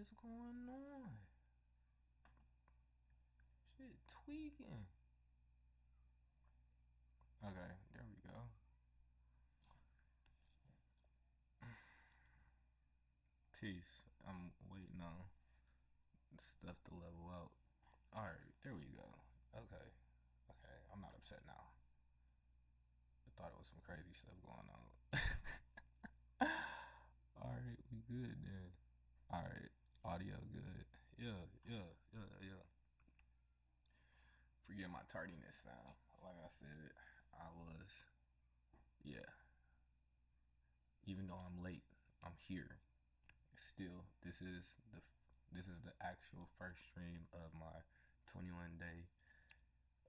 is going on? Shit tweaking. Okay, there we go. Peace. I'm waiting on stuff to level out. Alright, there we go. Okay. Okay, I'm not upset now. I thought it was some crazy stuff going on. Alright, we good then. Alright, audio good. Yeah. Forget my tardiness, fam. Like I said, I was, yeah. Even though I'm late, I'm here. Still, this is the actual first stream of my 21-day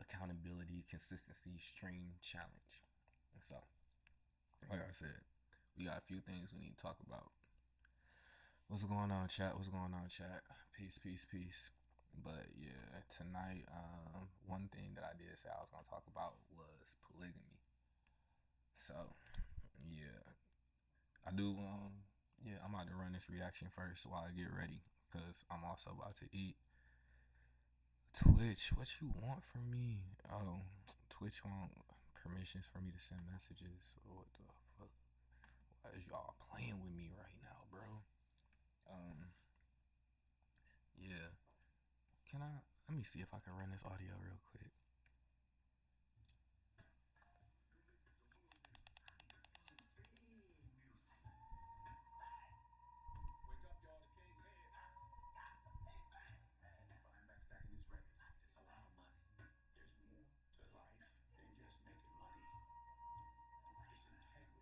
accountability consistency stream challenge. So, like I said, we got a few things we need to talk about. What's going on, chat? What's going on, chat? Peace. But yeah, tonight, one thing that I did say I was gonna talk about was polygamy. So, yeah, I do. Yeah, I'm about to run this reaction first while I get ready, cause I'm also about to eat. Twitch, what you want from me? Oh, Twitch want permissions for me to send messages. What the fuck? Why is y'all playing with me right now, bro? Yeah. Can I? Let me see if I can run this audio real quick.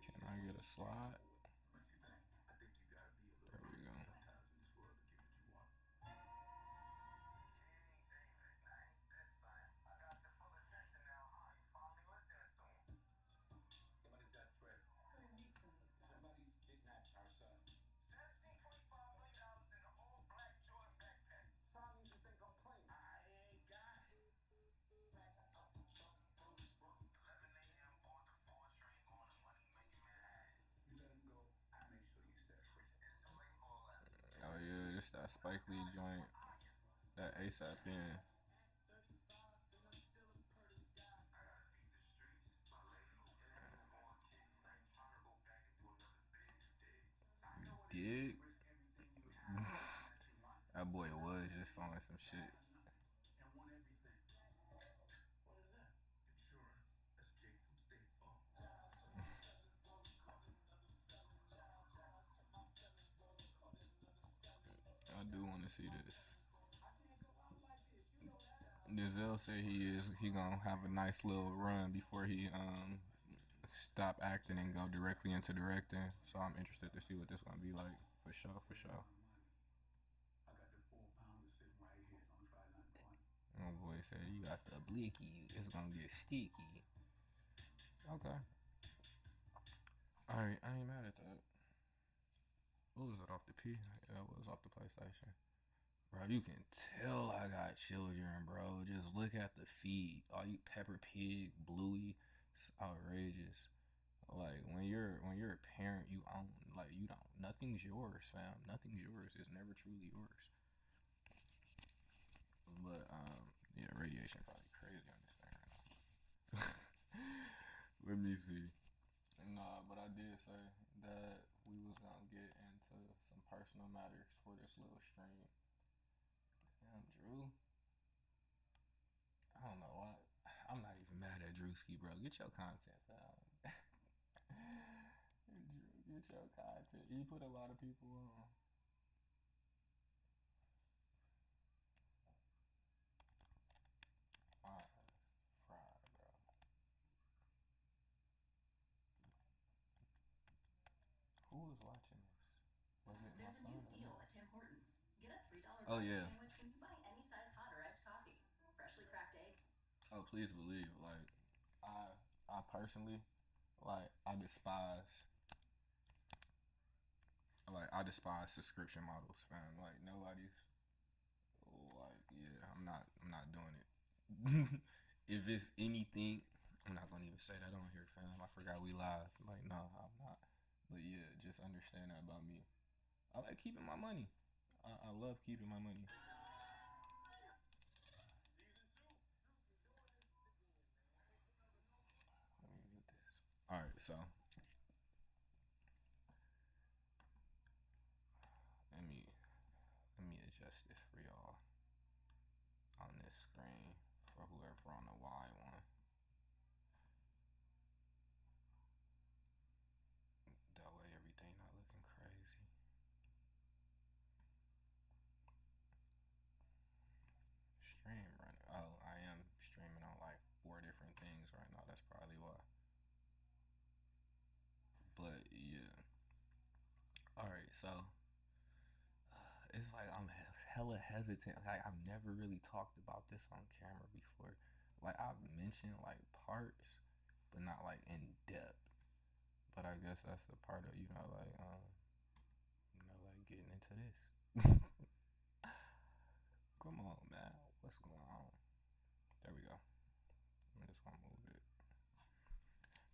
Can I get a slide? There we go. Oh yeah, this that Spike Lee joint, that ASAP in. Dig. That boy was just on some shit. I do want to see this. Denzel said he gonna have a nice little run before he stop acting and go directly into directing. So I'm interested to see what this gonna be like for sure. Oh boy said you got the blicky. It's gonna get sticky. Okay. Alright, I ain't mad at that. What was it off the P? Yeah, it was off the PlayStation. Bro, you can tell I got children, bro. Just look at the feed. All you Pepper Pig, Bluey, it's outrageous. Like when you're a parent, you own, like, you don't, nothing's yours, fam. Nothing's yours. It's never truly yours. But yeah, radiation probably crazy on this thing right now. Let me see. Nah, but I did say that we was gonna get into some personal matters for this little stream. Damn, Drew. I don't know why. I'm not even mad at Drewski, bro. Get your content, fam. Drew, get your content. He put a lot of people on. Alright, fried, bro. Who was watching this? Was it my There's a son new or deal me? at Tim Hortons. Get a $3 Oh breakfast yeah. sandwich when you buy any size hot or iced coffee. Freshly cracked eggs. Oh, please believe. Like, I, I personally, like, I despise subscription models, fam. Like nobody's, like, yeah, I'm not doing it. If it's anything, I'm not gonna even say that on here, fam. I forgot we live. Like, no, I'm not. But yeah, just understand that about me. I like keeping my money. I love keeping my money. Let me get this. All right, so let me let me adjust this for y'all on this screen for whoever on the Y one. That way everything not looking crazy. Stream running. Oh, I am streaming on like 4 different things right now. That's probably why. But yeah. All right, so it's like I'm hella hesitant. Like I've never really talked about this on camera before. Like I've mentioned like parts, but not like in depth. But I guess that's the part of like getting into this. Come on, man. What's going on? There we go. I'm just gonna move it.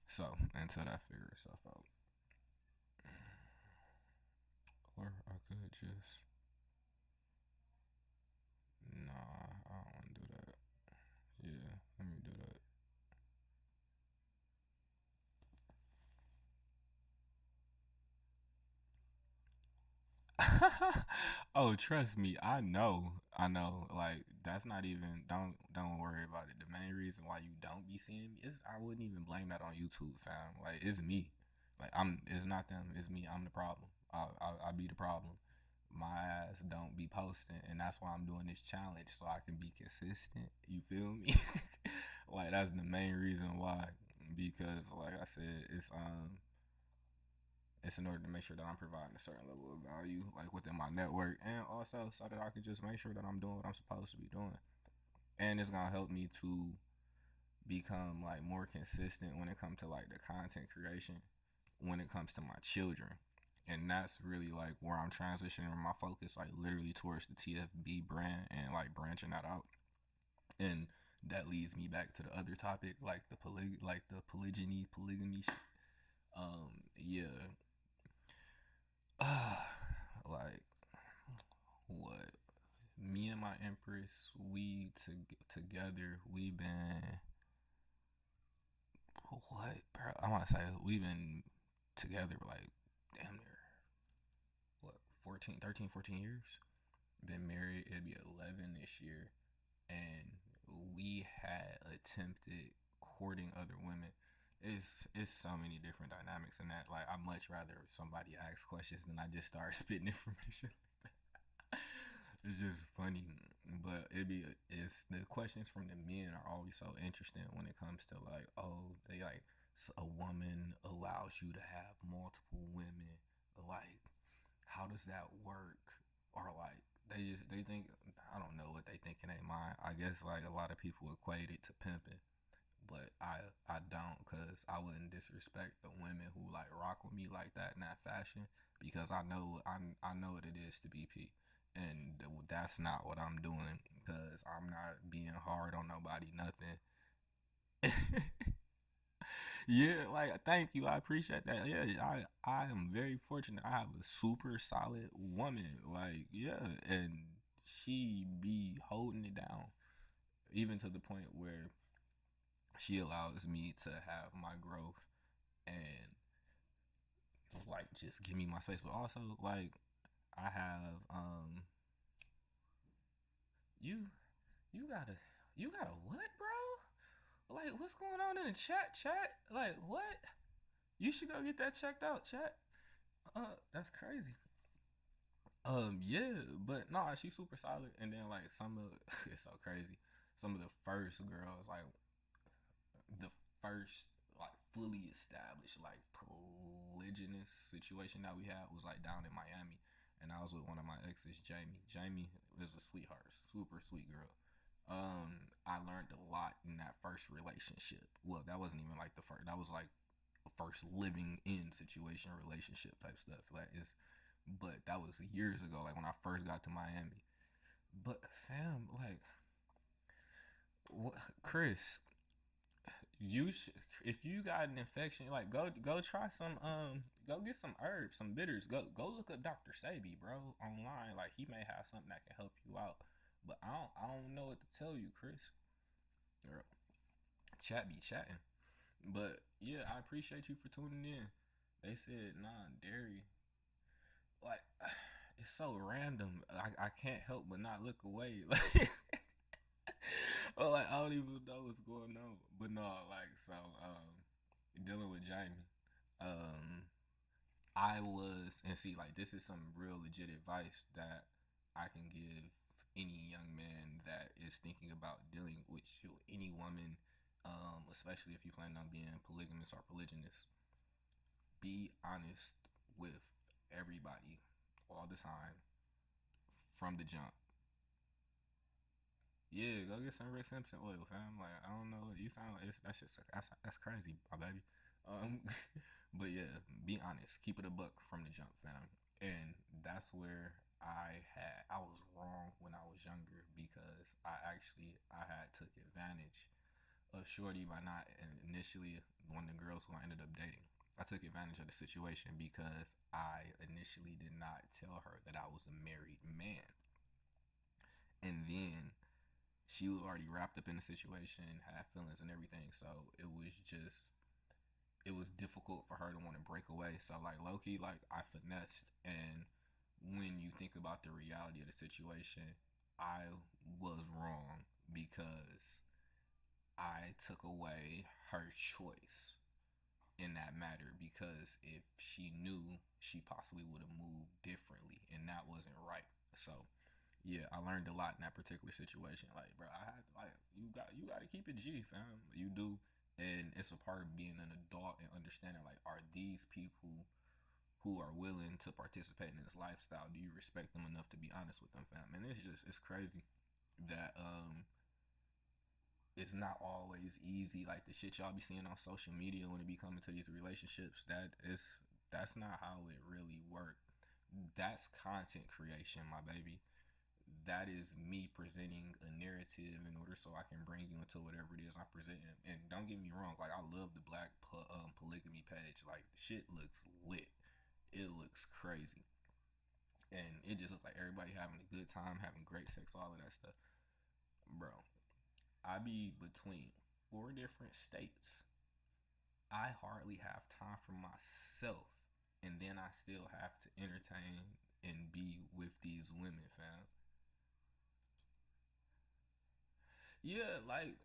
So until that figure itself out, or I could just nah. I don't want to do that. Yeah, let me do that. Oh, trust me, I know. I know. Like that's not even don't worry about it. The main reason why you don't be seeing me is I wouldn't even blame that on YouTube, fam. Like it's me. Like I'm. It's not them. It's me. I'm the problem. I be the problem. My ass don't be posting, and that's why I'm doing this challenge so I can be consistent. You feel me? Like that's the main reason why. Because like I said, it's in order to make sure that I'm providing a certain level of value, like within my network, and also so that I can just make sure that I'm doing what I'm supposed to be doing. And it's gonna help me to become like more consistent when it comes to like the content creation, when it comes to my children. And that's really like where I'm transitioning my focus, like literally towards the TFB brand and like branching that out. And that leads me back to the other topic, like like the polygamy. Yeah, like what me and my empress together we've been what bro, I want to say we've been together like damn near what 14 13 14 years. Been married, it'd be 11 this year. And we had attempted courting other women. It's so many different dynamics in that. Like I much rather somebody ask questions than I just start spitting information. It's just funny, but it's the questions from the men are always so interesting when it comes to like, oh, they like a woman allows you to have multiple women, like how does that work? Or like they think I don't know what they think in their mind. I guess like a lot of people equate it to pimping, but I don't, cause I wouldn't disrespect the women who like rock with me like that in that fashion, because I know what it is to be P, and that's not what I'm doing, cause I'm not being hard on nobody, nothing. Yeah, like thank you, I appreciate that. Yeah, I am very fortunate. I have a super solid woman, like yeah, and she be holding it down, even to the point where she allows me to have my growth and like just give me my space, but also like I have you you got a what, bro? Like what's going on in the chat? Like what? You should go get that checked out, chat. That's crazy. Yeah, but no, she's super solid. And then like some of it's so crazy. Some of the first girls, like the first like fully established like polygynous situation that we had was like down in Miami, and I was with one of my exes, Jamie. Jamie is a sweetheart, super sweet girl. I learned a lot in that first relationship. Well, that wasn't even like the first. That was like the first living in situation, relationship type stuff. Like it's, but that was years ago. Like when I first got to Miami. But fam, like, what, Chris? if you got an infection, like go try some go get some herbs, some bitters. Go look up Dr. Sabi, bro, online. Like he may have something that can help you out. But I don't know what to tell you, Chris. Or chat be chatting. But yeah, I appreciate you for tuning in. They said non-dairy. Like it's so random. I can't help but not look away. Like oh, like I don't even know what's going on. But no, like so dealing with Jamie. Um I was and see like this is some real legit advice that I can give any young man that is thinking about dealing with any woman, especially if you plan on being polygamous or polygynous. Be honest with everybody all the time from the jump. Yeah, go get some Rick Simpson oil, fam. Like I don't know, you sound like that's just that's crazy, my baby. Um, but yeah, be honest. Keep it a buck from the jump, fam. And that's where I was wrong when I was younger because I had took advantage of Shorty by not initially one of the girls who I ended up dating. I took advantage of the situation because I initially did not tell her that I was a married man. And then she was already wrapped up in the situation, had feelings and everything. So it was difficult for her to want to break away. So like low key, like I finessed. And when you think about the reality of the situation, I was wrong because I took away her choice in that matter because if she knew, she possibly would have moved differently, and that wasn't right. So yeah, I learned a lot in that particular situation. Like, bro, I had like you got to keep it G, fam. You do, and it's a part of being an adult and understanding. Like, are these people who are willing to participate in this lifestyle? Do you respect them enough to be honest with them, fam? And it's crazy that it's not always easy. Like the shit y'all be seeing on social media when it be coming to these relationships, that's not how it really works. That's content creation, my baby. That is me presenting a narrative in order so I can bring you into whatever it is I'm presenting. And don't get me wrong, like I love the black polygamy page. Like the shit looks lit. It looks crazy. And it just looks like everybody having a good time, having great sex, all of that stuff. Bro, I be between four different states. I hardly have time for myself. And then I still have to entertain and be with these women, fam. Yeah, like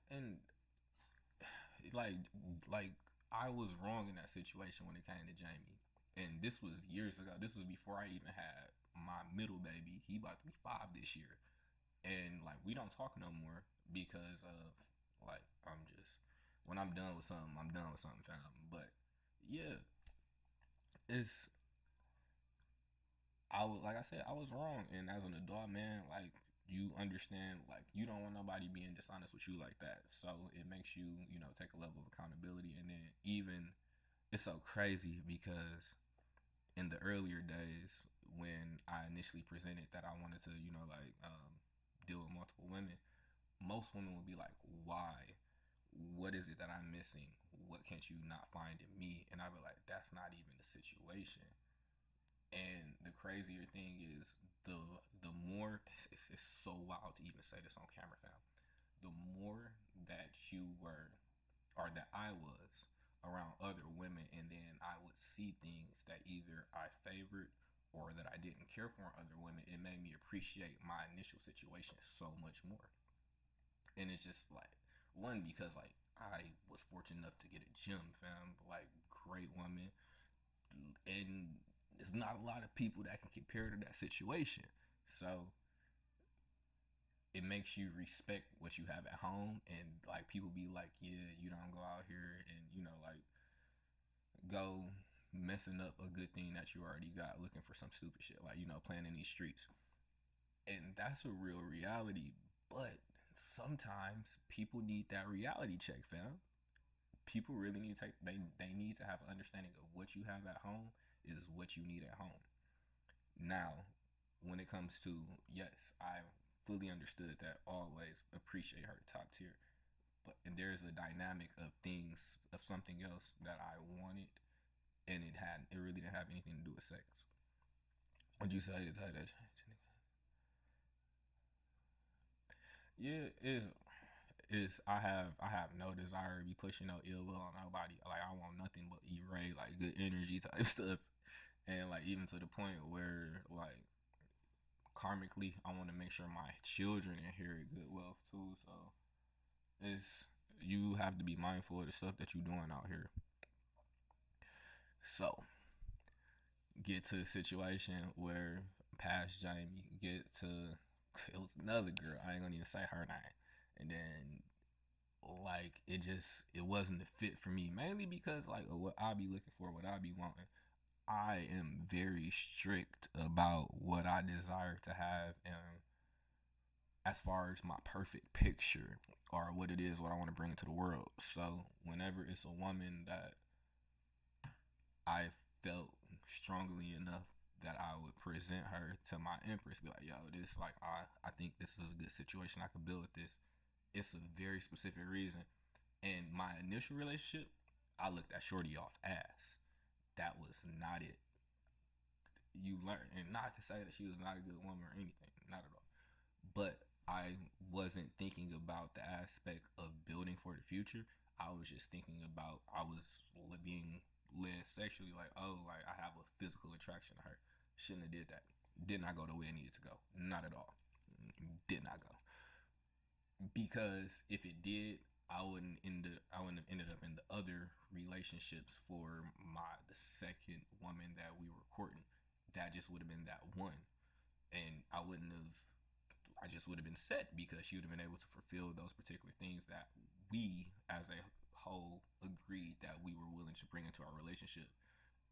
like I was wrong in that situation when it came to Jamie. And this was years ago. This was before I even had my middle baby. He about to be 5 this year. And like we don't talk no more because of like I'm just when I'm done with something, fam. But yeah, it's like I said, I was wrong, and as an adult man, like you understand, like you don't want nobody being dishonest with you like that. So it makes you, take a level of accountability, and then even it's so crazy because in the earlier days when I initially presented that I wanted to, deal with multiple women, most women would be like, "Why? What is it that I'm missing? What can't you not find in me?" And I'd be like, "That's not even the situation." And the crazier thing is the more it's so wild to even say this on camera, fam. The more that you were or that I was around other women, and then I would see things that either I favored or that I didn't care for in other women, it made me appreciate my initial situation so much more. And it's just like one because like I was fortunate enough to get a gym, fam, like great woman, and there's not a lot of people that can compare to that situation. So it makes you respect what you have at home, and like people be like, yeah, you don't go out here and like go messing up a good thing that you already got, looking for some stupid shit like playing in these streets, and that's a real reality. But sometimes people need that reality check, fam. People really need to they need to have an understanding of what you have at home is what you need at home. Now, when it comes to yes, I fully understood that always appreciate her top tier. but and there's a dynamic of things of something else that I wanted, and it really didn't have anything to do with sex. Would you say to that change? Yeah, is I have no desire to be pushing no ill will on nobody. Like I want nothing but erase like good energy type stuff, and like even to the point where like karmically I want to make sure my children inherit good wealth too. So it's you have to be mindful of the stuff that you're doing out here. So get to a situation where past Jamie get to it was another girl. I ain't gonna even say her name, and then like it wasn't a fit for me mainly because like what I be looking for, what I be wanting. I am very strict about what I desire to have and as far as my perfect picture or what it is what I want to bring into the world. So whenever it's a woman that I felt strongly enough that I would present her to my empress, be like, yo, this like I think this is a good situation. I could build with this. It's a very specific reason. And my initial relationship, I looked at Shorty off ass. That was not it. You learn, and not to say that she was not a good woman or anything, not at all. But I wasn't thinking about the aspect of building for the future. I was just thinking about I was being led sexually, like oh, like I have a physical attraction to her. Shouldn't have did that. Did not go the way it needed to go. Not at all. Did not go because if it did, I wouldn't have ended up in the other relationships for the second woman that we were courting. That just would have been that one, and I just would have been set because she would have been able to fulfill those particular things that we as a whole agreed that we were willing to bring into our relationship.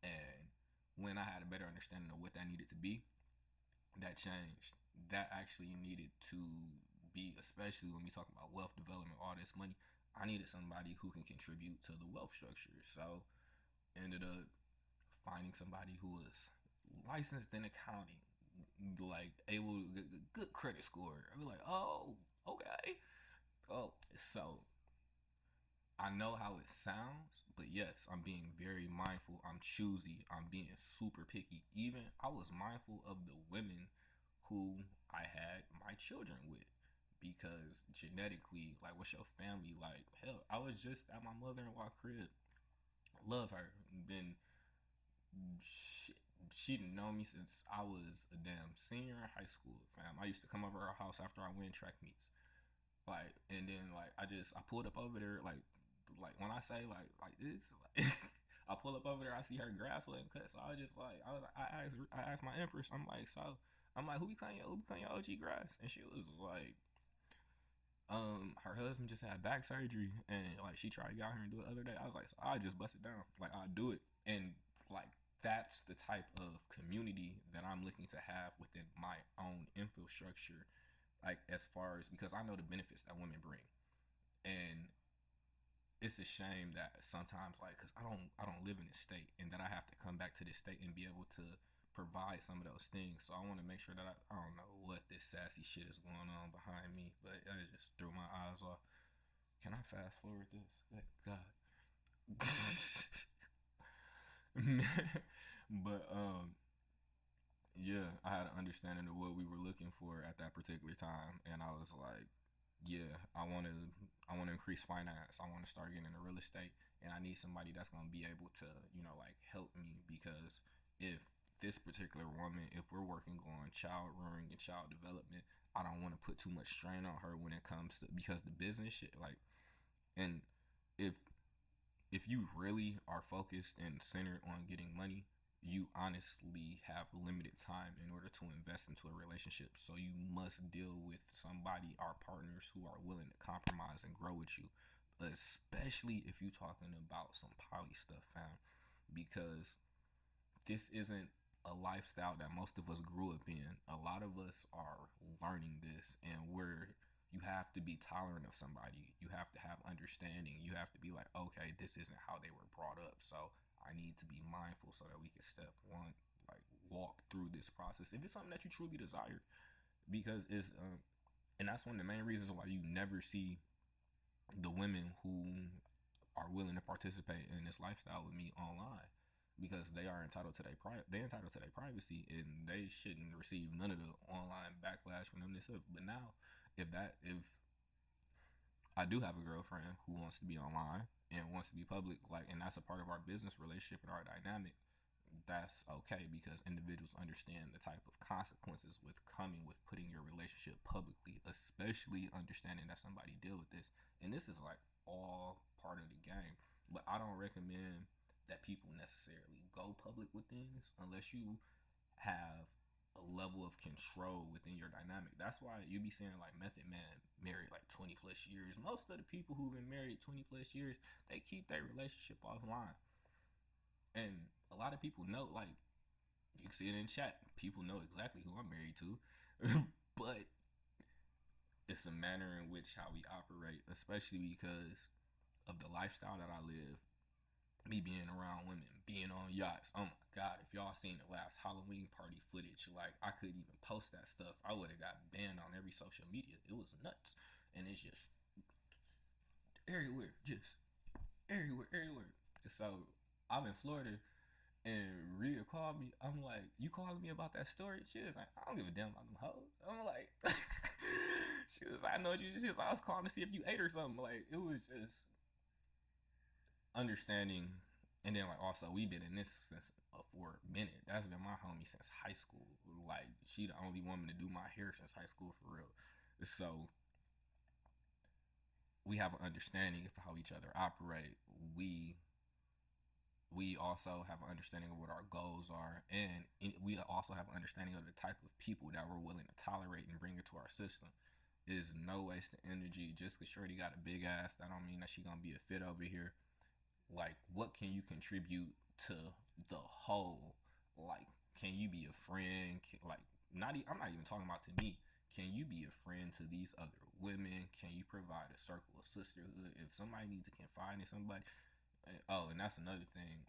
And when I had a better understanding of what that needed to be, that changed. That actually needed to be, especially when we talk about wealth development, all this money. I needed somebody who can contribute to the wealth structure. So ended up finding somebody who was licensed in accounting, like able to get a good credit score. I was like, oh, okay. Oh, so I know how it sounds, but yes, I'm being very mindful. I'm choosy. I'm being super picky. Even I was mindful of the women who I had my children with because genetically, like, what's your family like? Hell, I was just at my mother-in-law crib. Love her. Been she, she didn't know me since I was a damn senior in high school, fam. I used to come over her house after I win track meets. Like, and then like I pulled up over there like when I say like this like I pull up over there, I see her grass wasn't cut, so I was just like I asked my empress, I'm like, who be cutting your OG grass? And she was like, her husband just had back surgery and like she tried to get out here and do it the other day. I was like, so I just bust it down. Like I'll do it. And like that's the type of community that I'm looking to have within my own infrastructure. Like as far as because I know the benefits that women bring. And it's a shame that sometimes like because I don't live in this state and that I have to come back to this state and be able to provide some of those things. So I want to make sure that I don't know what this sassy shit is going on behind me, but I just threw my eyes off. Can I fast forward this? Thank God. But yeah, I had an understanding of what we were looking for at that particular time, and I was like, yeah, I want to increase finance. I want to start getting into real estate, and I need somebody that's gonna be able to like help me because if this particular woman, if we're working on child rearing and child development, I don't want to put too much strain on her when it comes to because the business shit like, and if you really are focused and centered on getting money, you honestly have limited time in order to invest into a relationship. So you must deal with somebody, our partners, who are willing to compromise and grow with you. Especially if you're talking about some poly stuff, fam. Because this isn't a lifestyle that most of us grew up in. A lot of us are learning this, and you have to be tolerant of somebody. You have to have understanding. You have to be like, okay, this isn't how they were brought up. So I need to be mindful so that we can step one, like walk through this process. If it's something that you truly desire, because it's, and that's one of the main reasons why you never see the women who are willing to participate in this lifestyle with me online, because they are entitled to they're entitled to their privacy, and they shouldn't receive none of the online backlash from them themselves. But now, if I do have a girlfriend who wants to be online and wants to be public, like, and that's a part of our business relationship and our dynamic, that's okay, because individuals understand the type of consequences with coming with putting your relationship publicly, especially understanding that somebody deal with this. And this is like all part of the game. But I don't recommend that people necessarily go public with things unless you have a level of control within your dynamic. That's why you be seeing like Method Man married like 20 plus years. Most of the people who've been married 20 plus years, they keep their relationship offline. And a lot of people know, like, you can see it in chat. People know exactly who I'm married to. But it's a manner in which how we operate, especially because of the lifestyle that I live. Me being around women, being on yachts. Oh my God, if y'all seen the last Halloween party footage, like, I couldn't even post that stuff. I would have got banned on every social media. It was nuts. And it's just everywhere. Just everywhere, everywhere. So I'm in Florida, and Rhea called me. I'm like, "You calling me about that story?" She was like, "I don't give a damn about them hoes." I'm like, she was like, "I know what you." She was like, "I was calling to see if you ate or something." Like, it was just understanding. And then, like, also, we've been in this since for a minute. That's been my homie since high school. Like, she the only woman to do my hair since high school, for real. So we have an understanding of how each other operate. We also have an understanding of what our goals are, and we also have an understanding of the type of people that we're willing to tolerate and bring into our system. Is no waste of energy. Just because Shorty got a big ass, that don't mean that she gonna be a fit over here. Like, what can you contribute to the whole? Like, can you be a friend? Like, I'm not even talking about to me. Can you be a friend to these other women? Can you provide a circle of sisterhood? If somebody needs to confide in somebody, oh, and that's another thing.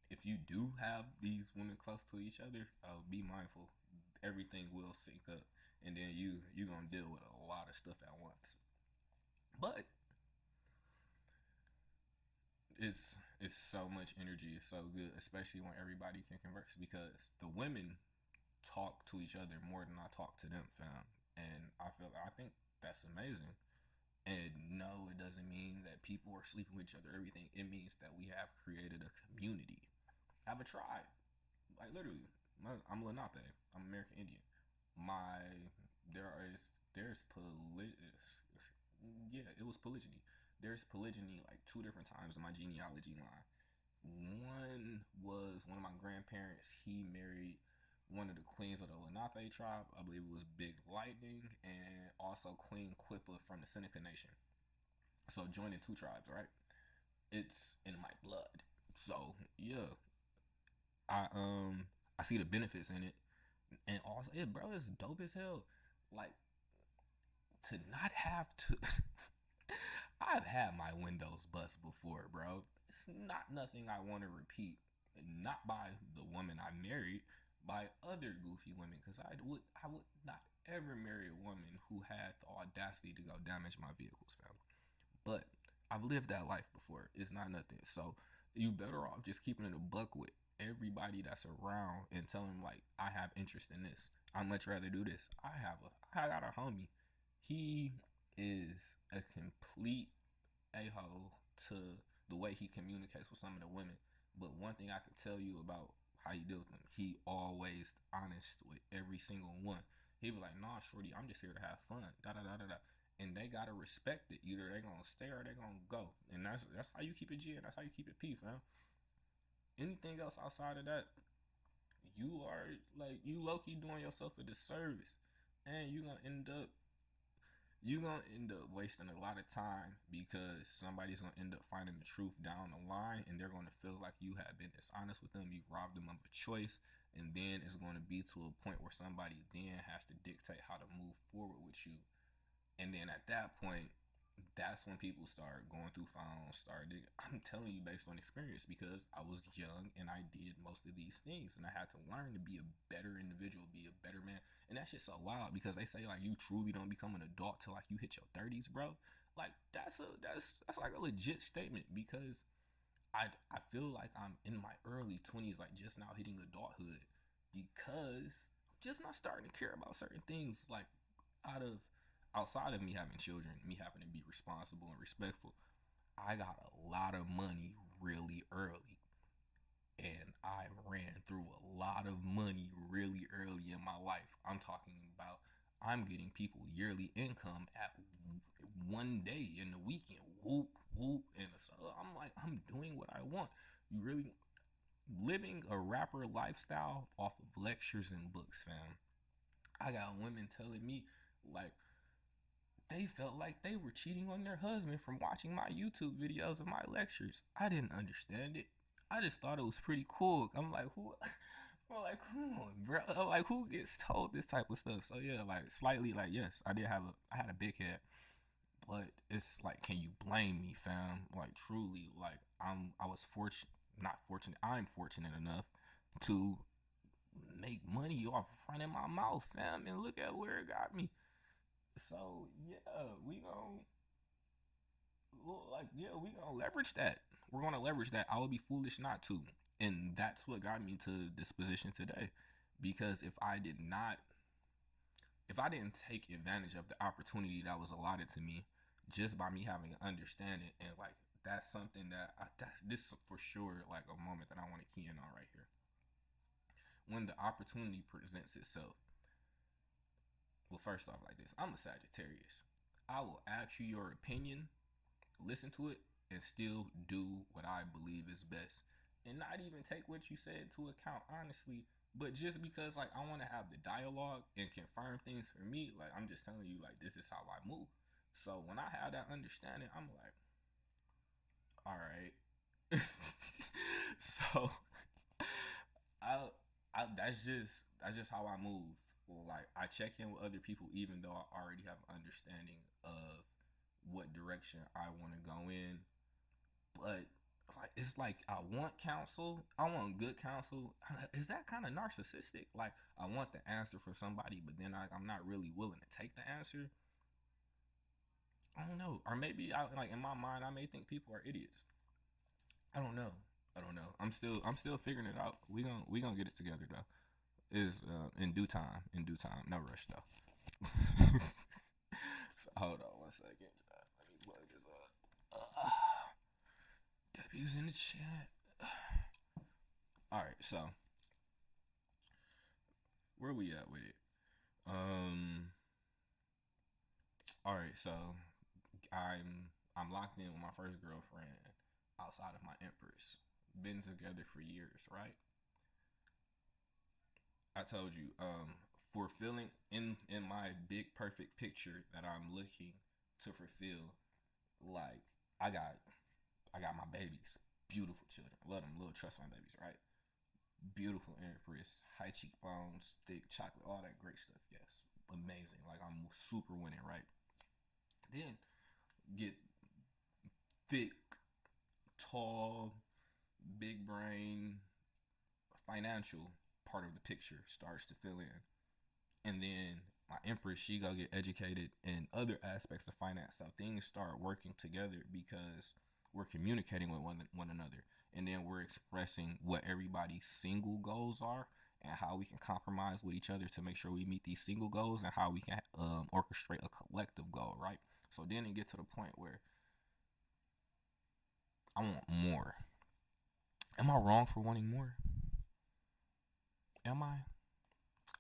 If you do have these women close to each other, be mindful. Everything will sync up, and then you gonna deal with a lot of stuff at once. But it's so much energy. It's so good, especially when everybody can converse, because the women talk to each other more than I talk to them, fam. And I think that's amazing. And no, it doesn't mean that people are sleeping with each other. Everything, it means that we have created a community, have a tribe. Like, literally, I'm Lenape. I'm American Indian. My there's yeah, it was polygyny. There's polygyny like two different times in my genealogy line. One was one of my grandparents. He married one of the queens of the Lenape tribe. I believe it was Big Lightning, and also Queen Quipa from the Seneca Nation. So joining two tribes, right? It's in my blood. So yeah, I see the benefits in it, and also, yeah, bro, it's dope as hell. Like, to not have to. I've had my windows bust before, bro. It's not nothing I want to repeat. Not by the woman I married, by other goofy women, because I would not ever marry a woman who had the audacity to go damage my vehicles, fam. But I've lived that life before. It's not nothing. So you better off just keeping it a buck with everybody that's around and telling them, like, I have interest in this. I'd much rather do this. I got a homie. He is a complete a-hole to the way he communicates with some of the women. But one thing I could tell you about how you deal with him, he always honest with every single one. He be like, "Nah, shorty, I'm just here to have fun." Da da da da da. And they gotta respect it. Either they gonna stay or they gonna go. And that's how you keep it G, and that's how you keep it P, fam. Anything else outside of that, you are like, you low key doing yourself a disservice, and you gonna end up wasting a lot of time, because somebody's gonna end up finding the truth down the line, and they're gonna feel like you have been dishonest with them, you robbed them of a choice, and then it's gonna be to a point where somebody then has to dictate how to move forward with you. And then at that point, that's when people start going through phones, I'm telling you based on experience, because I was young and I did most of these things, and I had to learn to be a better individual, be a better man. And that shit's so wild, because they say, like, you truly don't become an adult till like you hit your 30s, bro. Like that's like a legit statement because I feel like I'm in my early 20s, like just now hitting adulthood, because I'm just not starting to care about certain things, like out of outside of me having children, me having to be responsible and respectful. I got a lot of money really early, and I ran through a lot of money really early in my life. I'm talking about I'm getting people yearly income at one day in the weekend. Whoop whoop, and so I'm like, I'm doing what I want. You really living a rapper lifestyle off of lectures and books, fam. I got women telling me like they felt like they were cheating on their husband from watching my YouTube videos and my lectures. I didn't understand it. I just thought it was pretty cool. I'm like, who? I'm like, come on, bro. Like, who gets told this type of stuff? So yeah, like slightly, like yes, I had a big head, but it's like, can you blame me, fam? Like truly, like I was fortunate, not fortunate. I'm fortunate enough to make money off running my mouth, fam, and look at where it got me. So yeah, we gonna leverage that. We're gonna leverage that. I would be foolish not to, and that's what got me to this position today. Because if I didn't take advantage of the opportunity that was allotted to me, just by me having an understanding, and like that's something this for sure like a moment that I want to key in on right here. When the opportunity presents itself, well, first off, like this, I'm a Sagittarius. I will ask you your opinion, listen to it, and still do what I believe is best. And not even take what you said into account, honestly. But just because, like, I want to have the dialogue and confirm things for me, like, I'm just telling you, like, this is how I move. So when I have that understanding, I'm like, all right. So I, that's just how I move. Like I check in with other people, even though I already have an understanding of what direction I want to go in. But like it's like I want counsel, I want good counsel. Is that kind of narcissistic? Like I want the answer from somebody, but then I'm not really willing to take the answer. I don't know, or maybe I like in my mind I may think people are idiots. I don't know. I don't know. I'm still figuring it out. We gonna get it together though. Is in due time. In due time. No rush though. So hold on one second. Let me plug this up. W's in the chat. All right. So where we at with it? All right. So I'm locked in with my first girlfriend outside of my Empress. Been together for years, right? I told you, fulfilling in my big perfect picture that I'm looking to fulfill, like I got I got my babies, beautiful children, love them, little trust fund babies, right? Beautiful Empress, high cheekbones, thick chocolate, all that great stuff. Yes, amazing. Like I'm super winning, right? Then get thick, tall, big brain, financial part of the picture starts to fill in. And then my Empress, she go get educated in other aspects of finance. So things start working together because we're communicating with one another. And then we're expressing what everybody's single goals are and how we can compromise with each other to make sure we meet these single goals and how we can orchestrate a collective goal, right? So then it get to the point where I want more. Am I wrong for wanting more? Am I?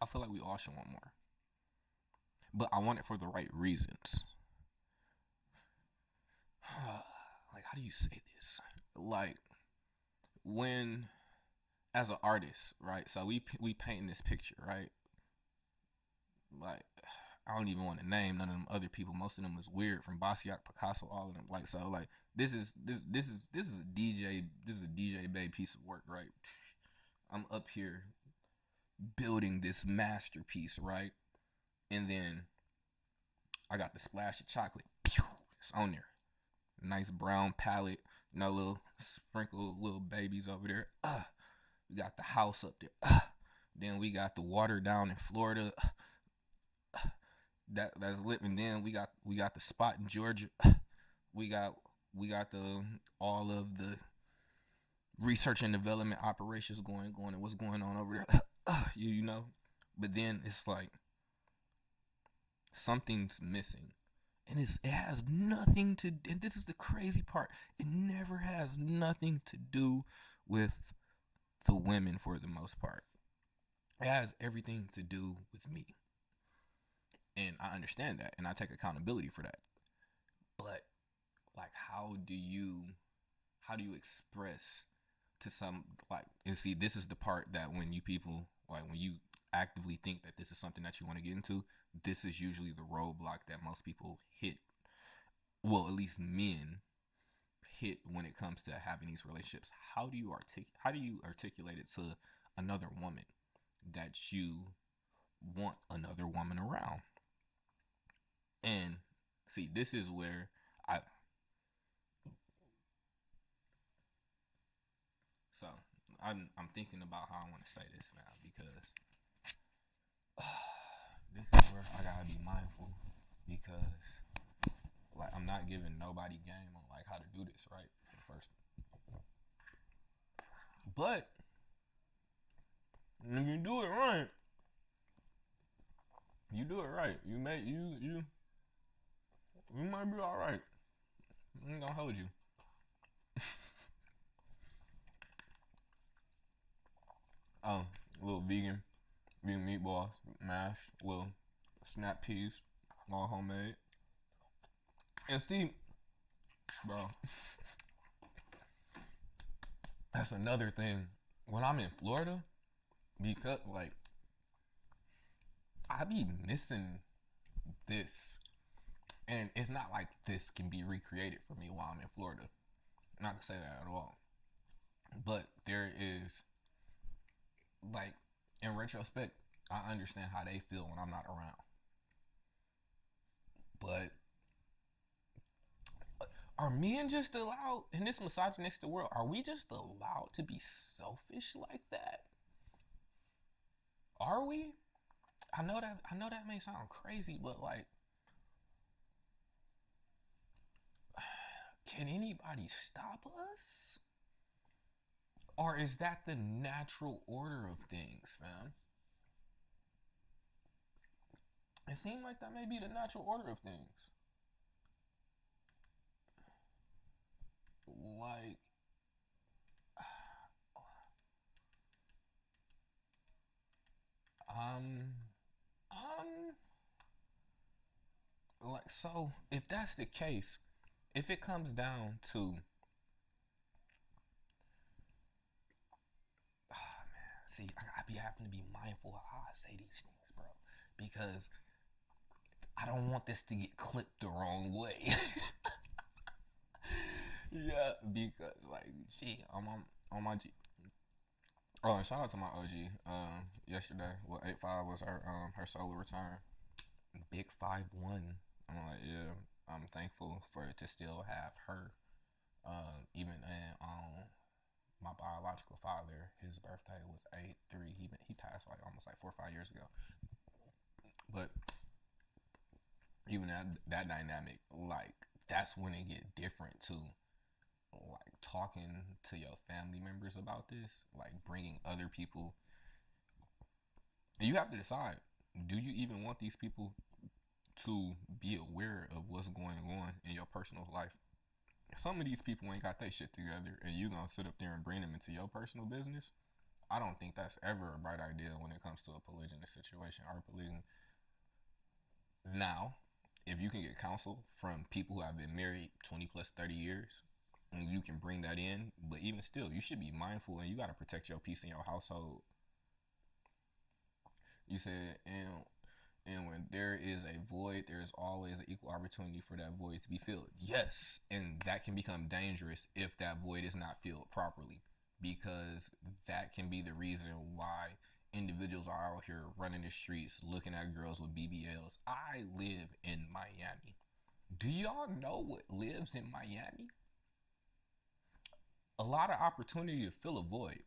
I feel like we all should want more. But I want it for the right reasons. Like, how do you say this? Like, when, as an artist, right? So we painting this picture, right? Like, I don't even want to name none of them other people. Most of them is weird, from Basquiat, Picasso, all of them. Like, so, like, this is a DJ Bay piece of work, right? I'm up here building this masterpiece, right? And then I got the splash of chocolate. Pew, it's on there. Nice brown palette. Little sprinkle little babies over there. We got the house up there. Then we got the water down in Florida. That's lit. And then we got the spot in Georgia. we got we got the all of the research and development operations going and what's going on over there. You know, but then it's like something's missing, and it has nothing to. And this is the crazy part. It never has nothing to do with the women for the most part. It has everything to do with me, and I understand that, and I take accountability for that. But like, how do you express to some, like, and see, this is the part that when you people, like, when you actively think that this is something that you want to get into, this is usually the roadblock that most people hit. Well, at least men hit when it comes to having these relationships. How do you articulate it to another woman that you want another woman around? And see, this is where I so I'm thinking about how I want to say this now, because this is where I gotta be mindful, because like I'm not giving nobody game on like how to do this right for the first. But if you do it right, you do it right. You might be all right. I ain't gonna hold you. Little vegan meatballs, mash, little snap peas, all homemade. And see, bro, that's another thing. When I'm in Florida, because like I be missing this, and it's not like this can be recreated for me while I'm in Florida. Not to say that at all, but there is, like, in retrospect, I understand how they feel when I'm not around. But are men just allowed in this misogynistic world? Are we just allowed to be selfish like that? Are we? I know that may sound crazy, but like, can anybody stop us? Or is that the natural order of things, fam? It seems like that may be the natural order of things. Like, um, um, like, so if that's the case, if it comes down to, see, I be having to be mindful of how I say these things, bro, because I don't want this to get clipped the wrong way. Yeah, because like, shit, I'm on my G. Oh, and shout out to my OG. Yesterday, well, 8-5 was her solo return. Big 5-1. I'm like, yeah, I'm thankful for it to still have her. Even then, my biological father, his birthday was 8-3. He passed like almost like 4 or 5 years ago. But even that dynamic, like, that's when it get different too. Like, talking to your family members about this, like bringing other people, and you have to decide: do you even want these people to be aware of what's going on in your personal life? Some of these people ain't got their shit together, and you gonna sit up there and bring them into your personal business. I don't think that's ever a bright idea when it comes to a polygynous situation or polygamy. Now, if you can get counsel from people who have been married 20 plus 30 years, and you can bring that in, but even still, you should be mindful, and you got to protect your peace in your household. You said, and when there is a void, there is always an equal opportunity for that void to be filled. Yes, and that can become dangerous if that void is not filled properly, because that can be the reason why individuals are out here running the streets looking at girls with BBLs. I live in Miami. Do y'all know what lives in Miami? A lot of opportunity to fill a void.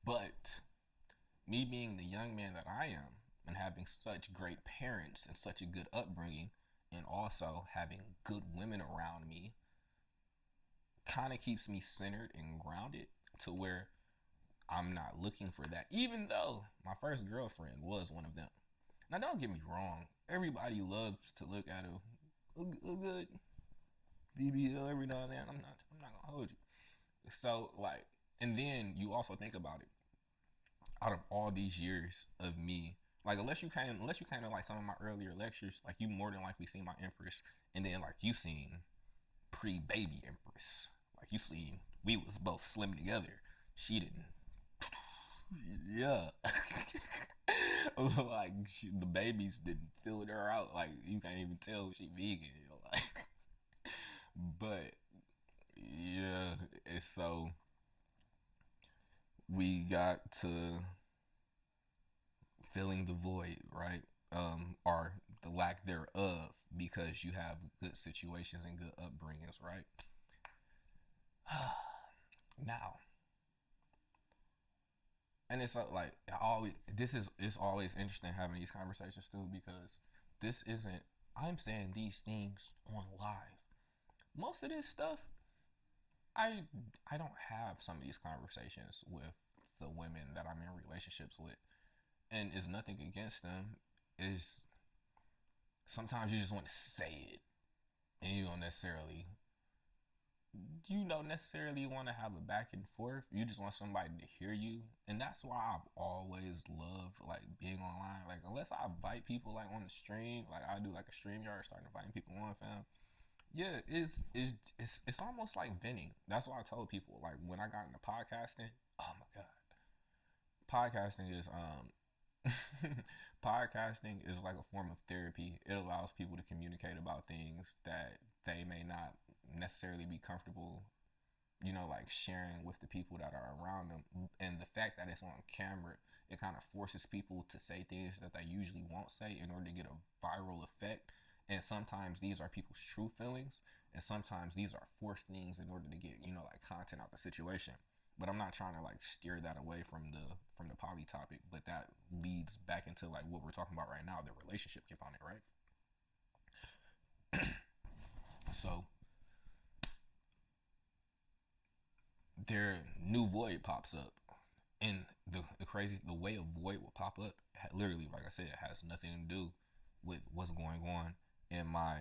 But me being the young man that I am, and having such great parents and such a good upbringing, and also having good women around me kind of keeps me centered and grounded to where I'm not looking for that, even though my first girlfriend was one of them. Now, don't get me wrong. Everybody loves to look at a good BBL every now and then. I'm not gonna hold you. So like, and then you also think about it. Out of all these years of me, like unless you kind of like some of my earlier lectures, like you more than likely seen my Empress, and then like you seen pre-baby Empress. Like you seen we was both slim together. She didn't. Yeah. Like the babies didn't fill her out. Like you can't even tell she vegan. Like, but yeah, it's so we got to filling the void, right? Or the lack thereof, because you have good situations and good upbringings, right? Now, and it's like I always this is it's always interesting having these conversations too, because this isn't I'm saying these things on live. Most of this stuff I I don't have some of these conversations with the women that I'm in relationships with, and it's nothing against them. Is sometimes you just want to say it, and you don't necessarily want to have a back and forth. You just want somebody to hear you, and that's why I've always loved like being online. Like unless I invite people like on the stream, like I do like a stream yard, start inviting people on, fam. Yeah, it's almost like venting. That's why I told people like when I got into podcasting. Oh my god, podcasting is podcasting is like a form of therapy. It allows people to communicate about things that they may not necessarily be comfortable, like sharing with the people that are around them. And the fact that it's on camera, it kind of forces people to say things that they usually won't say in order to get a viral effect. And sometimes these are people's true feelings, and sometimes these are forced things in order to get like content out the situation. But I'm not trying to like steer that away from the poly topic, but that leads back into like what we're talking about right now, the relationship component, right? So their new void pops up, and the way a void will pop up, literally, like I said, it has nothing to do with what's going on in my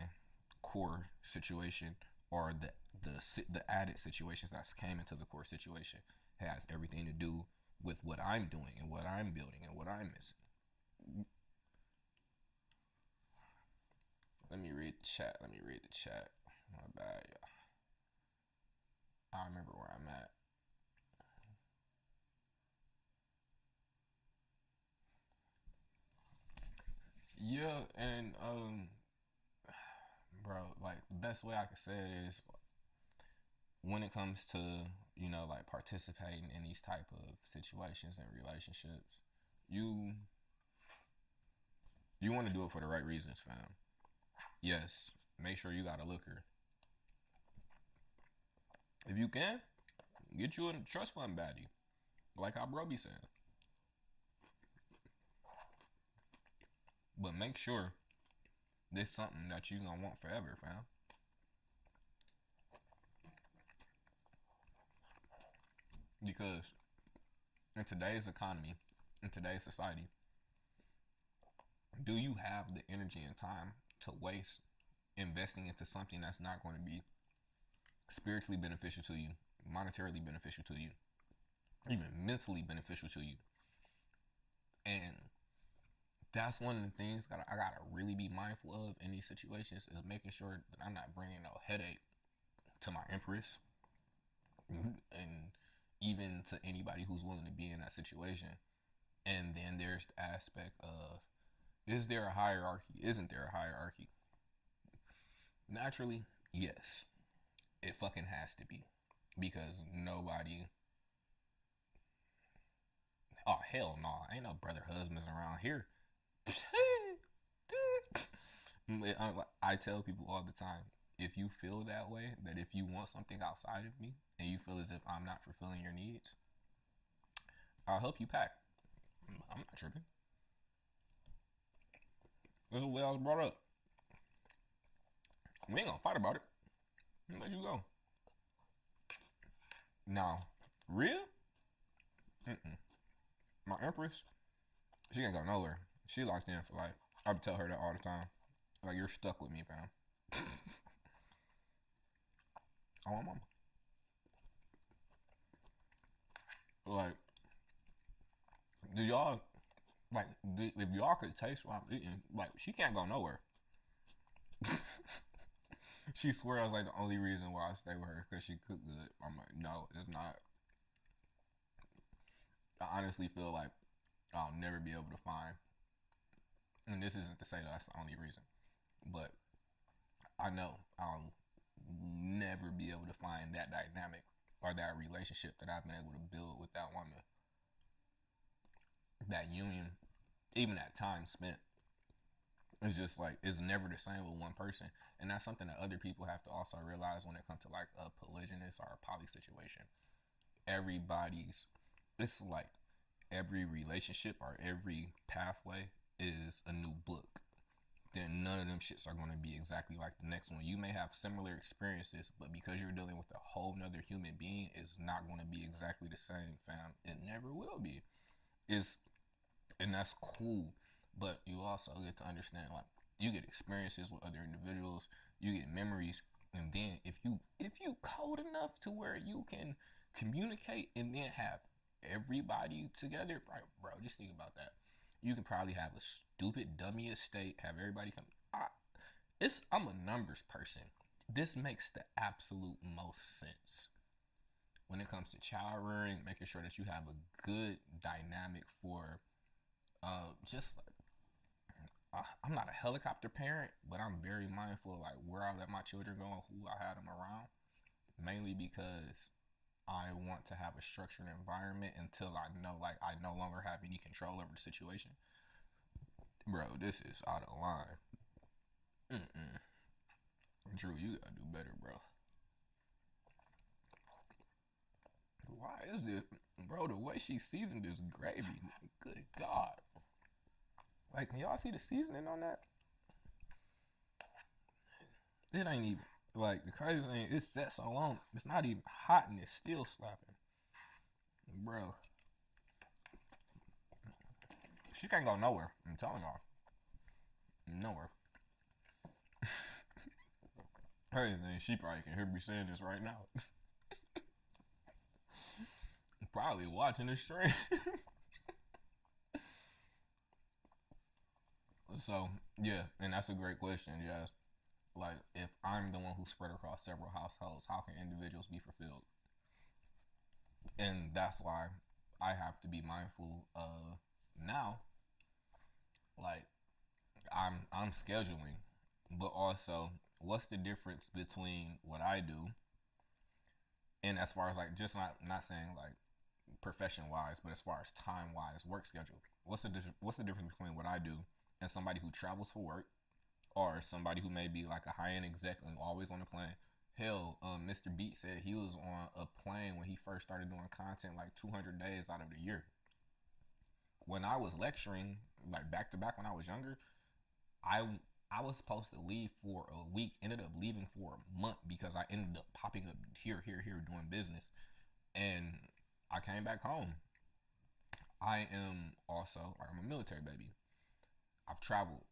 core situation, or the added situations that came into the core situation. It has everything to do with what I'm doing and what I'm building and what I'm missing. Let me read the chat. My bad, y'all. I remember where I'm at. Yeah, and bro, like the best way I can say it is when it comes to like participating in these type of situations and relationships, you you want to do it for the right reasons, fam. Yes, make sure you got a looker. If you can, get you a trust fund baddie, like how bro be saying. But make sure this something that you gonna want forever, fam. Because in today's economy, in today's society, do you have the energy and time to waste investing into something that's not going to be spiritually beneficial to you, monetarily beneficial to you, even mentally beneficial to you? And that's one of the things that I gotta really be mindful of in these situations, is making sure that I'm not bringing no headache to my empress, and even to anybody who's willing to be in that situation. And then there's the aspect of, is there a hierarchy? Isn't there a hierarchy? Naturally, yes. It fucking has to be. Because nobody. Oh, hell no. Nah. Ain't no brother husbands around here. I tell people all the time, if you feel that way, that if you want something outside of me and you feel as if I'm not fulfilling your needs, I'll help you pack. I'm not tripping. That's the way I was brought up. We ain't gonna fight about it. Let you go. Now, Rhea, my Empress, she ain't go nowhere. She locked in for life. I would tell her that all the time. Like, you're stuck with me, fam. Oh, my mama. Like, do y'all, like, if y'all could taste what I'm eating, like, she can't go nowhere. She swears like the only reason why I stay with her because she cook good. I'm like, no, it's not. I honestly feel like I'll never be able to find, and this isn't to say that that's the only reason, but I know I'll never be able to find that dynamic or that relationship that I've been able to build with that woman. That union, even that time spent, it's just like it's never the same with one person, and that's something that other people have to also realize when it comes to like a polygynous or a poly situation. Everybody's, it's like every relationship or every pathway is a new book. Then none of them shits are going to be exactly like the next one. You may have similar experiences, but because you're dealing with a whole nother human being, it's not going to be exactly the same, fam. It never will be. It's, and that's cool. But you also get to understand, like, you get experiences with other individuals, you get memories, and then if you cold enough to where you can communicate and then have everybody together, right, bro? Just think about that. You can probably have a stupid dummy estate, have everybody come. I'm a numbers person. This makes the absolute most sense when it comes to child rearing, making sure that you have a good dynamic for just I'm not a helicopter parent, but I'm very mindful of like where I let my children go and who I had them around. Mainly because I want to have a structured environment until I know like I no longer have any control over the situation. Bro, this is out of line. Drew, you gotta do better, bro. Why is it, bro? The way she seasoned this gravy, good God! Like, can y'all see the seasoning on that? It ain't even like the crazy thing. It's set so long, it's not even hot and it's still slapping, bro. She can't go nowhere. I'm telling y'all, nowhere. Crazy thing, she probably can hear me saying this right now. Probably watching the stream. So yeah, and that's a great question, Jazz. Like, if I'm the one who's spread across several households, how can individuals be fulfilled? And that's why I have to be mindful now. Like, I'm scheduling, but also what's the difference between what I do and as far as like just not saying like profession wise, but as far as time wise, work schedule. What's the difference between what I do and somebody who travels for work or somebody who may be like a high end exec and always on a plane? Hell, Mr. Beat said he was on a plane when he first started doing content like 200 days out of the year. When I was lecturing, like back to back when I was younger, I I was supposed to leave for a week, ended up leaving for a month because I ended up popping up here doing business. And I came back home. I am also, I'm a military baby. I've traveled.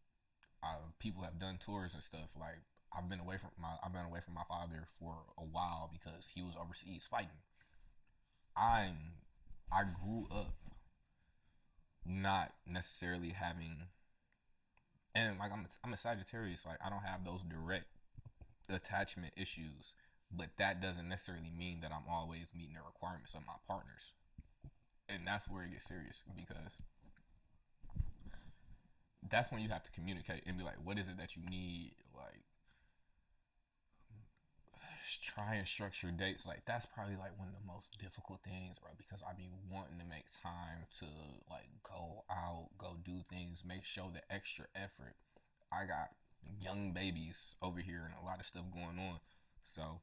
People have done tours and stuff. Like, I've been away from my father for a while because he was overseas fighting. I'm I grew up not necessarily having, and like I'm a Sagittarius. Like, I don't have those direct attachment issues, but that doesn't necessarily mean that I'm always meeting the requirements of my partners. And that's where it gets serious because that's when you have to communicate and be like, what is it that you need? Like, try and structure dates. Like, that's probably like one of the most difficult things, bro, because I be wanting to make time to like go out, go do things, make show the extra effort. I got young babies over here and a lot of stuff going on. So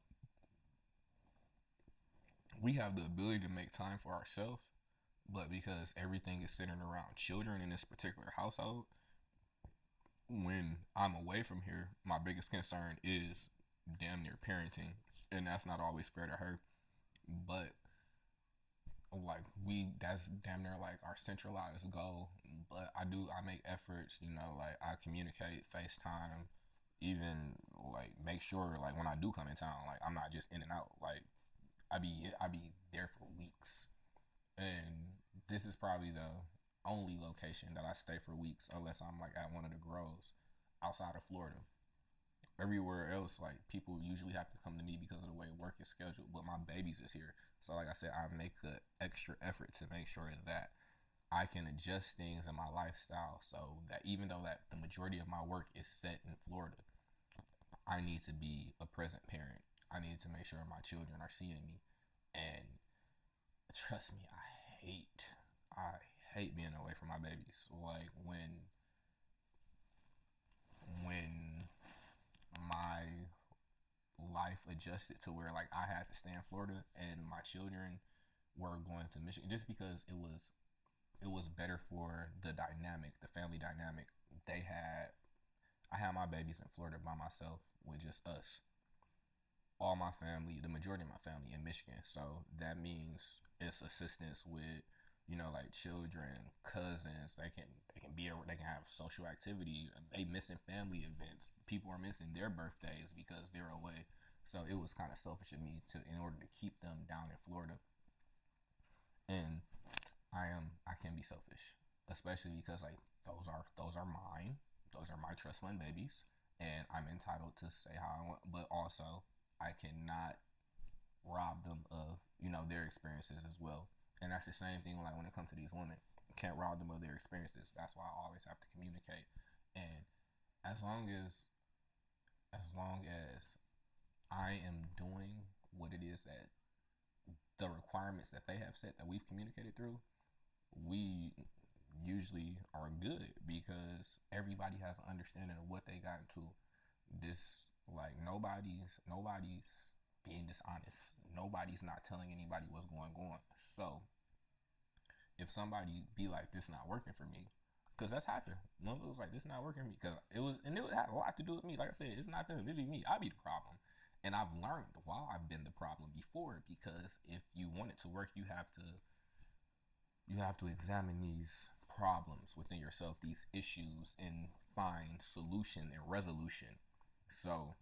we have the ability to make time for ourselves, but because everything is centered around children in this particular household, when I'm away from here, my biggest concern is damn near parenting, and that's not always fair to her. But like that's damn near like our centralized goal. But I make efforts, like I communicate, FaceTime, even like make sure like when I do come in town, like I'm not just in and out. Like I be there for weeks, and this is probably the only location that I stay for weeks unless I'm like at one of the grows outside of Florida. Everywhere else, like people usually have to come to me because of the way work is scheduled. But my babies is here, so like I said, I make an extra effort to make sure that I can adjust things in my lifestyle so that even though that the majority of my work is set in Florida, I need to be a present parent. I need to make sure my children are seeing me, and trust me, I hate being away from my babies. Like when my life adjusted to where like I had to stay in Florida and my children were going to Michigan just because it was better for the dynamic, the family dynamic. They had I had my babies in Florida by myself with just us. All my family, the majority of my family in Michigan. So that means it's assistance with, like children, cousins. They can have social activity. They missing family events. People are missing their birthdays because they're away. So it was kind of selfish of me to in order to keep them down in Florida. And I can be selfish, especially because like those are mine. Those are my trust fund babies, and I'm entitled to say how I want. But also, I cannot rob them of their experiences as well. And that's the same thing like when it comes to these women. Can't rob them of their experiences. That's why I always have to communicate. And as long as I am doing what it is that the requirements that they have set that we've communicated through, we usually are good because everybody has an understanding of what they got into. This like nobody's being dishonest. Nobody's not telling anybody what's going on. So if somebody be like, this not working for me, because that's happened. Mother was like, this not working for me because it had a lot to do with me. Like I said, it's not them, it be me. I be the problem. And I've learned why I've been the problem before, because if you want it to work, you have to examine these problems within yourself, these issues, and find solution and resolution. So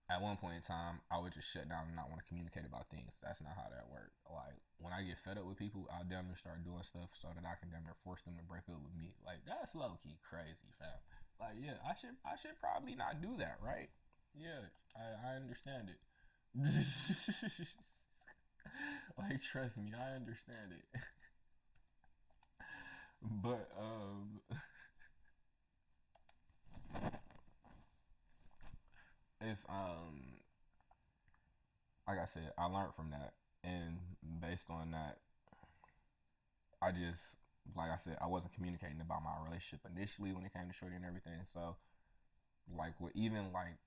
at one point in time, I would just shut down and not want to communicate about things. That's not how that works. Like when I get fed up with people, I'll damn near start doing stuff so that I can damn near force them to break up with me. Like that's low key crazy, fam. Like yeah, I should probably not do that, right? Yeah, I understand it. Like trust me, I understand it. But it's like I said, I learned from that, and based on that, I just like I said, I wasn't communicating about my relationship initially when it came to Shorty and everything. So like even like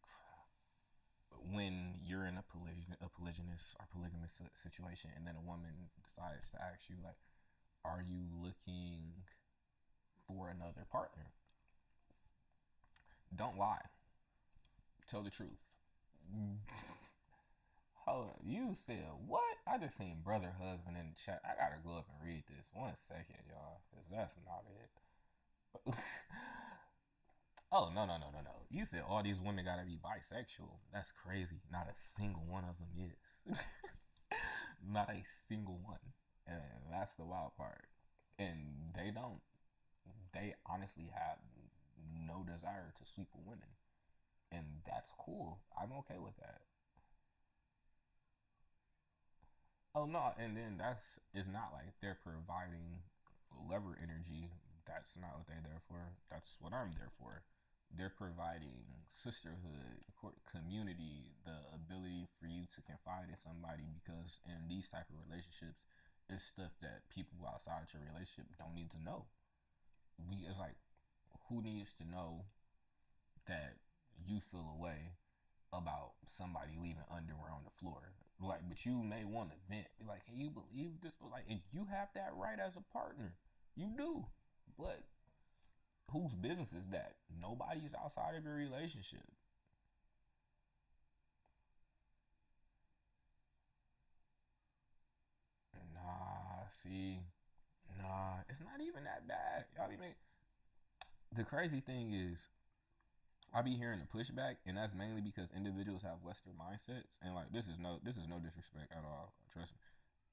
when you're in a polygynous or polygamous situation, and then a woman decides to ask you like, are you looking for another partner? Don't lie. Tell the truth. Hold up. You said what? I just seen brother husband in the chat. I gotta go up and read this. 1 second, y'all. Because that's not it. Oh, no, no, no, no, no. You said all these women gotta be bisexual. That's crazy. Not a single one of them is. Not a single one. And that's the wild part. And they honestly have no desire to sleep with women. And that's cool. I'm okay with that. Oh no, and then it's not like they're providing lever energy. That's not what they're there for. That's what I'm there for. They're providing sisterhood, community, the ability for you to confide in somebody, because in these type of relationships, it's stuff that people outside your relationship don't need to know. It's like, who needs to know that you feel a way about somebody leaving underwear on the floor? Like, but you may want to vent. Like, can you believe this? But like, and you have that right as a partner. You do. But whose business is that? Nobody's outside of your relationship. Nah, see, nah, it's not even that bad. Y'all even the crazy thing is I be hearing the pushback, and that's mainly because individuals have Western mindsets, and like this is no disrespect at all. Trust me.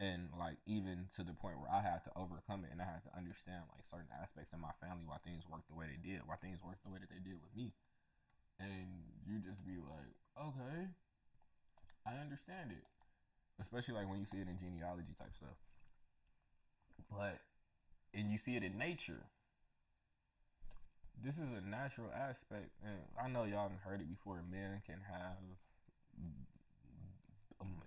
And like even to the point where I had to overcome it, and I had to understand like certain aspects of my family why things worked the way they did, why things worked the way that they did with me, and you just be like, okay, I understand it, especially like when you see it in genealogy type stuff, but and you see it in nature. This is a natural aspect, and I know y'all have heard it before. Men can have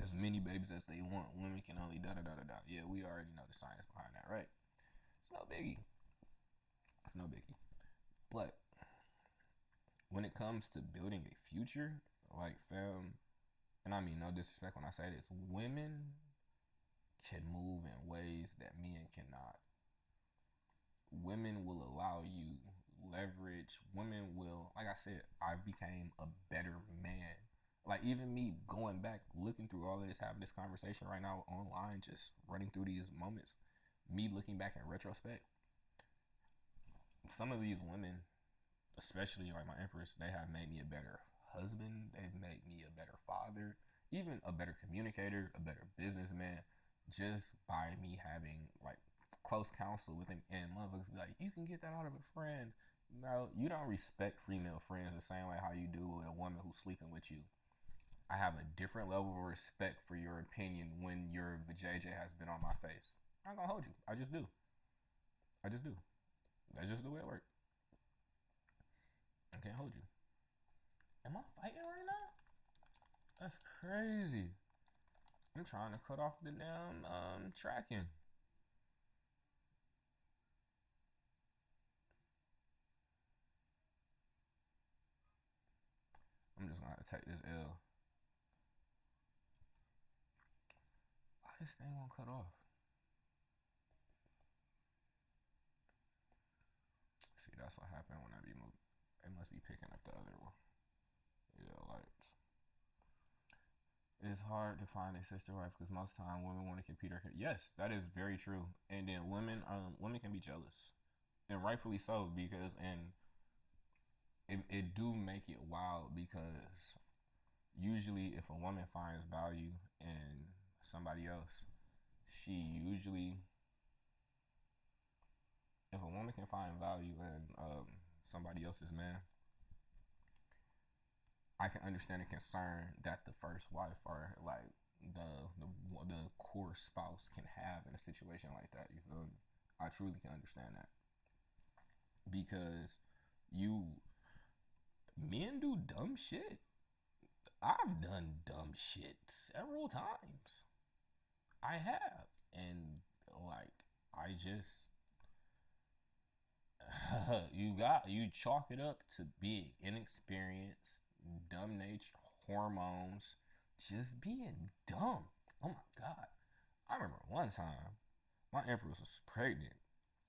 as many babies as they want. Women can only da da da da da. Yeah, we already know the science behind that, right? It's no biggie. It's no biggie. But when it comes to building a future, like fam, and I mean no disrespect when I say this, women can move in ways that men cannot. Women will allow you leverage. Women will, like I said, I became a better man. Like even me going back, looking through all of this, having this conversation right now online, just running through these moments, me looking back in retrospect, some of these women, especially like my empress, they have made me a better husband. They've made me a better father, even a better communicator, a better businessman, just by me having like close counsel with him. And motherfuckers be like, you can get that out of a friend. No, you don't respect female friends the same way how you do with a woman who's sleeping with you. I have a different level of respect for your opinion when your vajayjay has been on my face. I'm not gonna hold you. I just do. I just do. That's just the way it works. I can't hold you. Am I fighting right now? That's crazy. I'm trying to cut off the damn tracking. I'm just gonna have to take this L. Why this thing won't cut off? See, that's what happened when I be moving. It must be picking up the other one. Yeah, like it's hard to find a sister wife because most time women want to compete. Yes, that is very true. And then women can be jealous, and rightfully so because it do make it wild because usually if a woman finds value in somebody else, she usually if a woman can find value in somebody else's man, I can understand the concern that the first wife or like the core spouse can have in a situation like that. You feel me? I truly can understand that because you men do dumb shit. I've done dumb shit several times. I have, and like I just you chalk it up to being inexperienced, dumb nature, hormones, just being dumb. Oh my god! I remember one time my empress was pregnant,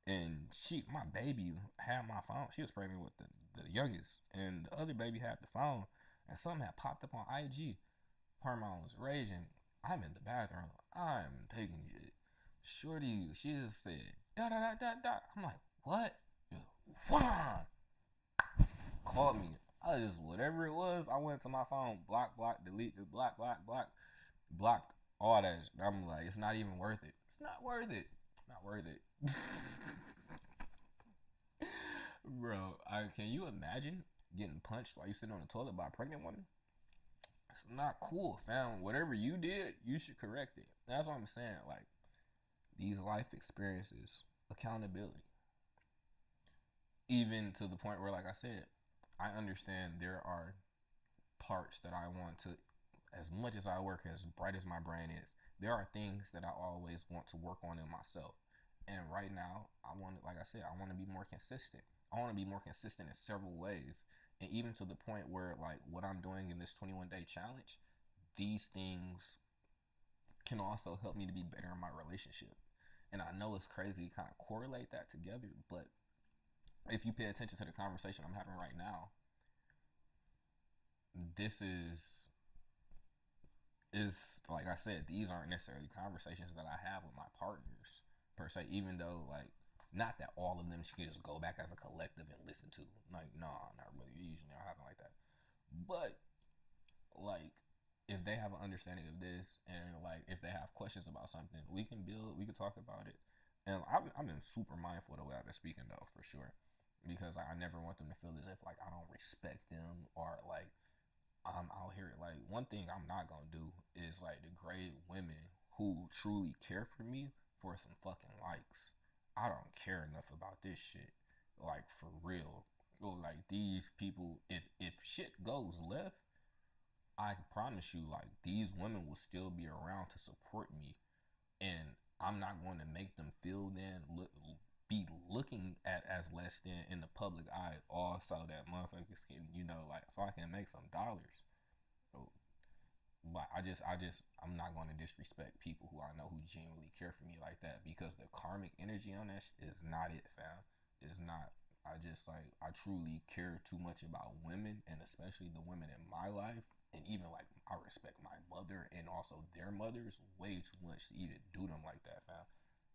and my baby had my phone. She was pregnant with the youngest, and the other baby had the phone, and something had popped up on IG. Hormones raging. I'm in the bathroom. I'm taking shit. Shorty, she just said da da da da da. I'm like, what? Wah! Called me. I just whatever it was. I went to my phone, block, delete, blocked all that. I'm like, it's not even worth it. It's not worth it. Not worth it. Bro, can you imagine getting punched while you sitting on the toilet by a pregnant woman? It's not cool, fam. Whatever you did, you should correct it. That's what I'm saying. Like these life experiences, accountability. Even to the point where, like I said, I understand there are parts that I want to, as much as I work, as bright as my brain is, there are things that I always want to work on in myself. And right now, like I said, I want to be more consistent. I want to be more consistent in several ways. And even to the point where, like, what I'm doing in this 21-day challenge, these things can also help me to be better in my relationship. And I know it's crazy to kind of correlate that together, but if you pay attention to the conversation I'm having right now, this is like I said, these aren't necessarily conversations that I have with my partners per se, even though like not that all of them should just go back as a collective and listen to. Like, nah, not really. Usually not having like that. But like if they have an understanding of this and like if they have questions about something, we can build, we can talk about it. And I've been super mindful of the way I've been speaking though, for sure, because I never want them to feel as if like I don't respect them or like I'm out here. Like one thing I'm not gonna do is like degrade women who truly care for me for some fucking likes. I don't care enough about this shit. Like for real. Like these people, if shit goes left, I promise you, like these women will still be around to support me, and I'm not going to make them feel be looking at as less than in the public eye. Also, that motherfuckers can, like, so I can make some dollars. So, but I'm not going to disrespect people who I know who genuinely care for me like that, because the karmic energy on that is not it, fam. It's not. I just like I truly care too much about women, and especially the women in my life, and even like I respect my mother and also their mothers way too much to even do them like that, fam.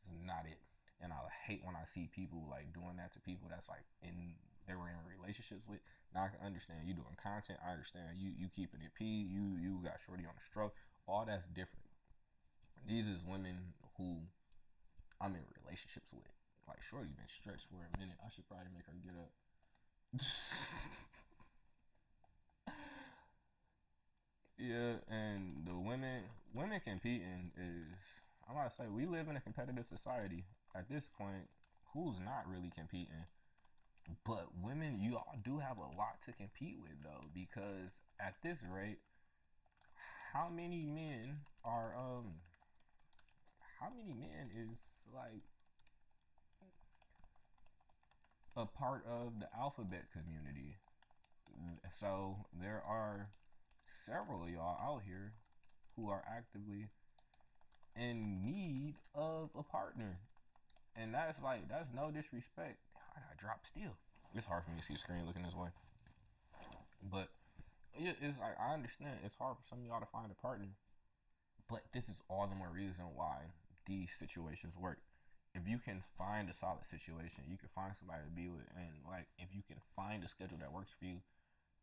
It's not it. And I hate when I see people like doing that to people that's like they were in relationships with. Now I can understand you doing content. I understand you keeping it P. You got shorty on the stroke. All that's different. These is women who I'm in relationships with. Like shorty been stretched for a minute. I should probably make her get up. Yeah, and the women competing is, I'm about to say, we live in a competitive society. At this point, who's not really competing? But women, you all do have a lot to compete with though, because at this rate, how many men are how many men is like a part of the alphabet community? So there are several of y'all out here who are actively in need of a partner. And that's no disrespect. I gotta drop still. It's hard for me to see the screen looking this way. But yeah, it's like I understand it's hard for some of y'all to find a partner. But this is all the more reason why these situations work. If you can find a solid situation, you can find somebody to be with, and like if you can find a schedule that works for you,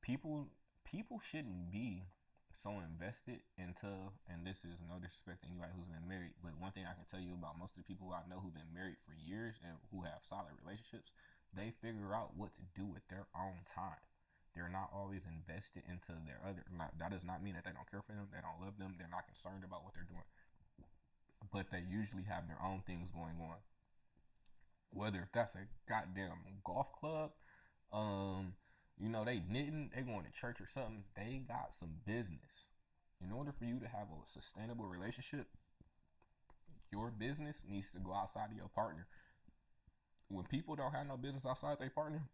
people people shouldn't be so invested into, and this is no disrespect to anybody who's been married, but one thing I can tell you about most of the people I know who've been married for years and who have solid relationships, they figure out what to do with their own time. They're not always invested into their other. That does not mean that they don't care for them, they don't love them, they're not concerned about what they're doing, but they usually have their own things going on. Whether if that's a goddamn golf club, they knitting, they going to church or something, they got some business. In order for you to have a sustainable relationship, your business needs to go outside of your partner. When people don't have no business outside their partner,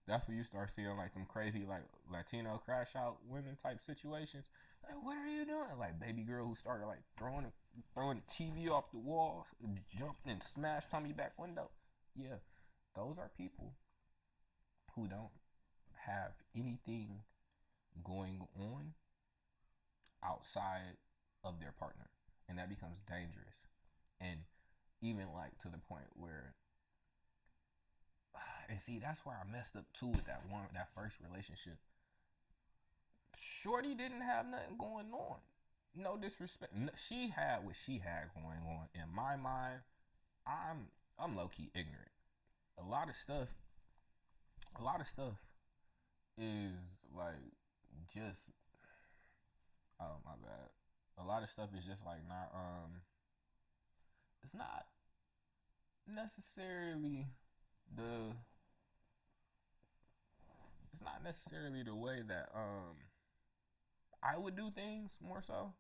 that's when you start seeing like them crazy like Latino crash out women type situations. Like, what are you doing? Like baby girl who started like throwing the TV off the wall, jumped and smashed Tommy back window. Yeah, those are people who don't have anything going on outside of their partner, and that becomes dangerous. And even like to the point where, and see, that's where I messed up too with that first relationship. Shorty didn't have nothing going on. No disrespect. No, she had what she had going on. In my mind, I'm low key ignorant. A lot of stuff. A lot of stuff is like just. Oh my bad. A lot of stuff is just like not. It's not necessarily the. It's not necessarily the way that I would do things more so.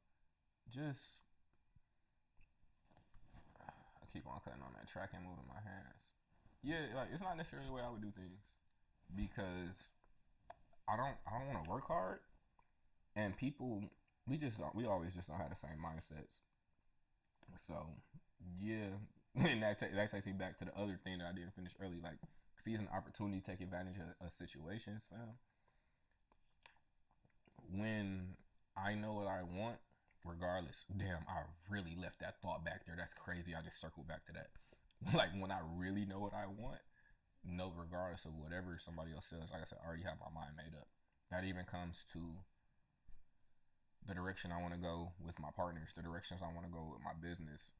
Just I keep on cutting on that track and moving my hands. Yeah, like it's not necessarily the way I would do things, because I don't want to work hard, and people we always just don't have the same mindsets. So yeah, And that takes me back to the other thing that I didn't finish early. Like, seizing an opportunity, take advantage of situations, fam. When I know what I want, regardless. Damn, I really left that thought back there. That's crazy. I just circled back to that. Like, when I really know what I want, no, regardless of whatever somebody else says, like I said, I already have my mind made up. That even comes to the direction I want to go with my partners, the directions I want to go with my business.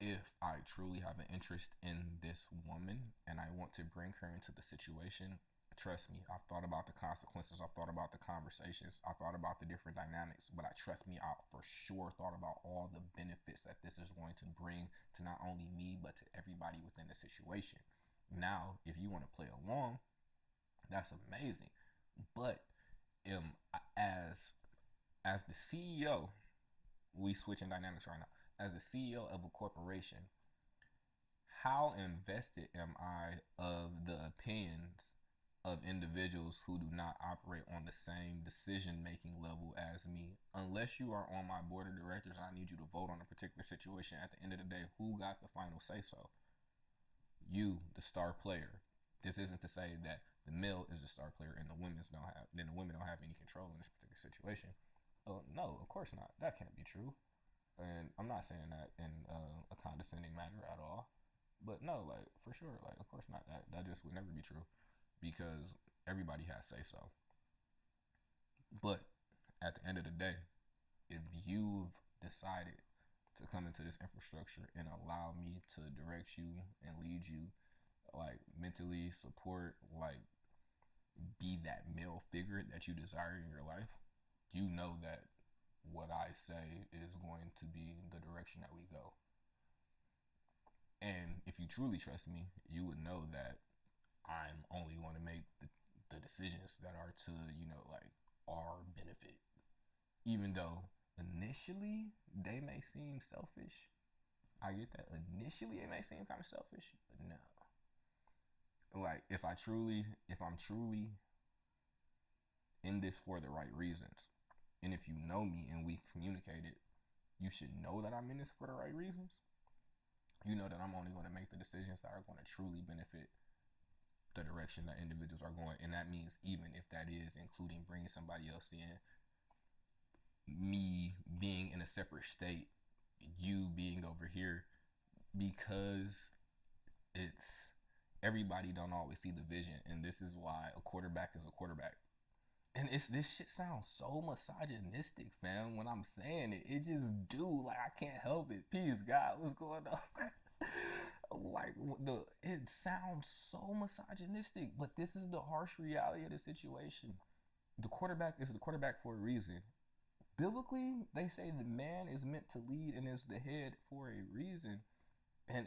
If I truly have an interest in this woman and I want to bring her into the situation, trust me, I've thought about the consequences, I've thought about the conversations, I've thought about the different dynamics, but I trust me, I for sure thought about all the benefits that this is going to bring to not only me, but to everybody within the situation. Now, if you want to play along, that's amazing. But as the CEO, we switching dynamics right now. As the CEO of a corporation, how invested am I of the opinions of individuals who do not operate on the same decision making level as me? Unless you are on my board of directors, I need you to vote on a particular situation. At the end of the day, who got the final say so? You, the star player. This isn't to say that the male is the star player and the women don't have any control in this particular situation. No, of course not. That can't be true. And I'm not saying that in a condescending manner at all. But no, like, for sure, like, of course not. That just would never be true because everybody has say so. But at the end of the day, if you've decided to come into this infrastructure and allow me to direct you and lead you, like, mentally support, like, be that male figure that you desire in your life, you know that what I say is going to be the direction that we go. And if you truly trust me, you would know that I'm only going to make the decisions that are to, like, our benefit. Even though initially they may seem selfish. I get that. Initially it may seem kind of selfish, but no. Like, if I'm truly in this for the right reasons, and if you know me and we've communicated, you should know that I'm in this for the right reasons. You know that I'm only going to make the decisions that are going to truly benefit the direction that individuals are going. And that means even if that is including bringing somebody else in, me being in a separate state, you being over here, because it's everybody don't always see the vision. And this is why a quarterback is a quarterback. And this shit sounds so misogynistic, fam. When I'm saying it, it just do, like, I can't help it. Peace, God, what's going on? Like, it sounds so misogynistic, but this is the harsh reality of the situation. The quarterback is the quarterback for a reason. Biblically, they say the man is meant to lead and is the head for a reason, and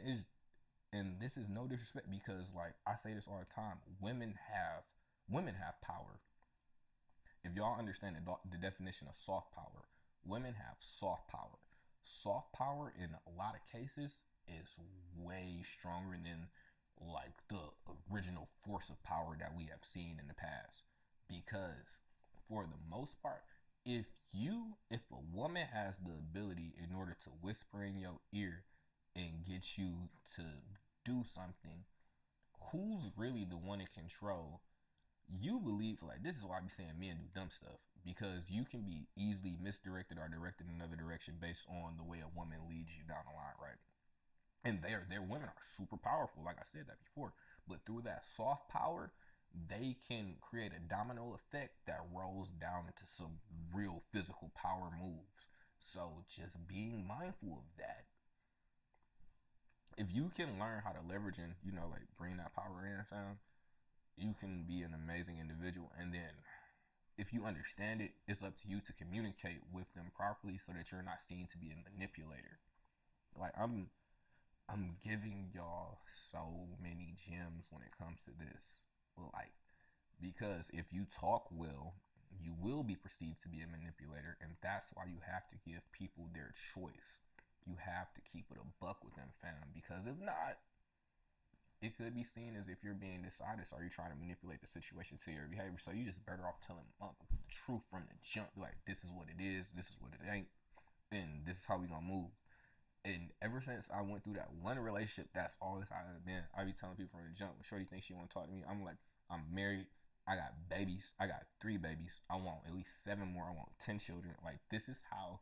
this is no disrespect because, like, I say this all the time, women have power. If y'all understand the definition of soft power, women have soft power. Soft power in a lot of cases is way stronger than, like, the original force of power that we have seen in the past. Because for the most part, if a woman has the ability in order to whisper in your ear and get you to do something, who's really the one in control? You believe, like, this is why I be saying men do dumb stuff, because you can be easily misdirected or directed in another direction based on the way a woman leads you down the line, right? And their women are super powerful, like I said that before, but through that soft power, they can create a domino effect that rolls down into some real physical power moves. So just being mindful of that. If you can learn how to leverage and, like, bring that power in, fam, you can be an amazing individual. And then if you understand it, it's up to you to communicate with them properly so that you're not seen to be a manipulator. Like, I'm giving y'all so many gems when it comes to this. Like, because if you talk well, you will be perceived to be a manipulator, and that's why you have to give people their choice. You have to keep it a buck with them, fam, because if not, it could be seen as if you're being dishonest or you're trying to manipulate the situation to your behavior. So you just better off telling the truth from the jump. Like, this is what it is, this is what it ain't, and this is how we gonna move. And ever since I went through that one relationship, that's all it's been. I be telling people from the jump, Shorty thinks she want to talk to me. I'm like, I'm married. I got babies. I got 3 babies. I want at least 7 more. I want 10 children. Like, this is how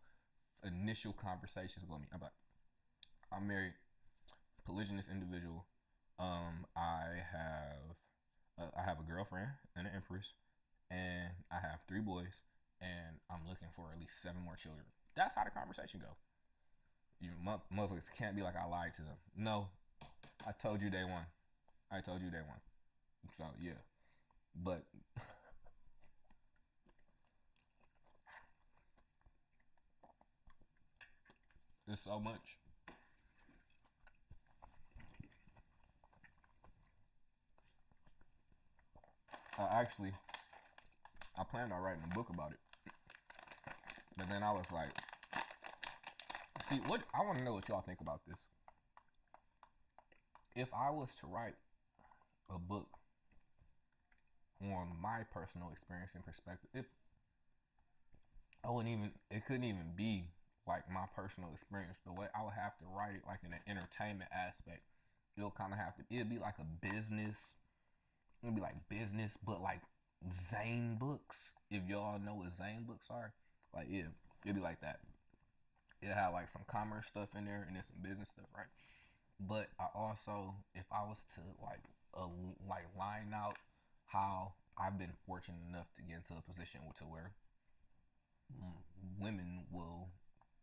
initial conversations go to me. I'm like, I'm married, polygynous individual. I have a girlfriend and an empress, and I have 3 boys, and I'm looking for at least 7 more children. That's how the conversation go. You motherfuckers can't be like I lied to them. No, I told you day one. I told you day one. So yeah, but it's so much. Actually, I planned on writing a book about it, but then I was like, see, what I want to know what y'all think about this. If I was to write a book on my personal experience and perspective, I wouldn't even. It couldn't even be like my personal experience. The way I would have to write it, like in an entertainment aspect, it'll kind of have to. It'd be like a business. It'd be like business, but like Zane books. If y'all know what Zane books are, like yeah, it'd be like that. It had like some commerce stuff in there and then some business stuff, right? But I also, if I was to like line out how I've been fortunate enough to get into a position to where women will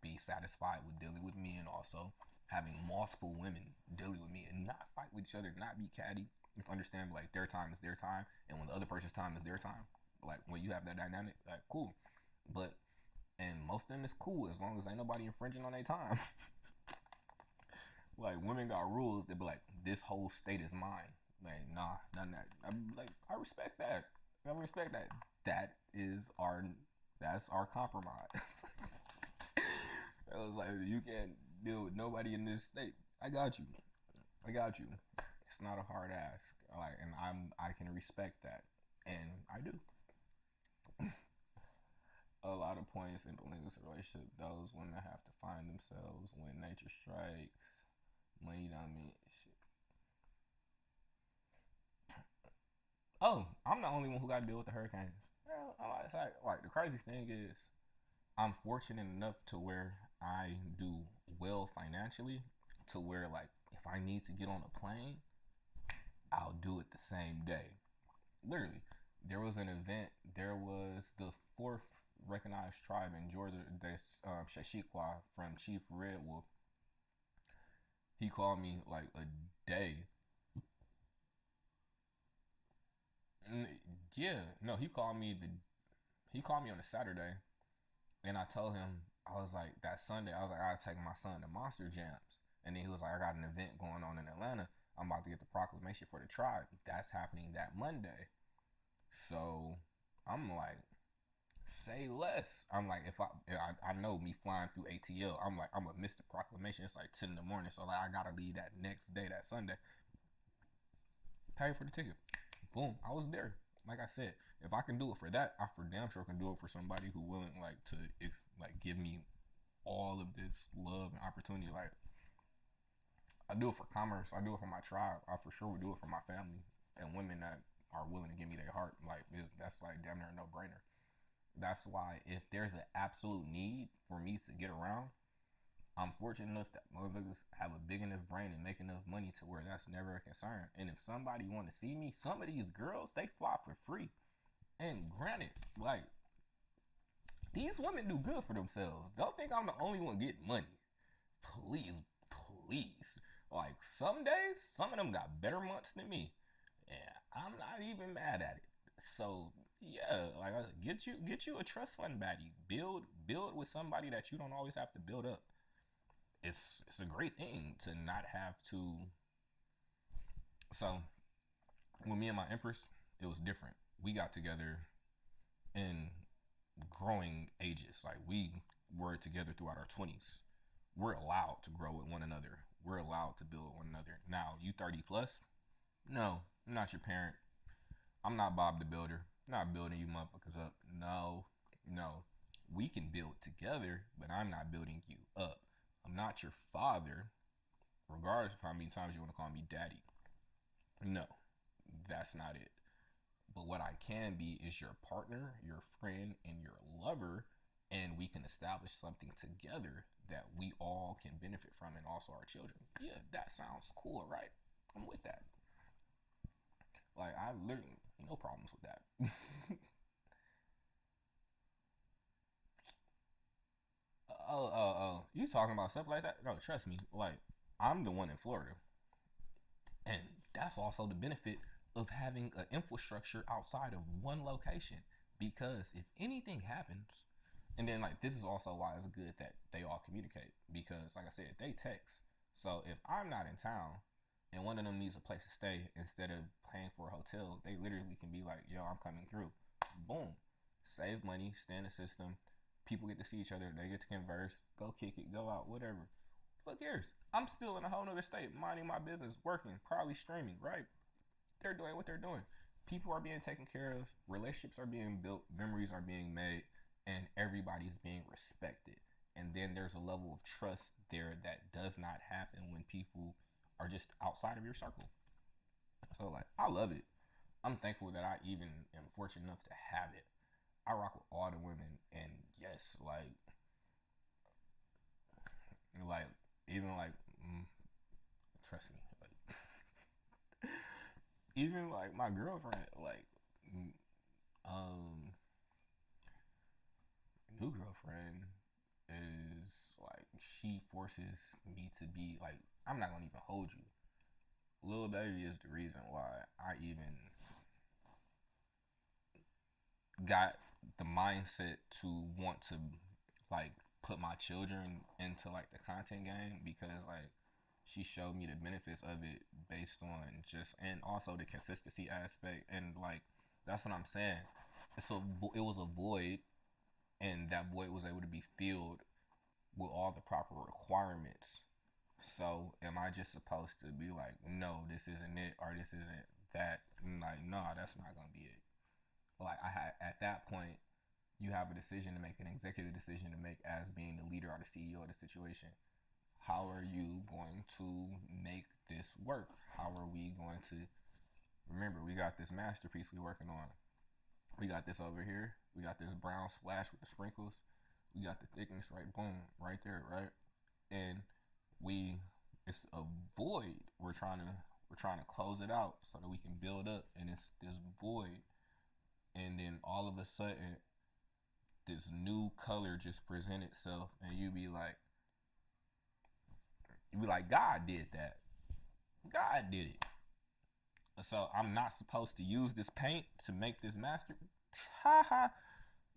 be satisfied with dealing with me, and also having multiple women dealing with me and not fight with each other, not be catty. Just understand like their time is their time, and when the other person's time is their time. Like when you have that dynamic, like cool. But and most of them is cool as long as ain't nobody infringing on their time. Like women got rules that be like, this whole state is mine. Like nah, none of that. I'm like, I respect that. I respect that. That's our compromise. I was like, you can't deal with nobody in this state. I got you. I got you. It's not a hard ask. Like, and I can respect that, and I do. A lot of points in polygamous relationship, those women have to find themselves when nature strikes. Money don't mean shit. Oh, I'm the only one who got to deal with the hurricanes. Well, it's like the crazy thing is, I'm fortunate enough to where I do well financially, to where like if I need to get on a plane, I'll do it the same day. Literally, there was an event. There was the fourth recognized tribe in Georgia, that's Shashiqua from Chief Red Wolf. He called me like a day. Yeah, no, he called me on a Saturday, and I told him I was like that Sunday. I was like I gotta take my son to Monster Jams, and then he was like I got an event going on in Atlanta. I'm about to get the proclamation for the tribe. That's happening that Monday. So I'm like, say less. I'm like, if I know me flying through ATL, I'm like, I'm gonna miss the proclamation. It's like 10 in the morning, so like I gotta leave that next day, that Sunday. Pay for the ticket. Boom, I was there. Like I said, if I can do it for that, I for damn sure can do it for somebody who willing like to like give me all of this love and opportunity. Like I do it for commerce. I do it for my tribe. I for sure would do it for my family and women that are willing to give me their heart. Like that's like damn near a no brainer. That's why if there's an absolute need for me to get around, I'm fortunate enough that motherfuckers have a big enough brain and make enough money to where that's never a concern. And if somebody want to see me, some of these girls they fly for free. And granted, like these women do good for themselves. Don't think I'm the only one getting money. Please, please. Like some days, some of them got better months than me, and I'm not even mad at it. So yeah, like get you a trust fund baddie. Build with somebody that you don't always have to build up. It's a great thing to not have to. So with me and my empress, it was different. We got together in growing ages. Like we were together throughout our 20s. We're allowed to grow with one another. We're allowed to build with one another. Now, you 30 plus? No, I'm not your parent. I'm not Bob the Builder. I'm not building you motherfuckers up. No, no. We can build together, but I'm not building you up. I'm not not your father, regardless of how many times you want to call me daddy. No, that's not it. But what I can be is your partner, your friend, and your lover, and we can establish something together that we all can benefit from, and also our children. Yeah, that sounds cool, right? I'm with that. Like, I literally no problems with that. Oh, you talking about stuff like that? No, trust me. Like, I'm the one in Florida, and that's also the benefit of having an infrastructure outside of one location. Because if anything happens, and then like this is also why it's good that they all communicate. Because like I said, they text. So if I'm not in town and one of them needs a place to stay, instead of paying for a hotel, they literally can be like, "Yo, I'm coming through." Boom, save money, stay in the system. People get to see each other. They get to converse. Go kick it. Go out. Whatever. Who cares? I'm still in a whole nother state, minding my business, working, probably streaming. Right? They're doing what they're doing. People are being taken care of. Relationships are being built. Memories are being made, and everybody's being respected. And then there's a level of trust there that does not happen when people are just outside of your circle. So like, I love it. I'm thankful that I even am fortunate enough to have it. I rock with all the women, and yes, like even like, trust me, like even like my girlfriend, like, um, new girlfriend is like she forces me to be like, I'm not gonna even hold you. Lil Baby is the reason why I even got the mindset to want to like put my children into like the content game, because like she showed me the benefits of it based on just, and also the consistency aspect, and like that's what I'm saying. It was a void, and that void was able to be filled with all the proper requirements. So am I just supposed to be like, no, this isn't it, or this isn't that? And like, no, that's not gonna be it. Like I had at that point, you have a decision to make, an executive decision to make as being the leader or the CEO of the situation. How are you going to make this work? How are we going to remember we got this masterpiece we working on. We got this over here. We got this brown splash with the sprinkles. We got the thickness right, boom, right there, right? And we it's a void. We're trying to close it out so that we can build up, and it's this void. And then all of a sudden this new color just present itself, and you be like, God did that. God did it. So I'm not supposed to use this paint to make this master. Ha ha.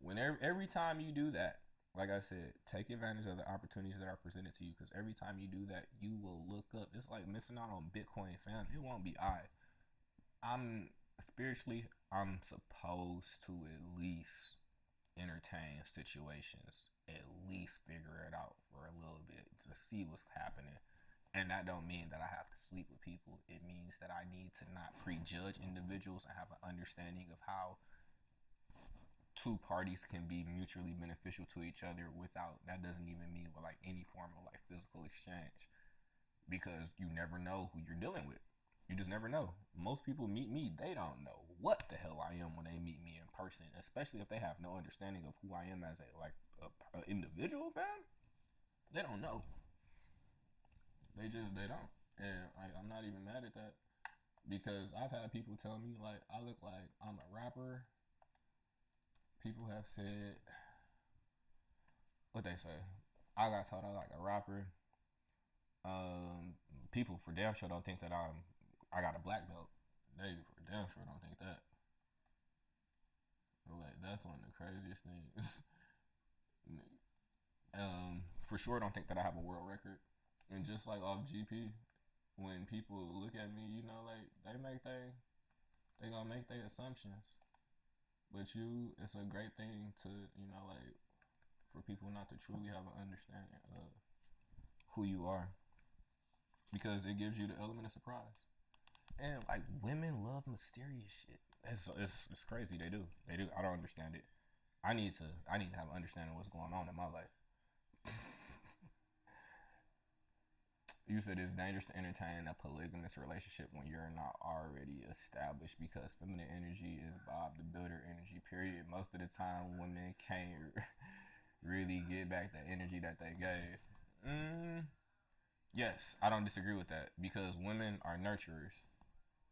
Whenever every time you do that, like I said, take advantage of the opportunities that are presented to you, because every time you do that, you will look up. It's like missing out on Bitcoin, fam. It won't be I'm spiritually, I'm supposed to at least entertain situations, at least figure it out for a little bit to see what's happening. And that don't mean that I have to sleep with people. It means that I need to not prejudge individuals and have an understanding of how two parties can be mutually beneficial to each other without, that doesn't even mean with like any form of like physical exchange, because you never know who you're dealing with. You just never know. Most people meet me, they don't know what the hell I am when they meet me in person, especially if they have no understanding of who I am as a individual, fam. They don't know. They don't. And I'm not even mad at that, because I've had people tell me like I look like I'm a rapper. People have said what they say. I got told I like a rapper. People for damn sure don't think that I got a black belt. They for damn sure don't think that. Like that's one of the craziest things. For sure don't think that I have a world record. And just like off GP, when people look at me, like they gonna make their assumptions. But it's a great thing to, like for people not to truly have an understanding of who you are, because it gives you the element of surprise. And like women love mysterious shit. It's crazy. They do. They do. I don't understand it. I need to have an understanding of what's going on in my life. You said it's dangerous to entertain a polygamous relationship when you're not already established because feminine energy is Bob the Builder energy, period. Most of the time, women can't really get back the energy that they gave. Yes, I don't disagree with that because women are nurturers.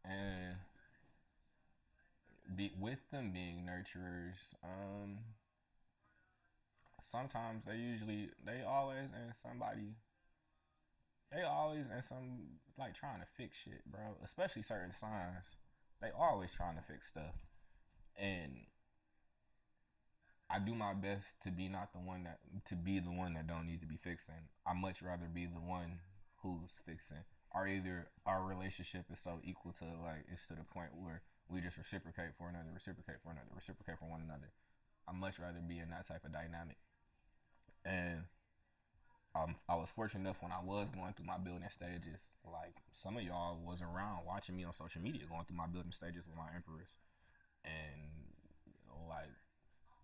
And with them being nurturers, sometimes they always in some like trying to fix shit, bro. Especially certain signs. They always trying to fix stuff. And I do my best to be not the one that to be the one that don't need to be fixing. I much rather be the one who's fixing. Or either our relationship is so equal to like it's to the point where we just reciprocate for another, reciprocate for another, reciprocate for one another. I much rather be in that type of dynamic. And I was fortunate enough when I was going through my building stages. Like some of y'all was around watching me on social media going through my building stages with my empress, and like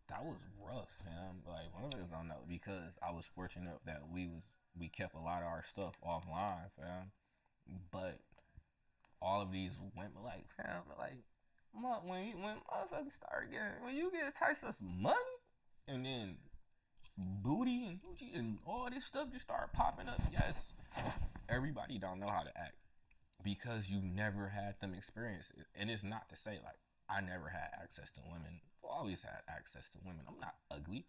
that was rough, man. Like one of us don't know because I was fortunate that we kept a lot of our stuff offline, fam. But all of these women, like fam, like when motherfuckers start getting when you get a taste of some money, and then booty and Gucci and all this stuff just start popping up. Yes, everybody don't know how to act because you never had them experience it. And it's not to say like I never had access to women. I've always had access to women. I'm not ugly.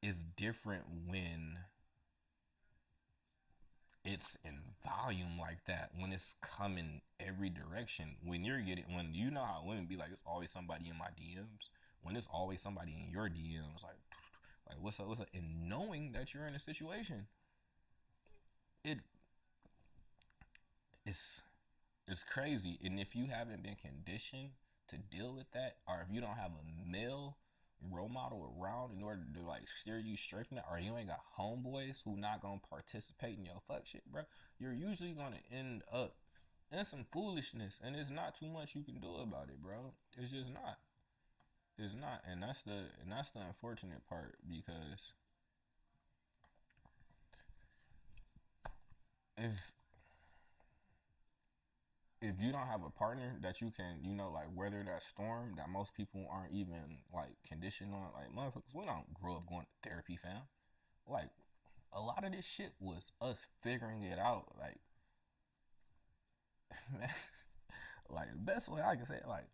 It's different when it's in volume like that. When it's coming every direction. When you know how women be like, it's always somebody in my DMs. When it's always somebody in your DMs, like what's up, and knowing that you're in a situation, it it's it's crazy. And if you haven't been conditioned to deal with that, or if you don't have a male role model around in order to like steer you straight from that, or you ain't got homeboys who not gonna participate in your fuck shit, bro, you're usually gonna end up in some foolishness, and it's not too much you can do about it, bro. It's just not. It's not, and that's the unfortunate part because if if you don't have a partner that you can, like weather that storm that most people aren't even like conditioned on, like motherfuckers, we don't grow up going to therapy, fam. Like a lot of this shit was us figuring it out, like like the best way I can say it, like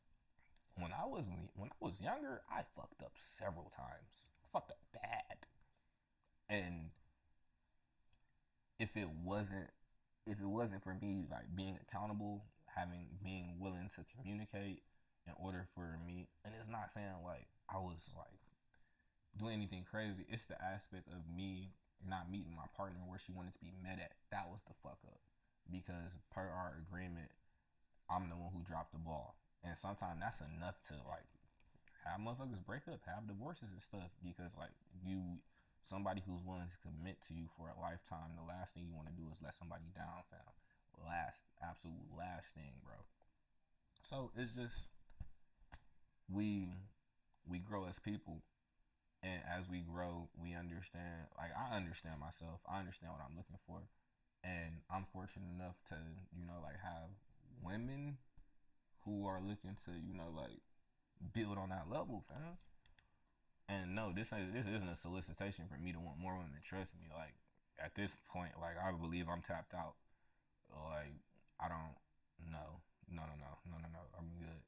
when I was younger, I fucked up several times. I fucked up bad, and if it wasn't if it wasn't for me like being accountable, being willing to communicate in order for me, and it's not saying like I was like doing anything crazy. It's the aspect of me not meeting my partner where she wanted to be met at. That was the fuck up because per our agreement, I'm the one who dropped the ball, and sometimes that's enough to like have motherfuckers break up, have divorces and stuff because like somebody who's willing to commit to you for a lifetime, the last thing you want to do is let somebody down, fam. Absolute last thing, bro. So it's just we we grow as people, and as we grow, we understand. Like I understand myself. I understand what I'm looking for, and I'm fortunate enough to like have women who are looking to like build on that level, fam. And no, this isn't a solicitation for me to want more women. Trust me. Like at this point, like I believe I'm tapped out. Like I don't. No. I'm good.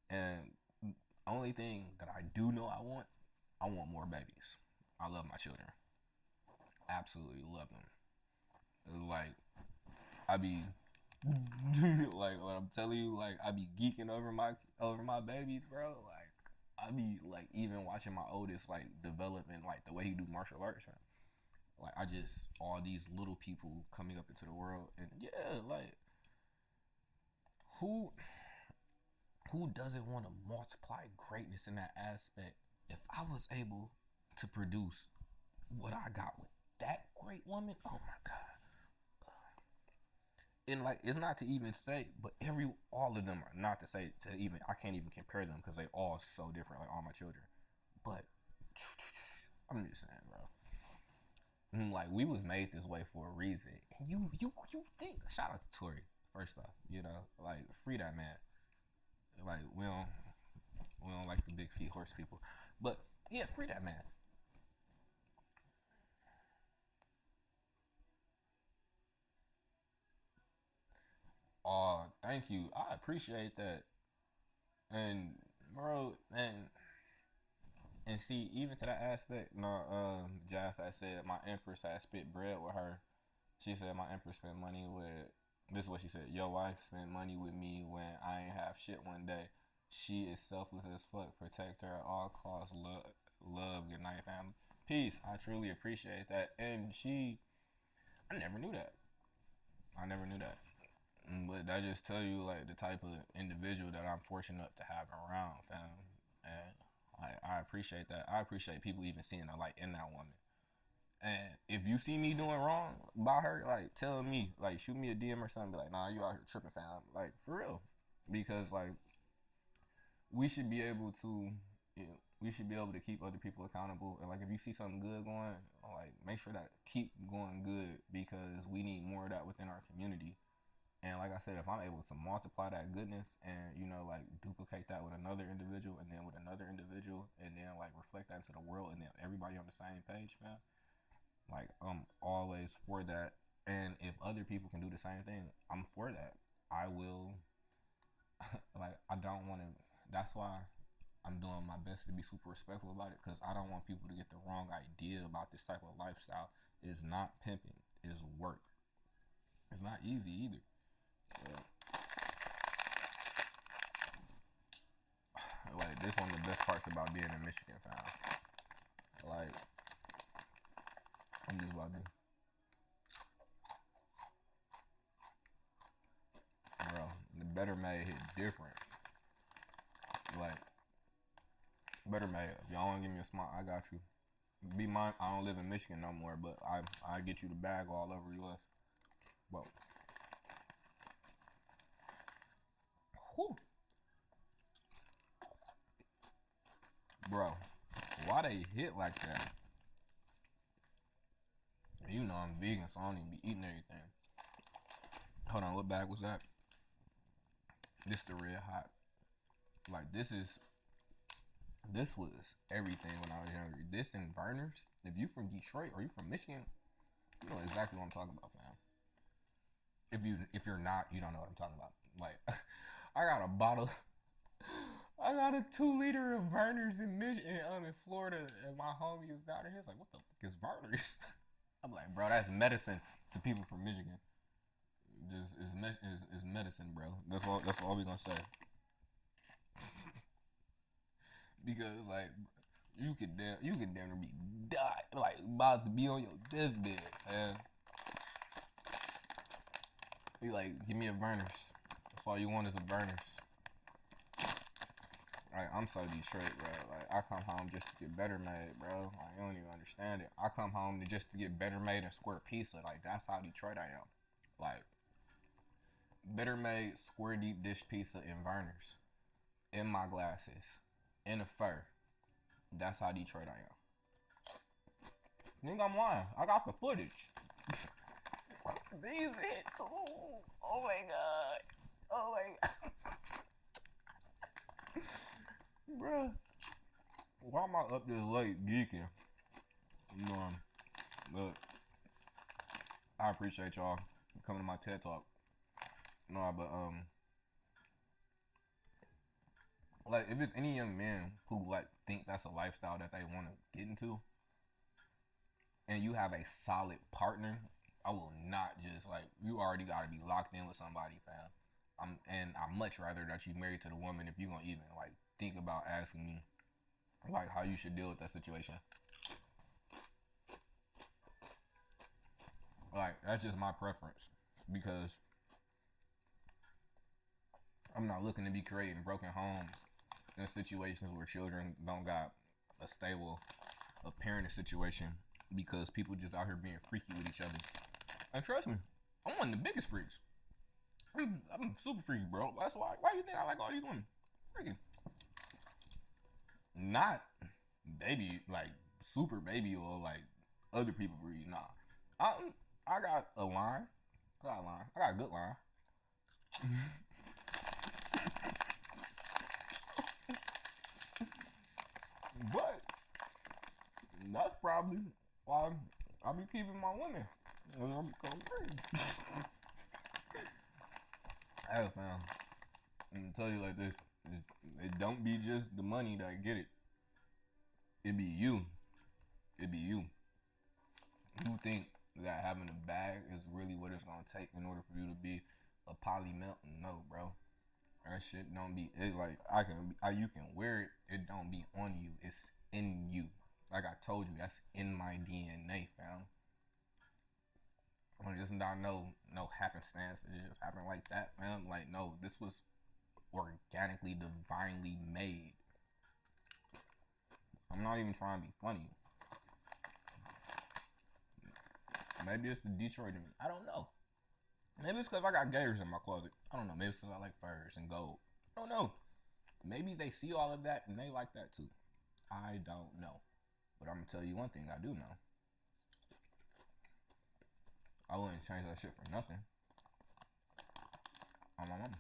And only thing that I do know I want more babies. I love my children. Absolutely love them. Like I be like what I'm telling you, like I be geeking over my babies, bro. Like I be like even watching my oldest like developing like the way he do martial arts. Man. Like I just all these little people coming up into the world, and yeah, like who who doesn't want to multiply greatness in that aspect? If I was able to produce what I got with that great woman, oh my god. And like it's not to even say, but all of them are not to say to even I can't even compare them because they all so different, like all my children. But I'm just saying, bro. Like we was made this way for a reason. And you think? Shout out to Tory. First off, like free that man. Like we don't like the big feet horse people, but yeah, free that man. Oh, thank you. I appreciate that. And bro, and see, even to that aspect, no, Jazz, I said my empress had spit bread with her. She said my empress spent money with. This is what she said. Your wife spent money with me when I ain't have shit one day. She is selfless as fuck. Protect her at all costs. Love. Good night, family. Peace. I truly appreciate that. And I never knew that. I never knew that. But that just tell you like the type of individual that I'm fortunate to have around, fam. And I appreciate that. I appreciate people even seeing the light in that woman. And if you see me doing wrong by her, like tell me, like shoot me a DM or something. Be like, nah, you out here tripping, fam. Like for real, because like we should be able to, we should be able to keep other people accountable. And like if you see something good going, like make sure that keep going good because we need more of that within our community. And like I said, if I'm able to multiply that goodness and like duplicate that with another individual and then with another individual and then like reflect that into the world and then everybody on the same page, man. Like I'm always for that. And if other people can do the same thing, I'm for that. I will. Like I don't want to. That's why I'm doing my best to be super respectful about it because I don't want people to get the wrong idea about this type of lifestyle. It's not pimping. It's work. It's not easy either. Yeah. Like this one of the best parts about being in Michigan, fam. Like I'm just about to, bro. The Better Made hit different. Like Better Made. If y'all want to give me a smile, I got you. Be mine. I don't live in Michigan no more, but I get you the bag all over US. But whew, bro, why they hit like that? I'm vegan, so I don't even be eating everything. Hold on, what bag was that? This the Red Hot. Like this was everything when I was younger. This and Verner's. If you from Detroit or you from Michigan, you know exactly what I'm talking about, fam. If you're not, you don't know what I'm talking about. Like I got a bottle. I got a 2 liter of Verner's in Michigan, in Florida, and my homie was down there. He was like, "What the fuck is Verner's?" I'm like, "Bro, that's medicine to people from Michigan. Just is medicine, bro. That's all we gonna say." Because like you can damn near be die like about to be on your deathbed, man. You like give me a Verner's. That's all you want is a Verner's. Like I'm so Detroit, bro. Like I come home just to get Better Made, bro. Like you don't even understand it. I come home just to get Better Made and square pizza. Like that's how Detroit I am. Like Better Made square deep dish pizza in Verner's in my glasses in a fur. That's how Detroit I am. Think I'm lying. I got the footage. These hits. Oh my god. Oh my god. Bruh. Why am I up this late geeking? But I appreciate y'all coming to my TED Talk. No, but like if it's any young man who like think that's a lifestyle that they want to get into, and you have a solid partner, I will not just like you already got to be locked in with somebody, fam. I'd much rather that you married to the woman if you gonna even like think about asking me like how you should deal with that situation. Like that's just my preference because I'm not looking to be creating broken homes in situations where children don't got a stable, a parenting situation because people just out here being freaky with each other. And trust me, I'm one of the biggest freaks. I'm super freaky, bro. That's why. Why do you think I like all these women? Freaking. Not baby, like super baby or like other people read. Nah, I I got a line. I got a line. I got a good line. But that's probably why I be keeping my women. I'm crazy. Hey, fam. I'm gonna tell you like this: it don't be just the money that get it. It be you. It be you. You think that having a bag is really what it's gonna take in order for you to be a poly melt? No, bro. That shit don't be. It's like you can wear it. It don't be on you. It's in you. Like I told you, that's in my DNA, fam. It's not no happenstance. It just happened like that, fam. Like no, this was organically, divinely made. I'm not even trying to be funny. Maybe it's the Detroit in me. I don't know. Maybe it's because I got gators in my closet. I don't know. Maybe it's because I like furs and gold. I don't know. Maybe they see all of that and they like that too. I don't know. But I'm going to tell you one thing I do know. I wouldn't change that shit for nothing. On my mama.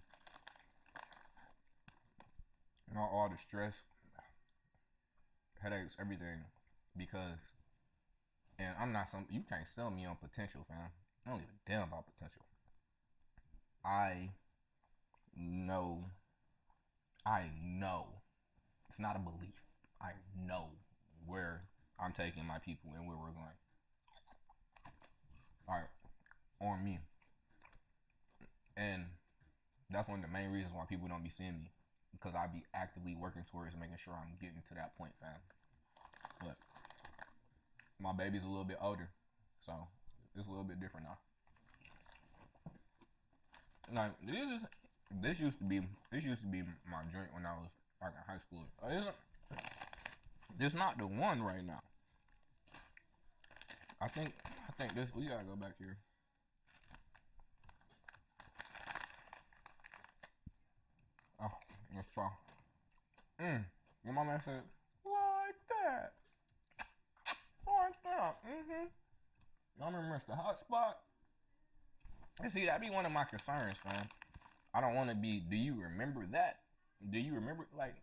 Not all the stress, headaches, everything. Because, and I'm not some, you can't sell me on potential, fam. I don't give a damn about potential. I know. It's not a belief. I know where I'm taking my people and where we're going. Alright, on me. And that's one of the main reasons why people don't be seeing me. Because I be actively working towards making sure I'm getting to that point, fam. But my baby's a little bit older. So it's a little bit different now. Like this used to be my drink when I was like in high school. It's not the one right now. I think this, we gotta go back here. Oh, let's try. Your mama said like that. Like that. Y'all remember Mr. Hotspot? And see, that be one of my concerns, man. I don't want to be. Do you remember that? Do you remember like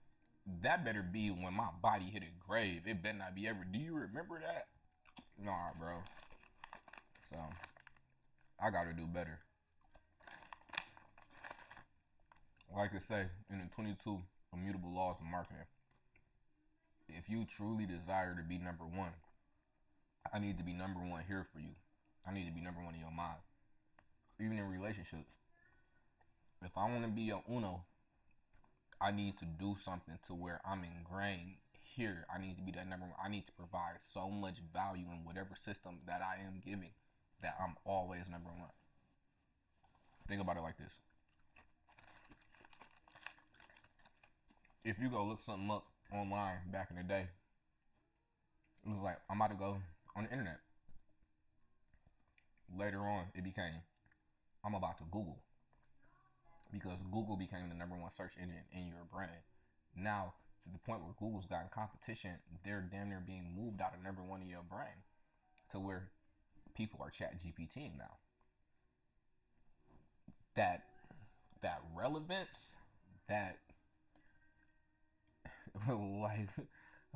that? Better be when my body hit a grave. It better not be ever. Do you remember that? Nah, bro. So I gotta do better. Like I say in the 22 immutable laws of marketing, if you truly desire to be number one, I need to be number one here for you. I need to be number one in your mind. Even in relationships, if I want to be your uno, I need to do something to where I'm ingrained here. I need to be that number one. I need to provide so much value in whatever system that I am giving that I'm always number one. Think about it like this. If you go look something up online back in the day, it was like, I'm about to go on the internet. Later on, it became, I'm about to Google. Because Google became the number one search engine in your brain. Now, to the point where Google's gotten competition, they're damn near being moved out of number one in your brain to where people are chat GPTing now. That relevance, that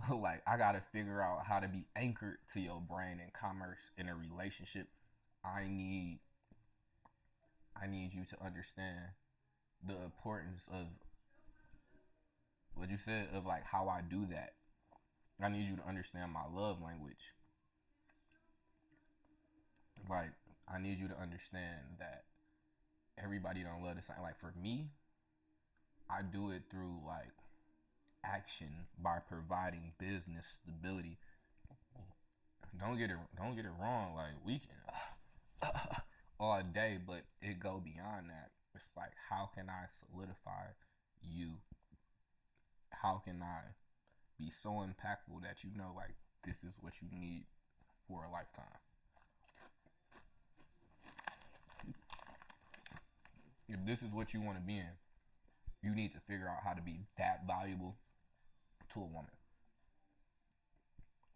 like I gotta figure out how to be anchored to your brain in commerce in a relationship. I need you to understand the importance of what you said, of like how I do that. I need you to understand my love language. Like, I need you to understand that everybody don't love the same. Like, for me, I do it through like action by providing business stability. Don't get it wrong. Like, we can all day, but it go beyond that. It's like, how can I solidify you? How can I be so impactful that you know, like, this is what you need for a lifetime? If this is what you want to be in, you need to figure out how to be that valuable to a woman.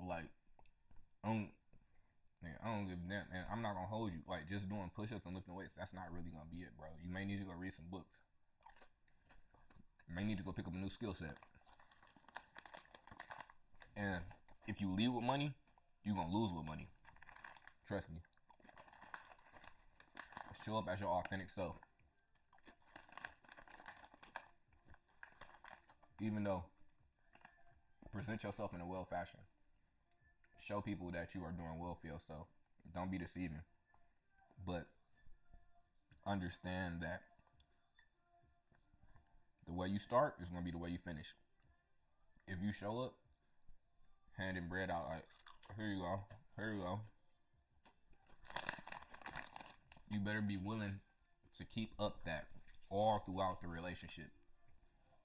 Like, Yeah, I don't give a damn, and I'm not gonna hold you. Like just doing push-ups and lifting weights, that's not really gonna be it, bro. You may need to go read some books. You may need to go pick up a new skill set. And if you leave with money, you gonna lose with money. Trust me. Show up as your authentic self. Even though, present yourself in a well fashion. Show people that you are doing well for yourself. Don't be deceiving. But understand that the way you start is going to be the way you finish. If you show up, handing bread out like, here you go, here you go. You better be willing to keep up that all throughout the relationship.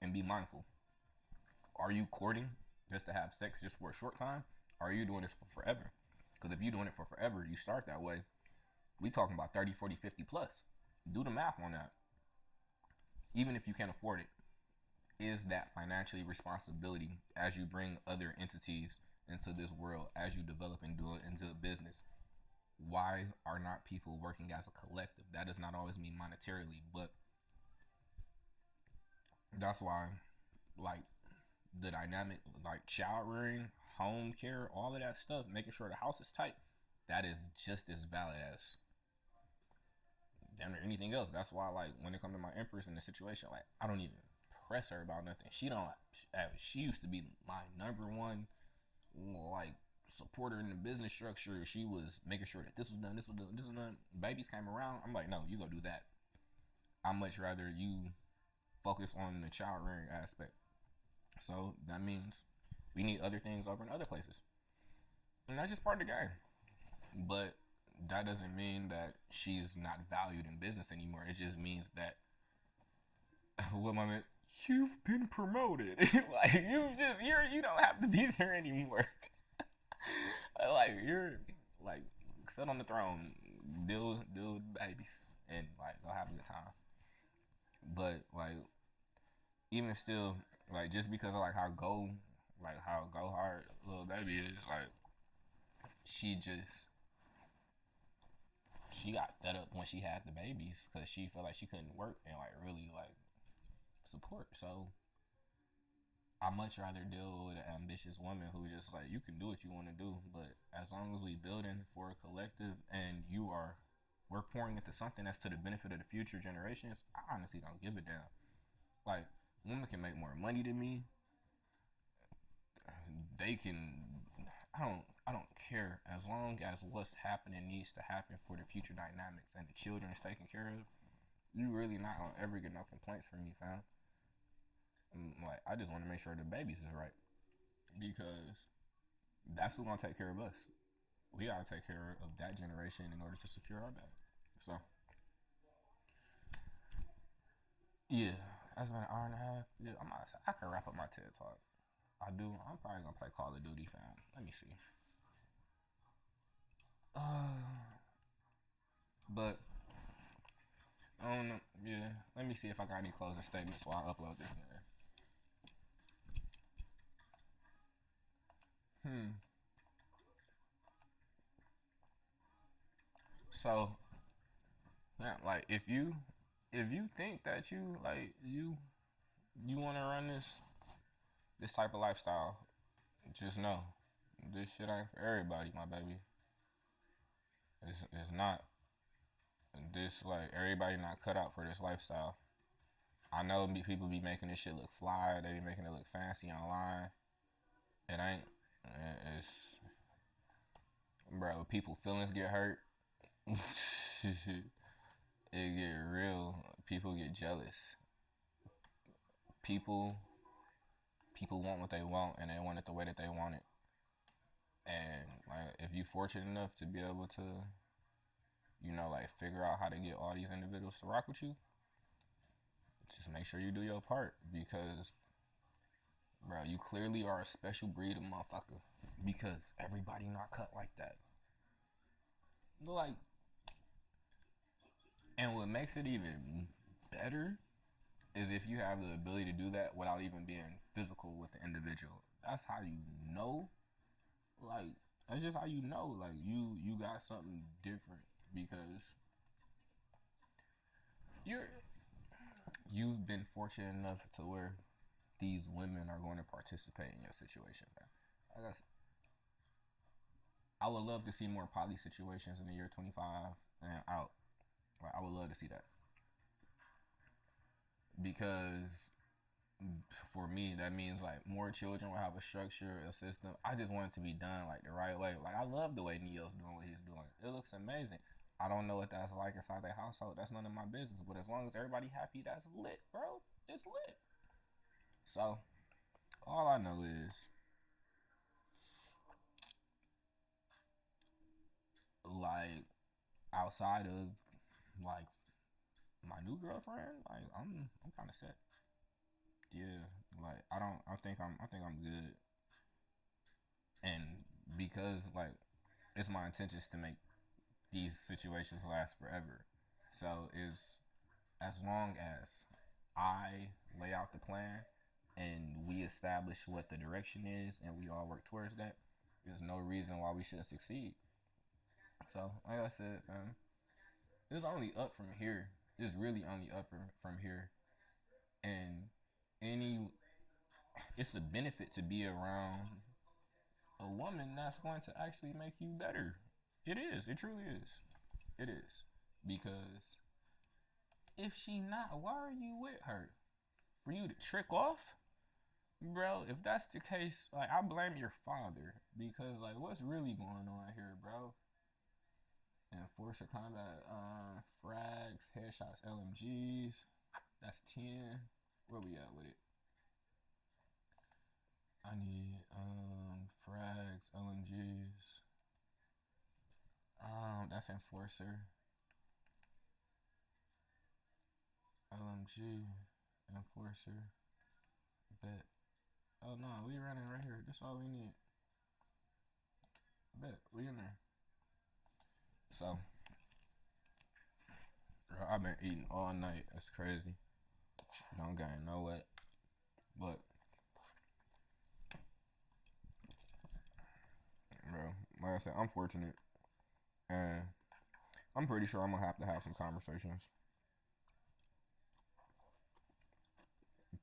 And be mindful. Are you courting just to have sex just for a short time? Or are you doing this for forever? Because if you're doing it for forever, you start that way. We talking about 30, 40, 50 plus. Do the math on that. Even if you can't afford it, is that financially responsibility as you bring other entities into this world, as you develop and do it into a business? Why are not people working as a collective? That does not always mean monetarily, but that's why, like, the dynamic, like child rearing, home care, all of that stuff, making sure the house is tight, that is just as valid as damn near anything else. That's why, like, when it comes to my empress in the situation, like, I don't even press her about nothing. She used to be my number one, like, supporter in the business structure. She was making sure that this was done, this was done, this was done. Babies came around, I'm like, no, you go do that. I'd much rather you focus on the child rearing aspect. So that means we need other things over in other places. And that's just part of the game. But that doesn't mean that she's not valued in business anymore. It just means that what my man, you've been promoted. Like you don't have to be there anymore. Like you're like sit on the throne, deal with babies, and like go have a good time. But like even still, like just because of like how go hard little baby is, like she got fed up when she had the babies because she felt like she couldn't work and like really like support. So I much rather deal with an ambitious woman who just like you can do what you want to do, but as long as we building for a collective and we're pouring into something that's to the benefit of the future generations, I honestly don't give a damn. Like women can make more money than me. They can. I don't care as long as what's happening needs to happen for the future dynamics and the children is taken care of. You really not gonna ever get no complaints from me, fam. Like I just want to make sure the babies is right because that's who's gonna take care of us. We gotta take care of that generation in order to secure our bag. So yeah, that's been an hour and a half. Yeah, I can wrap up my TED talk. I do. I'm probably gonna play Call of Duty, fam. Let me see. But I don't know. Yeah, let me see if I got any closing statements while I upload this game. So yeah, like if you think that you want to run this type of lifestyle, just know this shit ain't for everybody, my baby. It's not. This like everybody not cut out for this lifestyle. I know people be making this shit look fly. They be making it look fancy online. It ain't. It's bro. People feelings get hurt. It get real. People get jealous. People want what they want and they want it the way that they want it. And like if you fortunate enough to be able to, like figure out how to get all these individuals to rock with you, just make sure you do your part because bro, you clearly are a special breed of motherfucker because everybody not cut like that. Like, and what makes it even better is if you have the ability to do that without even being physical with the individual. That's how you know, like, That's just how you know, like you got something different because you're you've been fortunate enough to where these women are going to participate in your situation. I guess I would love to see more poly situations in the year 25 and out. Like, I would love to see that because for me that means like more children will have a structure, a system. I just want it to be done like the right way. Like I love the way Neo's doing what he's doing. It looks amazing. I don't know what that's like inside their household. That's none of my business. But as long as everybody happy, that's lit, bro. It's lit. So all I know is like outside of like my new girlfriend, like I'm kind of set. Yeah, like I think I'm good. And because like it's my intentions to make these situations last forever. So is as long as I lay out the plan and we establish what the direction is and we all work towards that, there's no reason why we shouldn't succeed. So like I said, it's only up from here. It's really only up from here. And any it's a benefit to be around a woman that's going to actually make you better. It is. It truly is. It is. Because if she not, why are you with her? For you to trick off? Bro, if that's the case, like I blame your father. Because like what's really going on here, bro? Enforcer combat, frags, headshots, LMGs. That's 10. Where we at with it? I need frags, LMGs. That's enforcer. LMG, enforcer. Bet. Oh no, we running right here. That's all we need. Bet we in there. So, bro, I've been eating all night. That's crazy. Don't gain no weight, but bro, like I said, I'm fortunate, and I'm pretty sure I'm gonna have to have some conversations.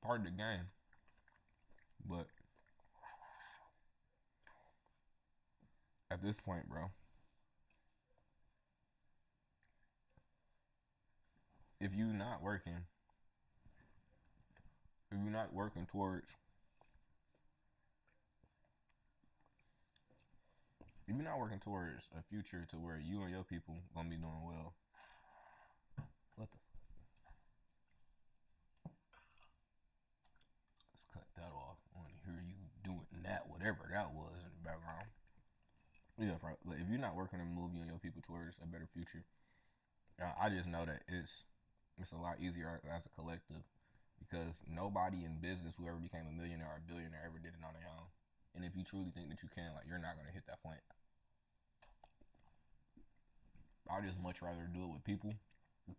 Part of the game, but at this point, bro, if you not working, if you're not working towards, if you're not working towards a future to where you and your people gonna be doing well, what the? Let's cut that off. I want to hear you doing that, whatever that was in the background. Yeah, bro. Like, if you're not working to move you and your people towards a better future, I just know that it's a lot easier as a collective because nobody in business who ever became a millionaire or a billionaire ever did it on their own. And if you truly think that you can, like you're not gonna hit that point. I just much rather do it with people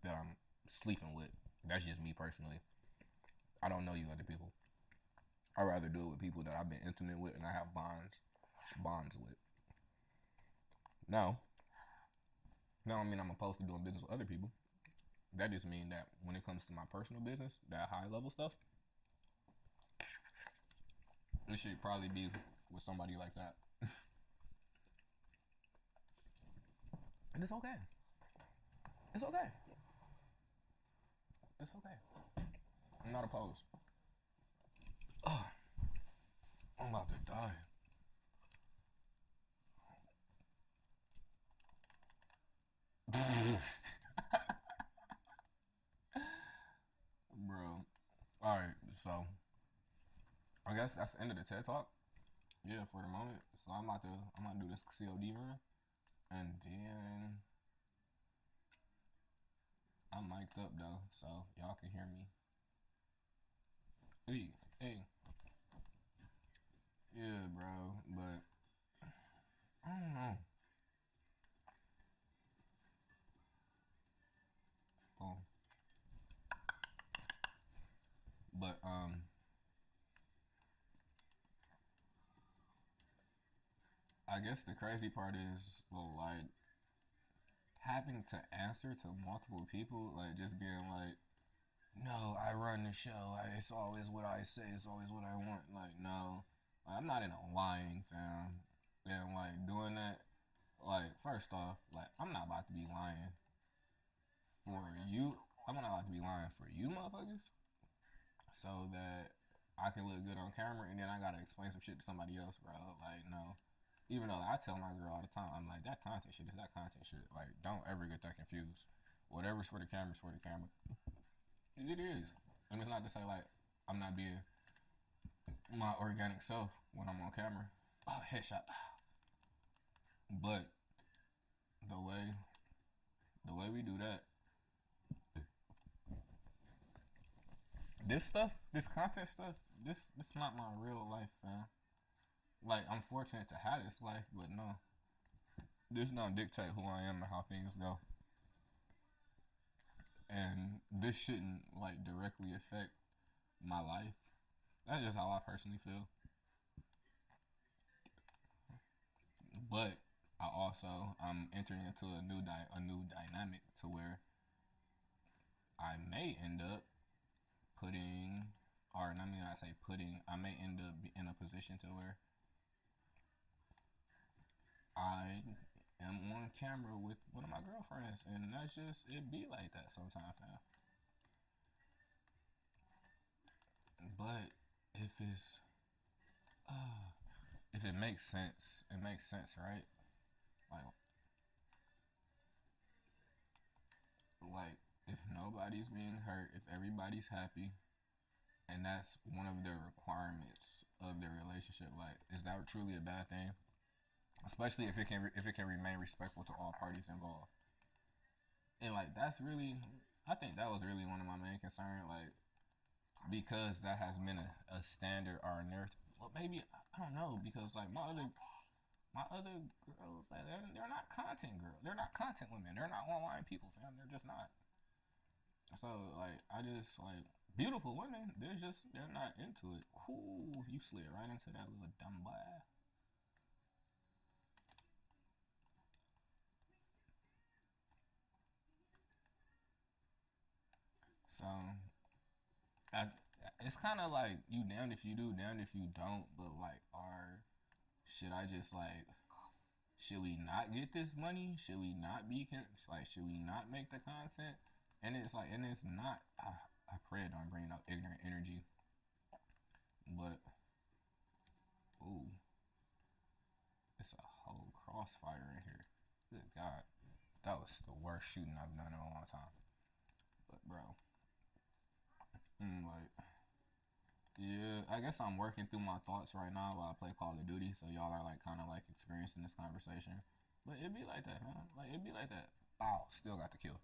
that I'm sleeping with. That's just me personally. I don't know you other people. I'd rather do it with people that I've been intimate with and I have bonds with. Now, that don't mean I'm opposed to doing business with other people. That just means that when it comes to my personal business, that high level stuff, it should probably be with somebody like that. And it's okay. It's okay. It's okay. I'm not opposed. Oh, I'm about to die. Bro. Alright, so I guess that's the end of the TED Talk. Yeah, for the moment. So I'm about to do this COD run. And then I'm mic'd up though, so y'all can hear me. Hey, hey. Yeah, bro, but I don't know. Oh, but I guess the crazy part is, well, like having to answer to multiple people, like just being like, no, I run the show. It's always what I say. It's always what I want. Like, no, I'm not in a lying, fam. And like doing that, like first off, like I'm not about to be lying for you. I'm not about to be lying for you, motherfuckers, so that I can look good on camera, and then I gotta explain some shit to somebody else, bro. Like, no. Even though I tell my girl all the time, I'm like, that content shit is that content shit. Like, don't ever get that confused. Whatever's for the camera is for the camera. It is. And it's not to say like I'm not being my organic self when I'm on camera. Oh, headshot. But the way we do that, this stuff, this content stuff, this not my real life, fam. Like I'm fortunate to have this life, but no, this don't dictate who I am and how things go. And this shouldn't like directly affect my life. That's just how I personally feel. But I'm entering into a new dynamic to where I may end up putting, or I mean I say putting, I may end up in a position to where I am on camera with one of my girlfriends, and that's just it. Be like that sometimes, man. But if it's if it makes sense, it makes sense, right? Like like if nobody's being hurt, if everybody's happy, and that's one of the requirements of their relationship, like is that truly a bad thing? Especially if it can remain respectful to all parties involved. And like that's really, I think that was really one of my main concerns. Like because that has been a standard or a narrative. Well, maybe I don't know because like my other girls, like they're not content girls. They're not content women. They're not online people, fam. They're just not. So like I just like beautiful women. They're not into it. Ooh, you slid right into that little dumb boy. So I, it's kind of like you damned if you do, damned if you don't. But like, should I just like? Should we not get this money? Should we not be like? Should we not make the content? And it's like, and it's not. I pray it don't bring up ignorant energy. But ooh, it's a whole crossfire in here. Good God, that was the worst shooting I've done in a long time. But bro, like yeah, I guess I'm working through my thoughts right now while I play Call of Duty. So y'all are like kind of like experiencing this conversation. But it be like that, man. Like it be like that. Ow, still got the kill.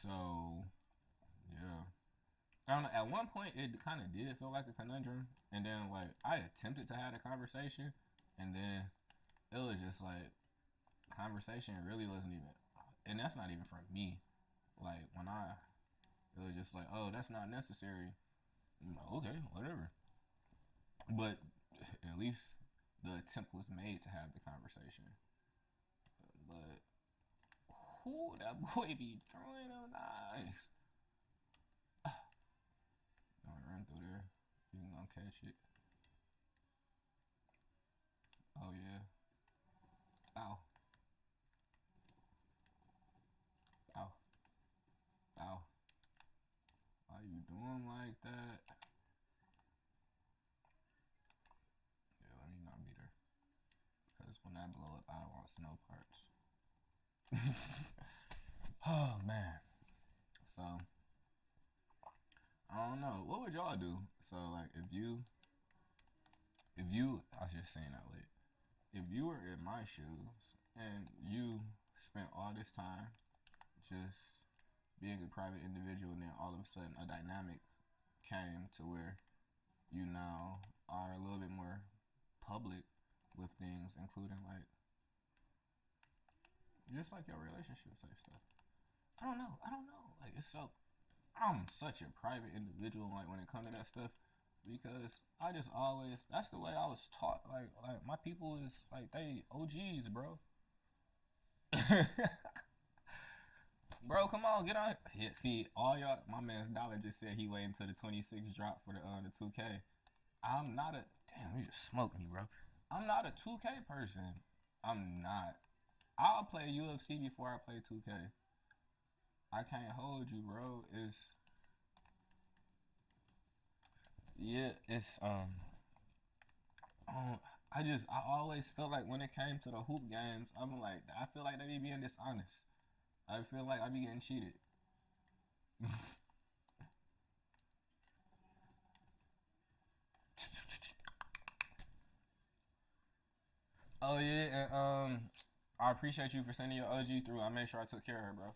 So yeah, I don't know. At one point, it kind of did feel like a conundrum, and then like I attempted to have a conversation, and then it was just like conversation really wasn't even, and that's not even from me. Like when it was just like, oh, that's not necessary. I'm like, okay, whatever. But at least the attempt was made to have the conversation. But who that boy be throwing them knives? Don't run through there. You can gonna catch it. Oh yeah. Ow. Ow. Ow. Why you doing like that? Yeah, let me not beat her. Because when I blow up, I don't want snow parts. Oh man. So I don't know. What would y'all do? So like if you I was just saying that late. If you were in my shoes and you spent all this time just being a private individual, and then all of a sudden a dynamic came to where you now are a little bit more public with things, including like Just like your relationship type stuff. I don't know. I don't know. Like it's so. I'm such a private individual. Like when it comes to that stuff, because I just always. That's the way I was taught. Like my people is like they OGs, bro. Bro, come on, get on. Yeah, see, all y'all. My man's Dollar just said he waiting until the 26 drop for the 2K. I'm not a. Damn, you just smoked me, bro. I'm not a 2K person. I'm not. I'll play UFC before I play 2K. I can't hold you, bro. It's yeah, it's um I always felt like when it came to the hoop games, I'm like I feel like they be being dishonest. I feel like I be getting cheated. Oh yeah, and I appreciate you for sending your OG through. I made sure I took care of her, bro.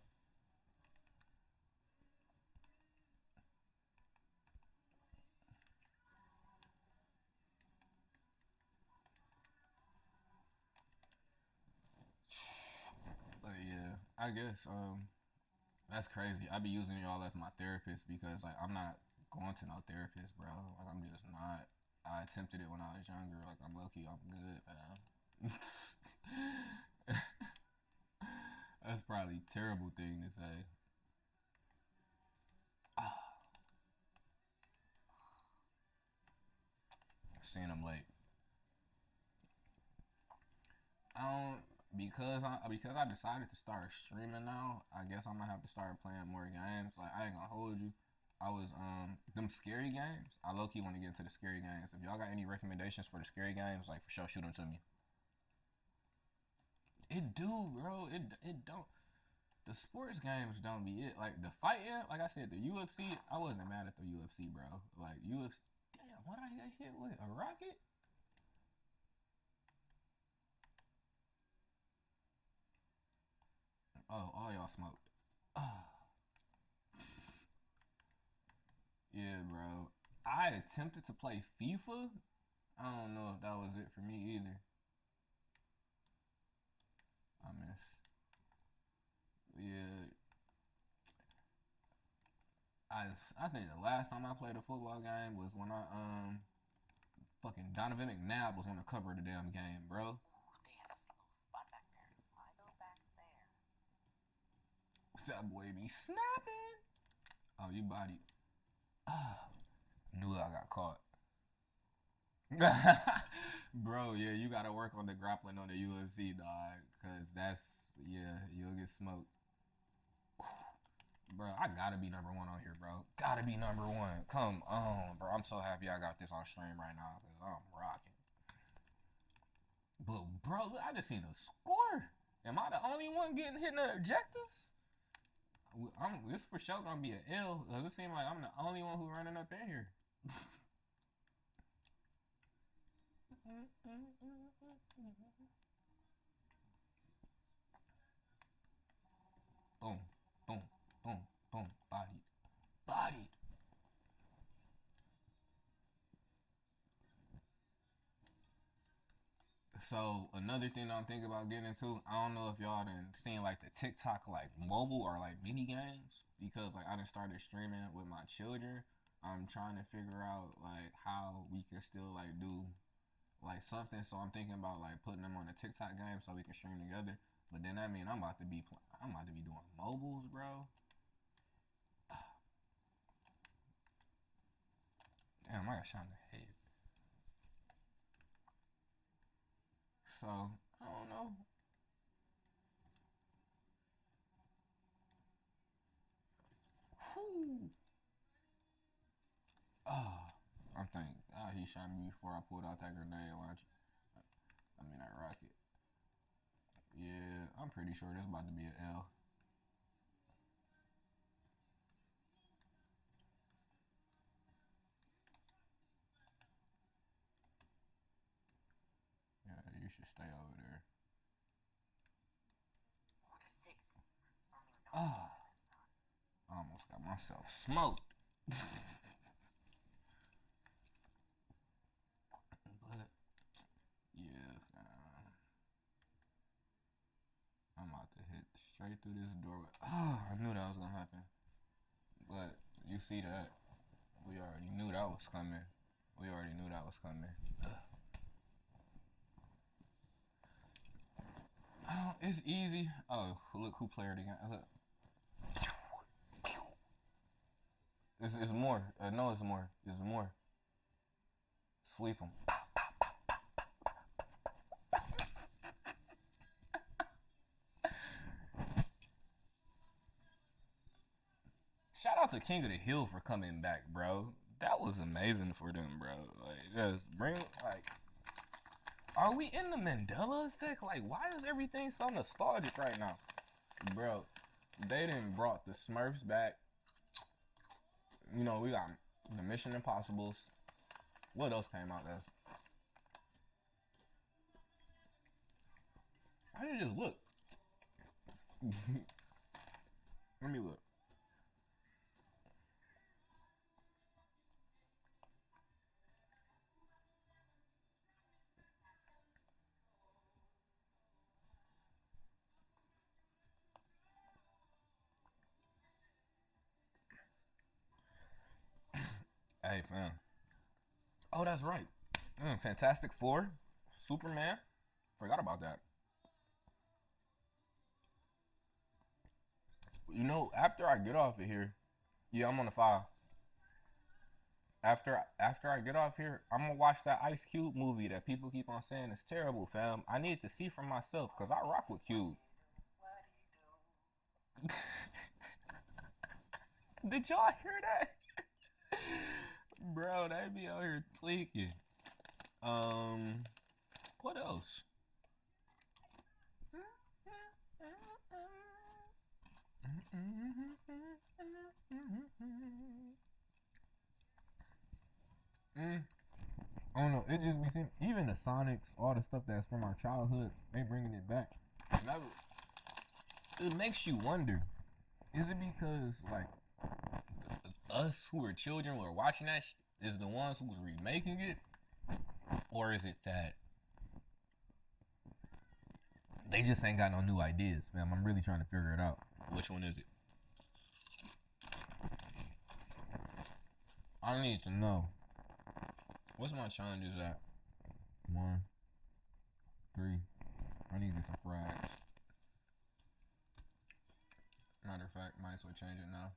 But yeah, I guess that's crazy. I be using y'all as my therapist because like I'm not going to no therapist, bro. Like I'm just not. I attempted it when I was younger. Like I'm lucky, I'm good, man. That's probably a terrible thing to say. Ah, seeing them late. I don't because I decided to start streaming now. I guess I'm gonna have to start playing more games. Like I ain't gonna hold you. I was them scary games. I low key want to get into the scary games. If y'all got any recommendations for the scary games, like for sure, shoot them to me. It do, bro. It don't. The sports games don't be it. Like the fighting, like I said, the UFC. I wasn't mad at the UFC, bro. Like UFC. Damn, what I got hit with a rocket? Oh, all y'all smoked. Ah, yeah, bro. I attempted to play FIFA. I don't know if that was it for me either. I miss. Yeah, I think the last time I played a football game was when I fucking Donovan McNabb was on the cover of the damn game, bro. Ooh, they have a single spot back there. I go back there. That boy be snapping. Oh, you bodied. Ah, knew I got caught. Bro, yeah, you gotta work on the grappling on the UFC, dog. Cause that's yeah, you'll get smoked. Bro, I gotta be number one on here, bro. Gotta be number one. Come on, bro. I'm so happy I got this on stream right now because I'm rocking. But bro, look, I just seen a score. Am I the only one getting hit in the objectives? This for sure gonna be an L. It seems like I'm the only one who running up in here. Boom, boom, boom, boom. Bodied, bodied. So another thing I'm thinking about getting into, I don't know if y'all done seen like the TikTok like mobile or like mini games because like I done started streaming with my children. I'm trying to figure out like how we can still like do like something. So I'm thinking about like putting them on a TikTok game so we can stream together. But then that mean I'm about to be doing mobiles, bro. Damn, I got shot in the head. So I don't know. Whew. Oh, I'm thinking. Ah, he shot me before I pulled out that grenade launcher. I mean that rocket. Yeah, I'm pretty sure this is about to be an L. Yeah, you should stay over there. Ooh, the six. I don't even know what Ah, game it is now. I almost got myself smoked. But yeah, I'm about to straight through this doorway. Oh, I knew that was gonna happen. But you see that? We already knew that was coming. We already knew that was coming. Oh, it's easy. Oh, look who played it again. Look. It's more. No, it's more. It's more. Sweep them. Shout out to King of the Hill for coming back, bro. That was amazing for them, bro. Like, just bring, like, are we in the Mandela effect? Like, why is everything so nostalgic right now? Bro, they done brought the Smurfs back. You know, we got the Mission Impossibles. What else came out there? How did it just look? Let me look. Hey, fam. Oh, that's right. Fantastic Four, Superman. Forgot about that. You know, after I get off of here, yeah, I'm on the file. After I get off here, I'm gonna watch that Ice Cube movie that people keep on saying is terrible, fam. I need to see for myself because I rock with Cube. Did y'all hear that? Bro, they be out here tweaking. What else? I don't know. It just be seem even the Sonics, all the stuff that's from our childhood, they bringing it back. It makes you wonder: is it because like us who were children who were watching that is the ones who's remaking it, or is it that they just ain't got no new ideas, fam? I'm really trying to figure it out. Which one is it? I need to know. What's my challenges at? 1, 3. I need to get some frags. Matter of fact, might as well change it now.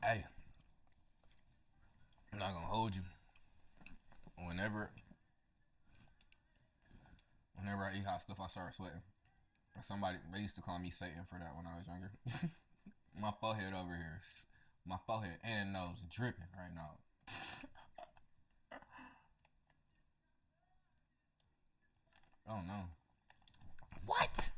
Hey, I'm not gonna hold you. Whenever I eat hot stuff, I start sweating. They used to call me Satan for that when I was younger. My forehead over here, my forehead and nose dripping right now. Oh no. What?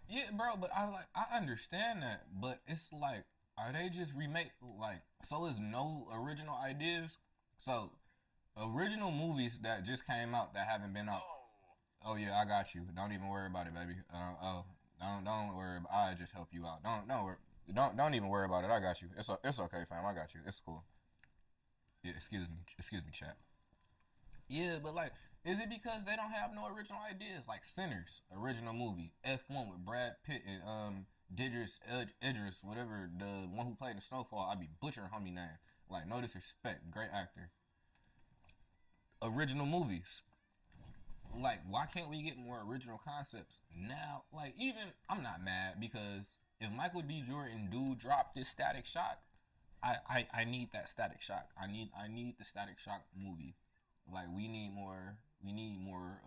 Yeah, bro, but I understand that, but it's like, are they just remake like so? Is no original ideas? So original movies that just came out that haven't been out. Oh yeah, I got you. Don't even worry about it, baby. Don't worry. I just help you out. Don't even worry about it. I got you. It's okay, fam. I got you. It's cool. Yeah, excuse me, chat. Yeah, but like, is it because they don't have no original ideas? Like Sinners, original movie, F1 with Brad Pitt and Idris, whatever the one who played in Snowfall. I be butchering homie name. Like, no disrespect, great actor. Original movies. Like, why can't we get more original concepts now? Like, even I'm not mad because if Michael B. Jordan do drop this Static Shock, I need that Static Shock. I need the Static Shock movie. Like, we need more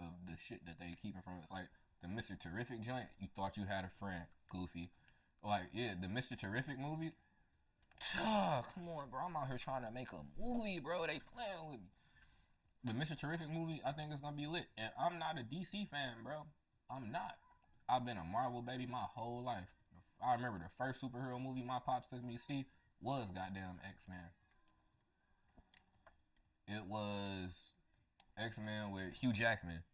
of the shit that they keeping from us. Like the Mr. Terrific joint, you thought you had a friend, Goofy. Like, yeah, the Mr. Terrific movie. Come on, bro. I'm out here trying to make a movie, bro. They playing with me. The Mr. Terrific movie, I think it's gonna be lit. And I'm not a DC fan, bro. I'm not. I've been a Marvel baby my whole life. I remember the first superhero movie my pops took me to see was goddamn X-Men. It was X-Men with Hugh Jackman.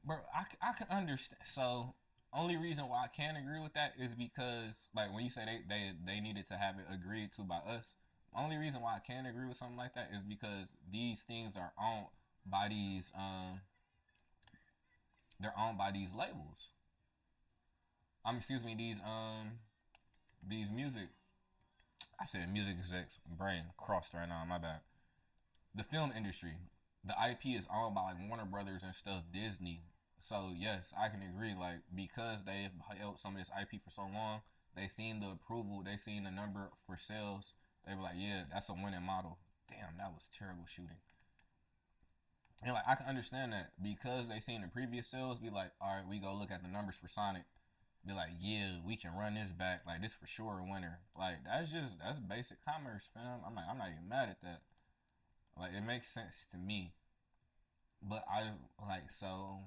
Bro, I can understand. So only reason why I can't agree with that is because, like, when you say they needed to have it agreed to by us, only reason why I can't agree with something like that is because these things are owned by they're owned by these labels. Excuse me, these music. I said music execs. Brain crossed right now. My bad. The film industry, the IP is owned by like Warner Brothers and stuff, Disney. So yes, I can agree. Like because they held some of this IP for so long, they seen the approval, they seen the number for sales. They were like, yeah, that's a winning model. Damn, that was terrible shooting. And like I can understand that because they seen the previous sales, be like, all right, we go look at the numbers for Sonic. Be like, yeah, we can run this back. Like this for sure a winner. Like that's basic commerce, fam. I'm not even mad at that. Like it makes sense to me. But I like so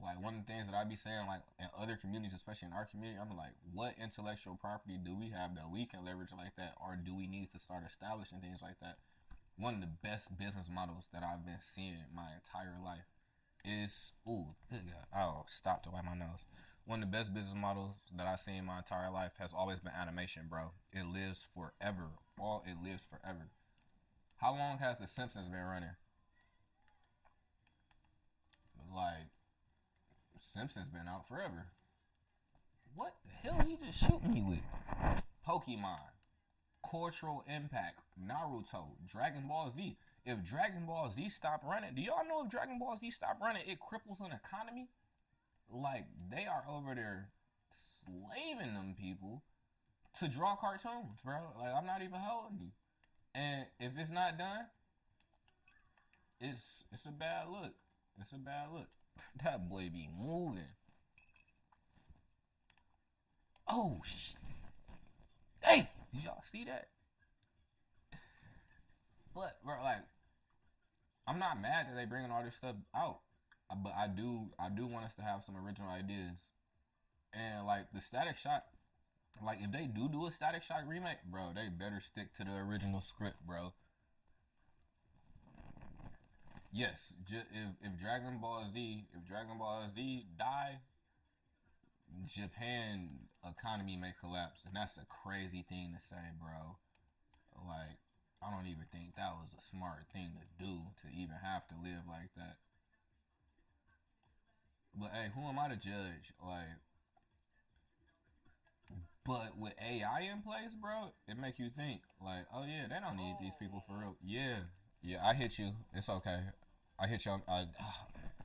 like one of the things that I be saying like in other communities, especially in our community, I'm like, what intellectual property do we have that we can leverage like that, or do we need to start establishing things like that? One of the best business models that I've been seeing my entire life is good God. Oh, stop to wipe my nose. One of the best business models that I've seen my entire life has always been animation, bro. It lives forever. It lives forever. How long has The Simpsons been running? Like, Simpsons been out forever. What the hell he just shoot me with? Pokemon, cultural impact, Naruto, Dragon Ball Z. If Dragon Ball Z stopped running, do y'all know if Dragon Ball Z stopped running, it cripples an economy? Like, they are over there slaving them people to draw cartoons, bro. Like, I'm not even holding you. And if it's not done, it's a bad look. It's a bad look. That boy be moving. Oh shit! Hey, did y'all see that? But bro, like, I'm not mad that they bringing all this stuff out, but I do want us to have some original ideas. And like the Static Shock, like if they do a Static Shock remake, bro, they better stick to the original script, bro. Yes, if Dragon Ball Z die, Japan economy may collapse, and that's a crazy thing to say, bro. Like, I don't even think that was a smart thing to do to even have to live like that. But hey, who am I to judge? Like, but with AI in place, bro, it make you think like, oh yeah, they don't need these people for real. Yeah, yeah, I hit you. It's okay. I hit you.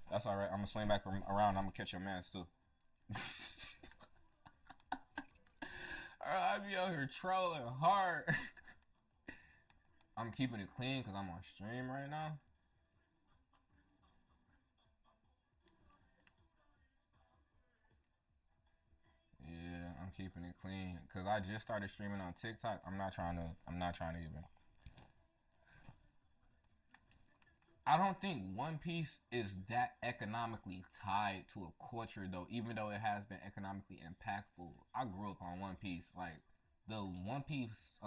That's all right. I'm gonna swing back around. I'm gonna catch your mans too. I be out here trolling hard. I'm keeping it clean because I'm on stream right now. Yeah, I'm keeping it clean because I just started streaming on TikTok. I'm not trying to. I'm not trying to even. I don't think One Piece is that economically tied to a culture though, even though it has been economically impactful. I grew up on One Piece, like the One Piece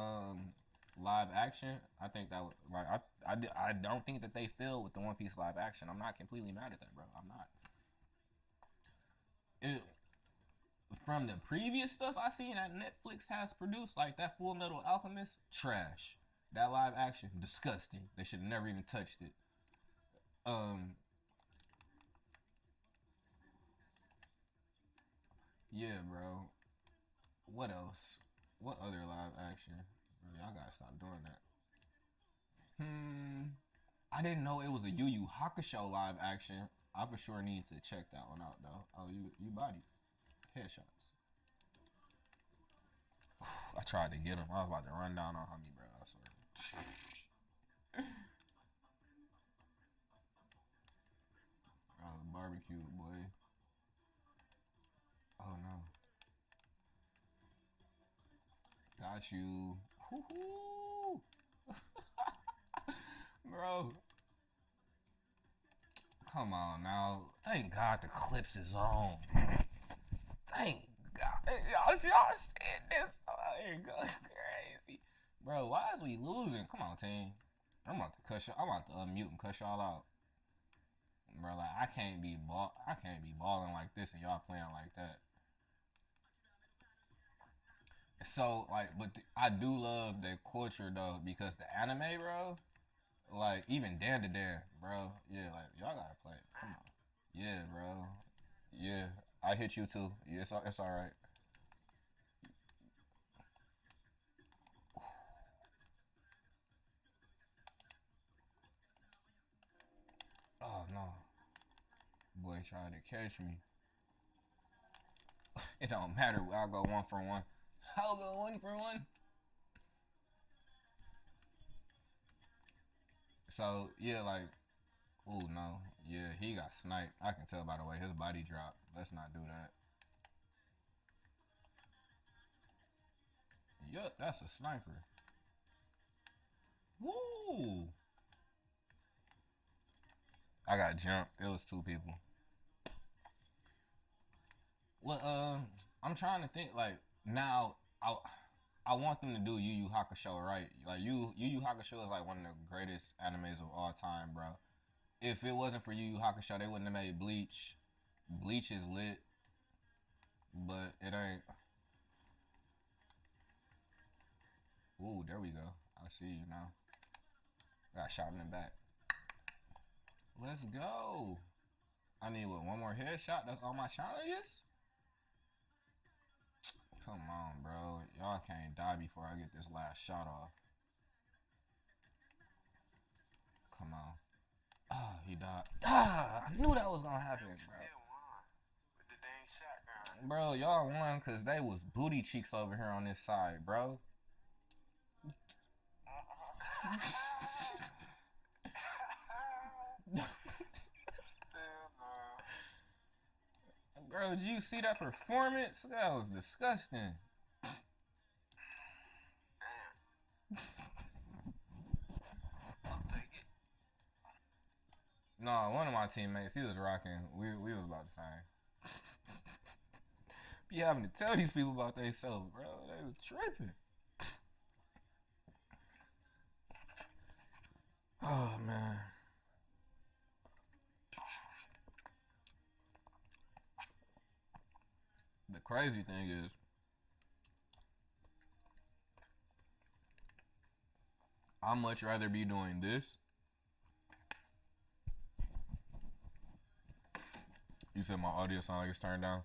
live action. I think that like I don't think that they failed with the One Piece live action. I'm not completely mad at that, bro. I'm not. It, from the previous stuff I seen that Netflix has produced, like that Full Metal Alchemist, trash. That live action, disgusting. They should have never even touched it. Um, yeah, bro. What else? What other live action? Bro, y'all gotta stop doing that. I didn't know it was a Yu Yu Hakusho live action. I for sure need to check that one out though. Oh, you body headshots. I tried to get him. I was about to run down on homie, bro. I swear. Barbecue boy. Oh no. Got you. Woo-hoo. Bro. Come on now. Thank God the clips is on. Thank God. Y'all saying this. Oh, you're going crazy. Bro, why is we losing? Come on, team. I'm about to cuss y'all. I'm about to unmute and cuss y'all out. Bro, like I can't be balling like this and y'all playing like that. So like, but I do love the culture though because the anime, bro. Like even Dan to Dan, bro. Yeah, like y'all gotta play it. Come on. Yeah, bro. Yeah, I hit you too. Yeah, it's all right. Oh no, boy tried to catch me. It don't matter. I'll go 1 for 1. I'll go 1 for 1. So yeah, like, oh no, yeah, he got sniped. I can tell by the way his body dropped. Let's not do that. Yup, that's a sniper. Woo! I got jumped. It was 2 people. Well, I'm trying to think. Like now, I want them to do Yu Yu Hakusho right. Like Yu Yu Hakusho is like one of the greatest animes of all time, bro. If it wasn't for Yu Yu Hakusho, they wouldn't have made Bleach. Bleach is lit, but it ain't. Ooh, there we go. I see you now. Got shot in the back. Let's go. I need what, one more headshot? That's all my challenges? Come on, bro. Y'all can't die before I get this last shot off. Come on. Ah, he died. Ah, I knew that was gonna happen, bro. Bro, y'all won because they was booty cheeks over here on this side, bro. Bro, did you see that performance? That was disgusting. No, one of my teammates, he was rocking. We was about the same. Be having to tell these people about themselves, bro. They was tripping. Oh man. The crazy thing is, I'd much rather be doing this. You said my audio sound like it's turned down.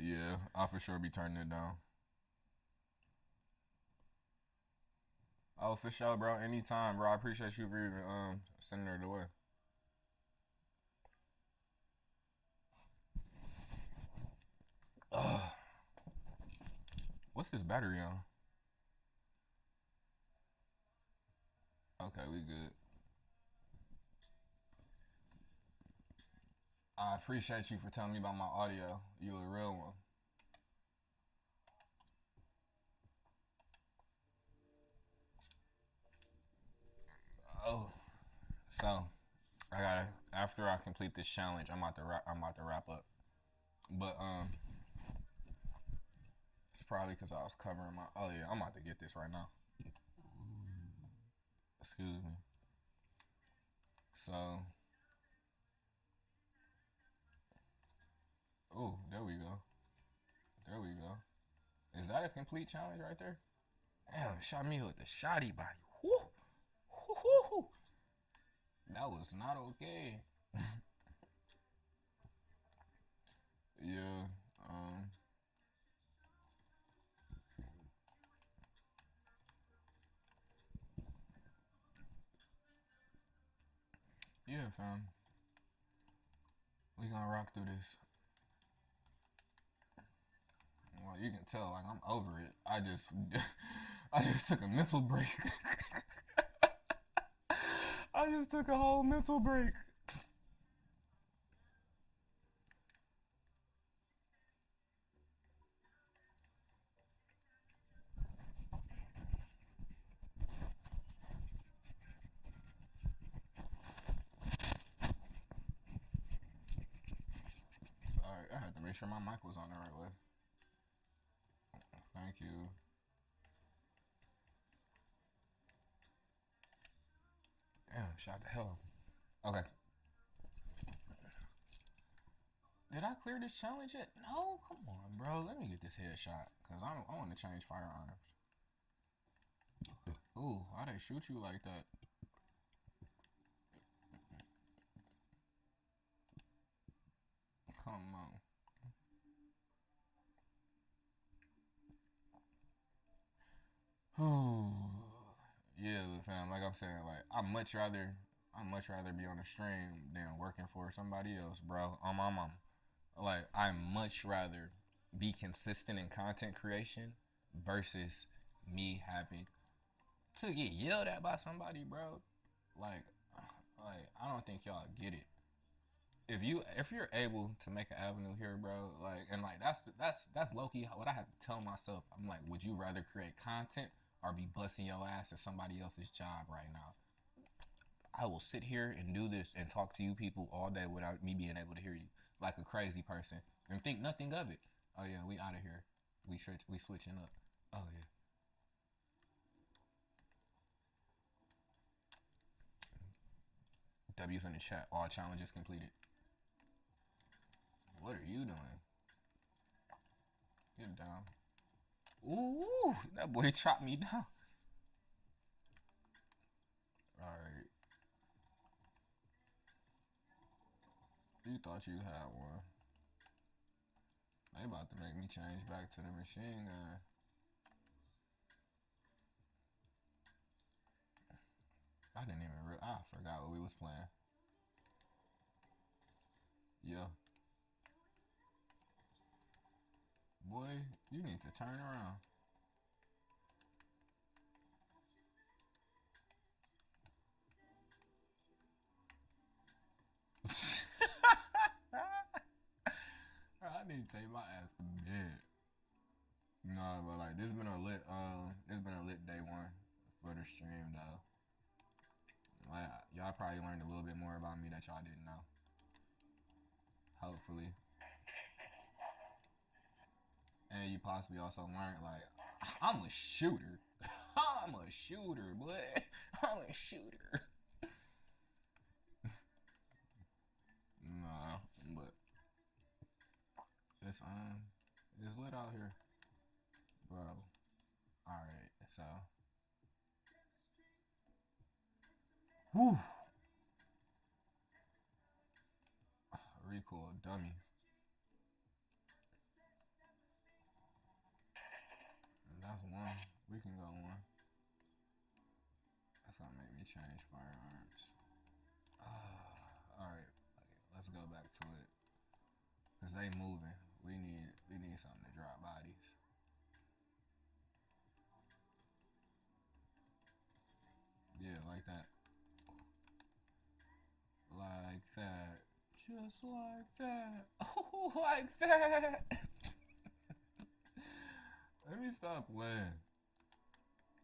Yeah, I'll for sure be turning it down. Oh, for sure, bro. Anytime, bro. I appreciate you for even sending her the way. Ugh. What's this battery on? Okay, we good. I appreciate you for telling me about my audio. You a real one. Oh, so I gotta after I complete this challenge, I'm about to wrap up. But it's probably because I was covering my. Oh yeah, I'm about to get this right now. Excuse me. So, oh, there we go. There we go. Is that a complete challenge right there? Damn, shot me with the shotty body. Woo! Woo-hoo-hoo. That was not okay. Yeah. Um. Yeah, fam. We gonna rock through this. Well, you can tell, like I'm over it. I just took a mental break. I just took a whole mental break. Sorry, I had to make sure my mic was on the right way. Thank you. Damn, shot the hell. Okay. Did I clear this challenge yet? No, come on, bro. Let me get this headshot, cause I want to change firearms. Ooh, why they shoot you like that? Come on. Oh, yeah, but fam. Like I'm saying, like I much rather be on the stream than working for somebody else, bro. On my mom. Like I much rather be consistent in content creation versus me having to get yelled at by somebody, bro. Like, like I don't think y'all get it. If you're able to make an avenue here, bro, like and like that's low key what I have to tell myself. I'm like, would you rather create content or be busting your ass at somebody else's job right now? I will sit here and do this and talk to you people all day without me being able to hear you like a crazy person and think nothing of it. Oh yeah, we out of here. We switching up. Oh yeah. W's in the chat. All challenges completed. What are you doing? Get down. Ooh, that boy chopped me down. All right. You thought you had one. They about to make me change back to the machine gun. I didn't even I forgot what we was playing. Yeah. Boy, you need to turn around. I need to take my ass to bed. No, but like this been a lit day one for the stream though. Like y'all probably learned a little bit more about me that y'all didn't know. Hopefully. And you possibly also learned like I'm a shooter. I'm a shooter, boy. I'm a shooter. Nah, but it's it's lit out here, bro. All right, so whew, recoil dummy. That's one. We can go one. That's gonna make me change firearms. All right, let's go back to it. Cause they moving. We need something to drop bodies. Yeah, like that. Like that. Just like that. Oh, like that. Let me stop playing.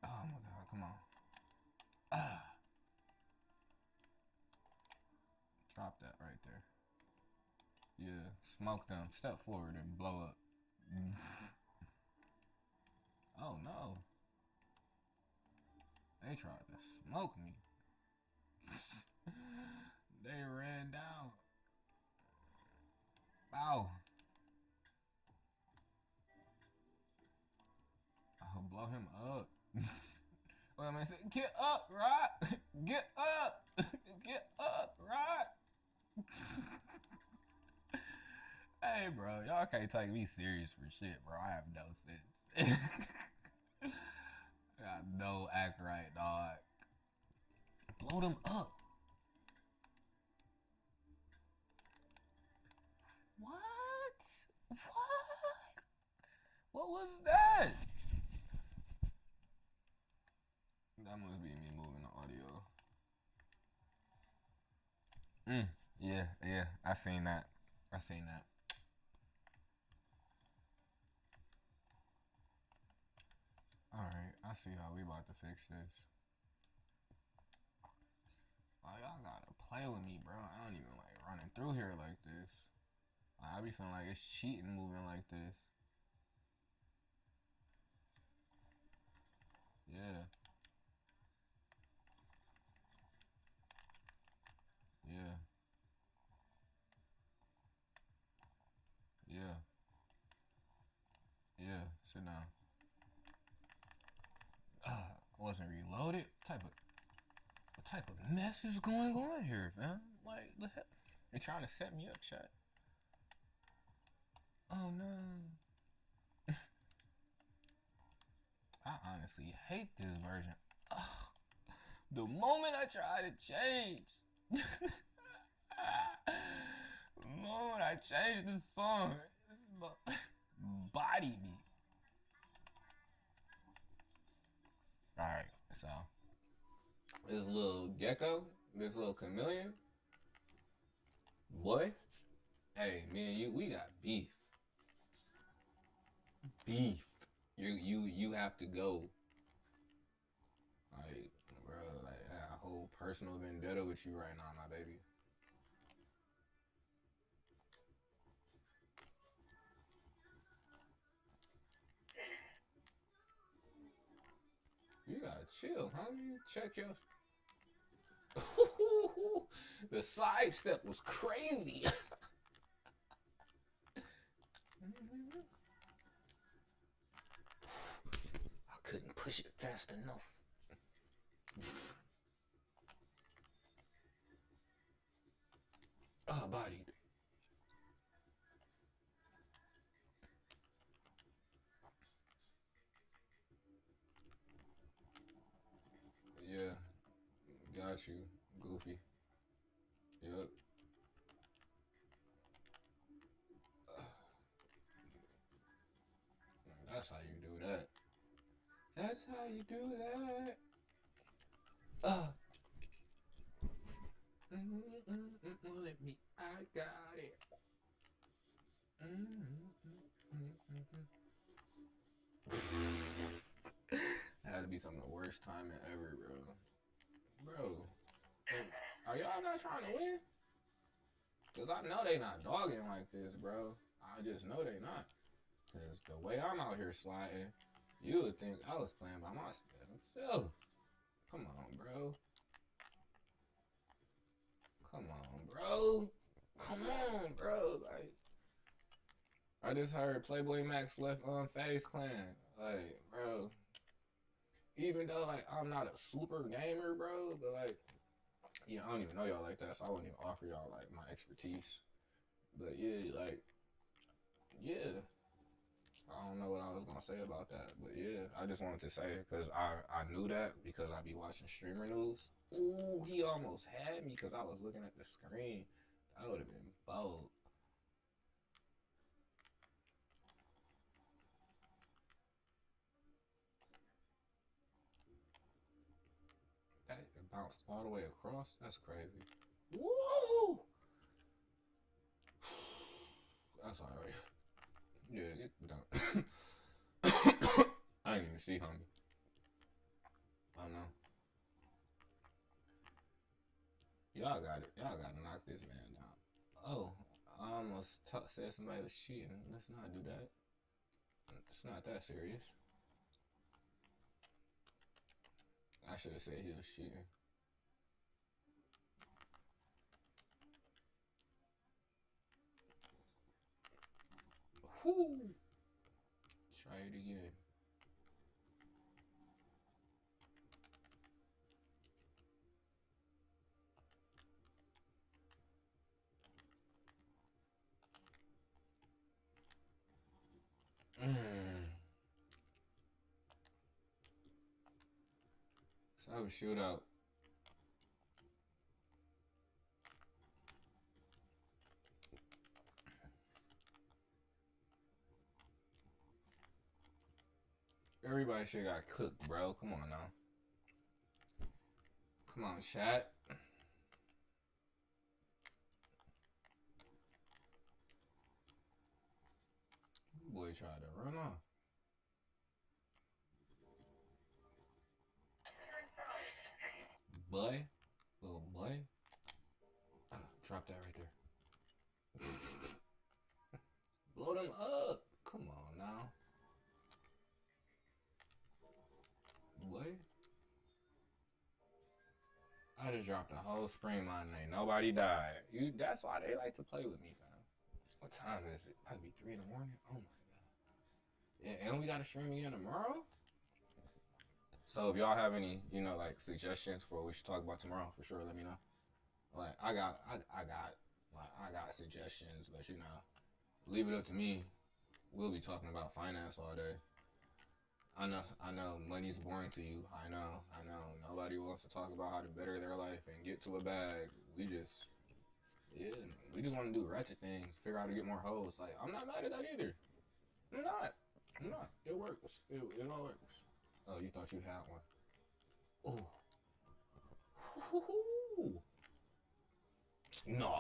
Oh my god, come on. Ah. Drop that right there. Yeah, smoke them. Step forward and blow up. Oh no. They tried to smoke me. They ran down. Ow. I'll blow him up. What am I saying? Get up, right? Get up. Get up, right? Hey, bro. Y'all can't take me serious for shit, bro. I have no sense. I got no act right, dog. Blow them up. What? What? What was that? That must be me moving the audio. Yeah, yeah. I seen that. I seen that. Alright, I see how we about to fix this. Oh, y'all gotta play with me, bro. I don't even like running through here like this. I be feeling like it's cheating moving like this. Yeah. Yeah. Sit down. I wasn't reloaded. What type of mess is going on here, man? Like the hell? They trying to set me up, chat. Oh no. I honestly hate this version. The moment I try to change, the moment I change the song, this body me. Alright, so this little gecko, this little chameleon, boy, hey, me and you, we got beef. Beef. You have to go. Like, bro, like, I got a whole personal vendetta with you right now, my baby. You gotta chill, homie. Check your. The sidestep was crazy. I couldn't push it fast enough. Bodied. Yeah, got you, Goofy. Yep. That's how you do that. That's how you do that. Let me. I got it. That had to be some of the worst timing ever, bro. Bro, are y'all not trying to win? Cause I know they not dogging like this, bro. I just know they not. Cause the way I'm out here sliding, you would think I was playing by myself. Come on, bro. Come on, bro. Come on, bro. Like, I just heard Playboy Max left on FaZe Clan. Like, bro. Even though, like, I'm not a super gamer, bro, but, like, yeah, I don't even know y'all like that, so I wouldn't even offer y'all, like, my expertise. But, yeah, like, yeah. I don't know what I was going to say about that, but, yeah, I just wanted to say it because I knew that because I be watching streamer news. Ooh, he almost had me because I was looking at the screen. That would have been bold. That bounced all the way across. That's crazy. Woo! That's alright. Yeah, get down. I didn't even see homie. I know. Y'all got it. Y'all gotta knock this man down. Oh, I almost said somebody was cheating. Let's not do that. It's not that serious. I should have said he was cheating. Whoo! Try it again. So I was shootout. Everybody should got cooked, bro. Come on now. Come on, chat. Boy tried to run off. Boy. Little boy. Drop that right there. Blow them up. Come on now. Boy. I just dropped a whole spring mine and ain't nobody died. That's why they like to play with me, fam. What time is it? Probably 3 in the morning. Oh my god. And we got to stream again tomorrow. So if y'all have any, like suggestions for what we should talk about tomorrow, for sure, let me know. Like I got suggestions, but leave it up to me. We'll be talking about finance all day. I know, money's boring to you. I know. Nobody wants to talk about how to better their life and get to a bag. We just want to do ratchet things, figure out how to get more hoes. Like, I'm not mad at that either. I'm not. It works. It all works. Oh, you thought you had one. Oh. No.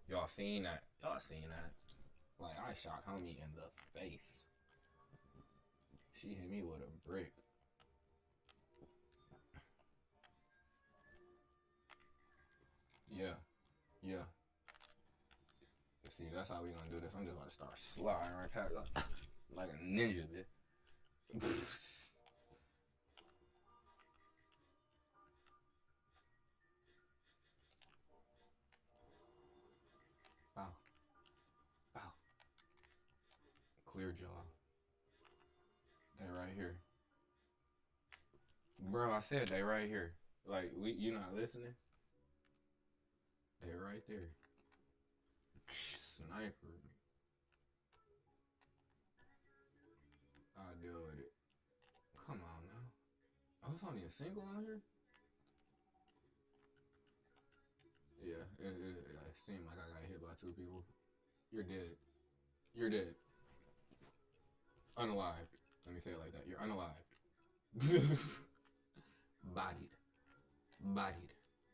Y'all seen that. Like, I shot homie in the face. She hit me with a brick. Yeah. See, that's how we gonna do this. I'm just about to start sliding right past like a ninja, bitch. Bow. Clear jaw. They right here. Bro, I said they right here. Like, you not listening? They right there. Sniper me. I'll deal with it. Come on now. Oh, it's only a single on here? Yeah, it seemed like I got hit by 2 people. You're dead. Unalived. Let me say it like that. You're unalived. Bodied.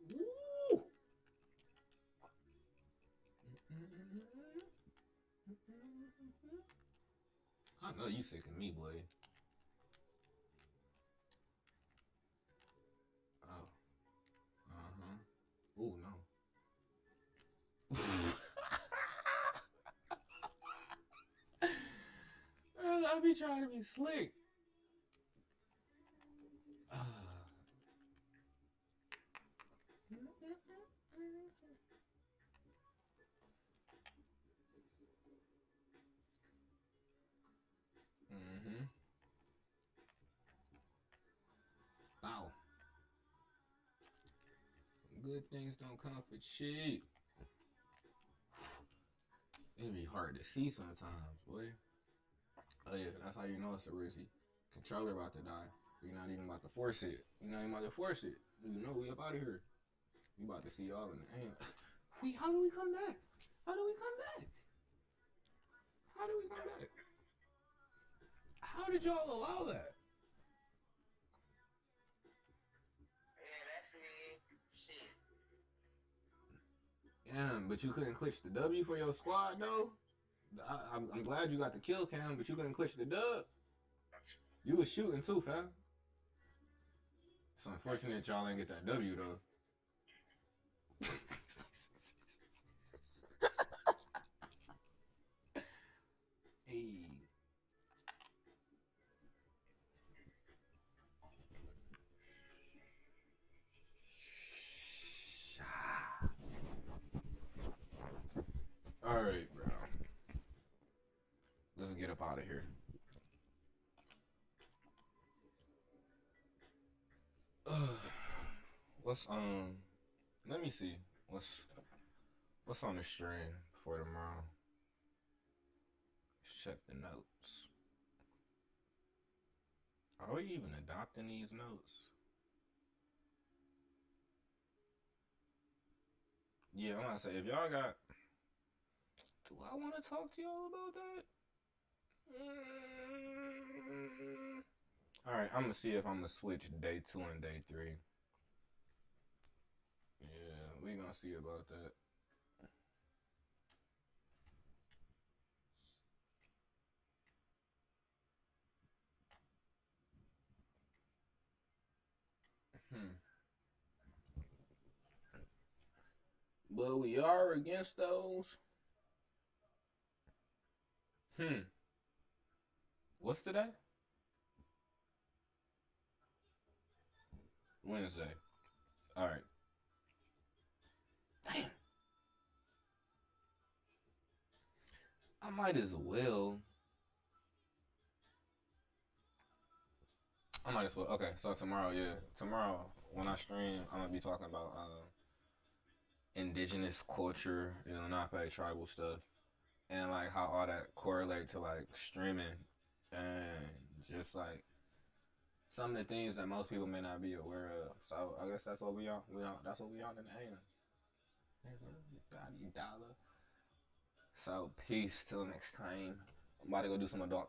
Woo! I know you sick of me, boy. Oh. Ooh, no. I be trying to be slick. Bow. Good things don't come for cheap. It be hard to see sometimes, boy. Oh yeah, that's how you know it's a risky. Controller about to die. You're not even about to force it. You know we up out of here. We about to see y'all in the end. How do we come back? How do we come back? How did y'all allow that? Yeah, that's me. Shit. Yeah, but you couldn't clutch the W for your squad though. I'm glad you got the kill cam, but you couldn't clutch the dub. You was shooting too, fam. It's unfortunate y'all ain't get that W though. Hey. All right, bro. Let's get up out of here. What's Let me see. What's on the stream for tomorrow? Let's check the notes. Are we even adopting these notes? Yeah, I'm gonna say if y'all got. Do I want to talk to y'all about that? All right, I'm gonna see if I'm gonna switch day 2 and day 3. Yeah, we gonna see about that. But we are against those. What's today? Wednesday. All right. Damn. I might as well. I might as well. Okay, so tomorrow, yeah, tomorrow when I stream, I'm gonna be talking about indigenous culture, not tribal stuff, and like how all that correlate to like streaming, and just like some of the things that most people may not be aware of. So I guess that's what we on. That's what we on in the AM. Dollar. So peace till next time. I'm about to go do some adult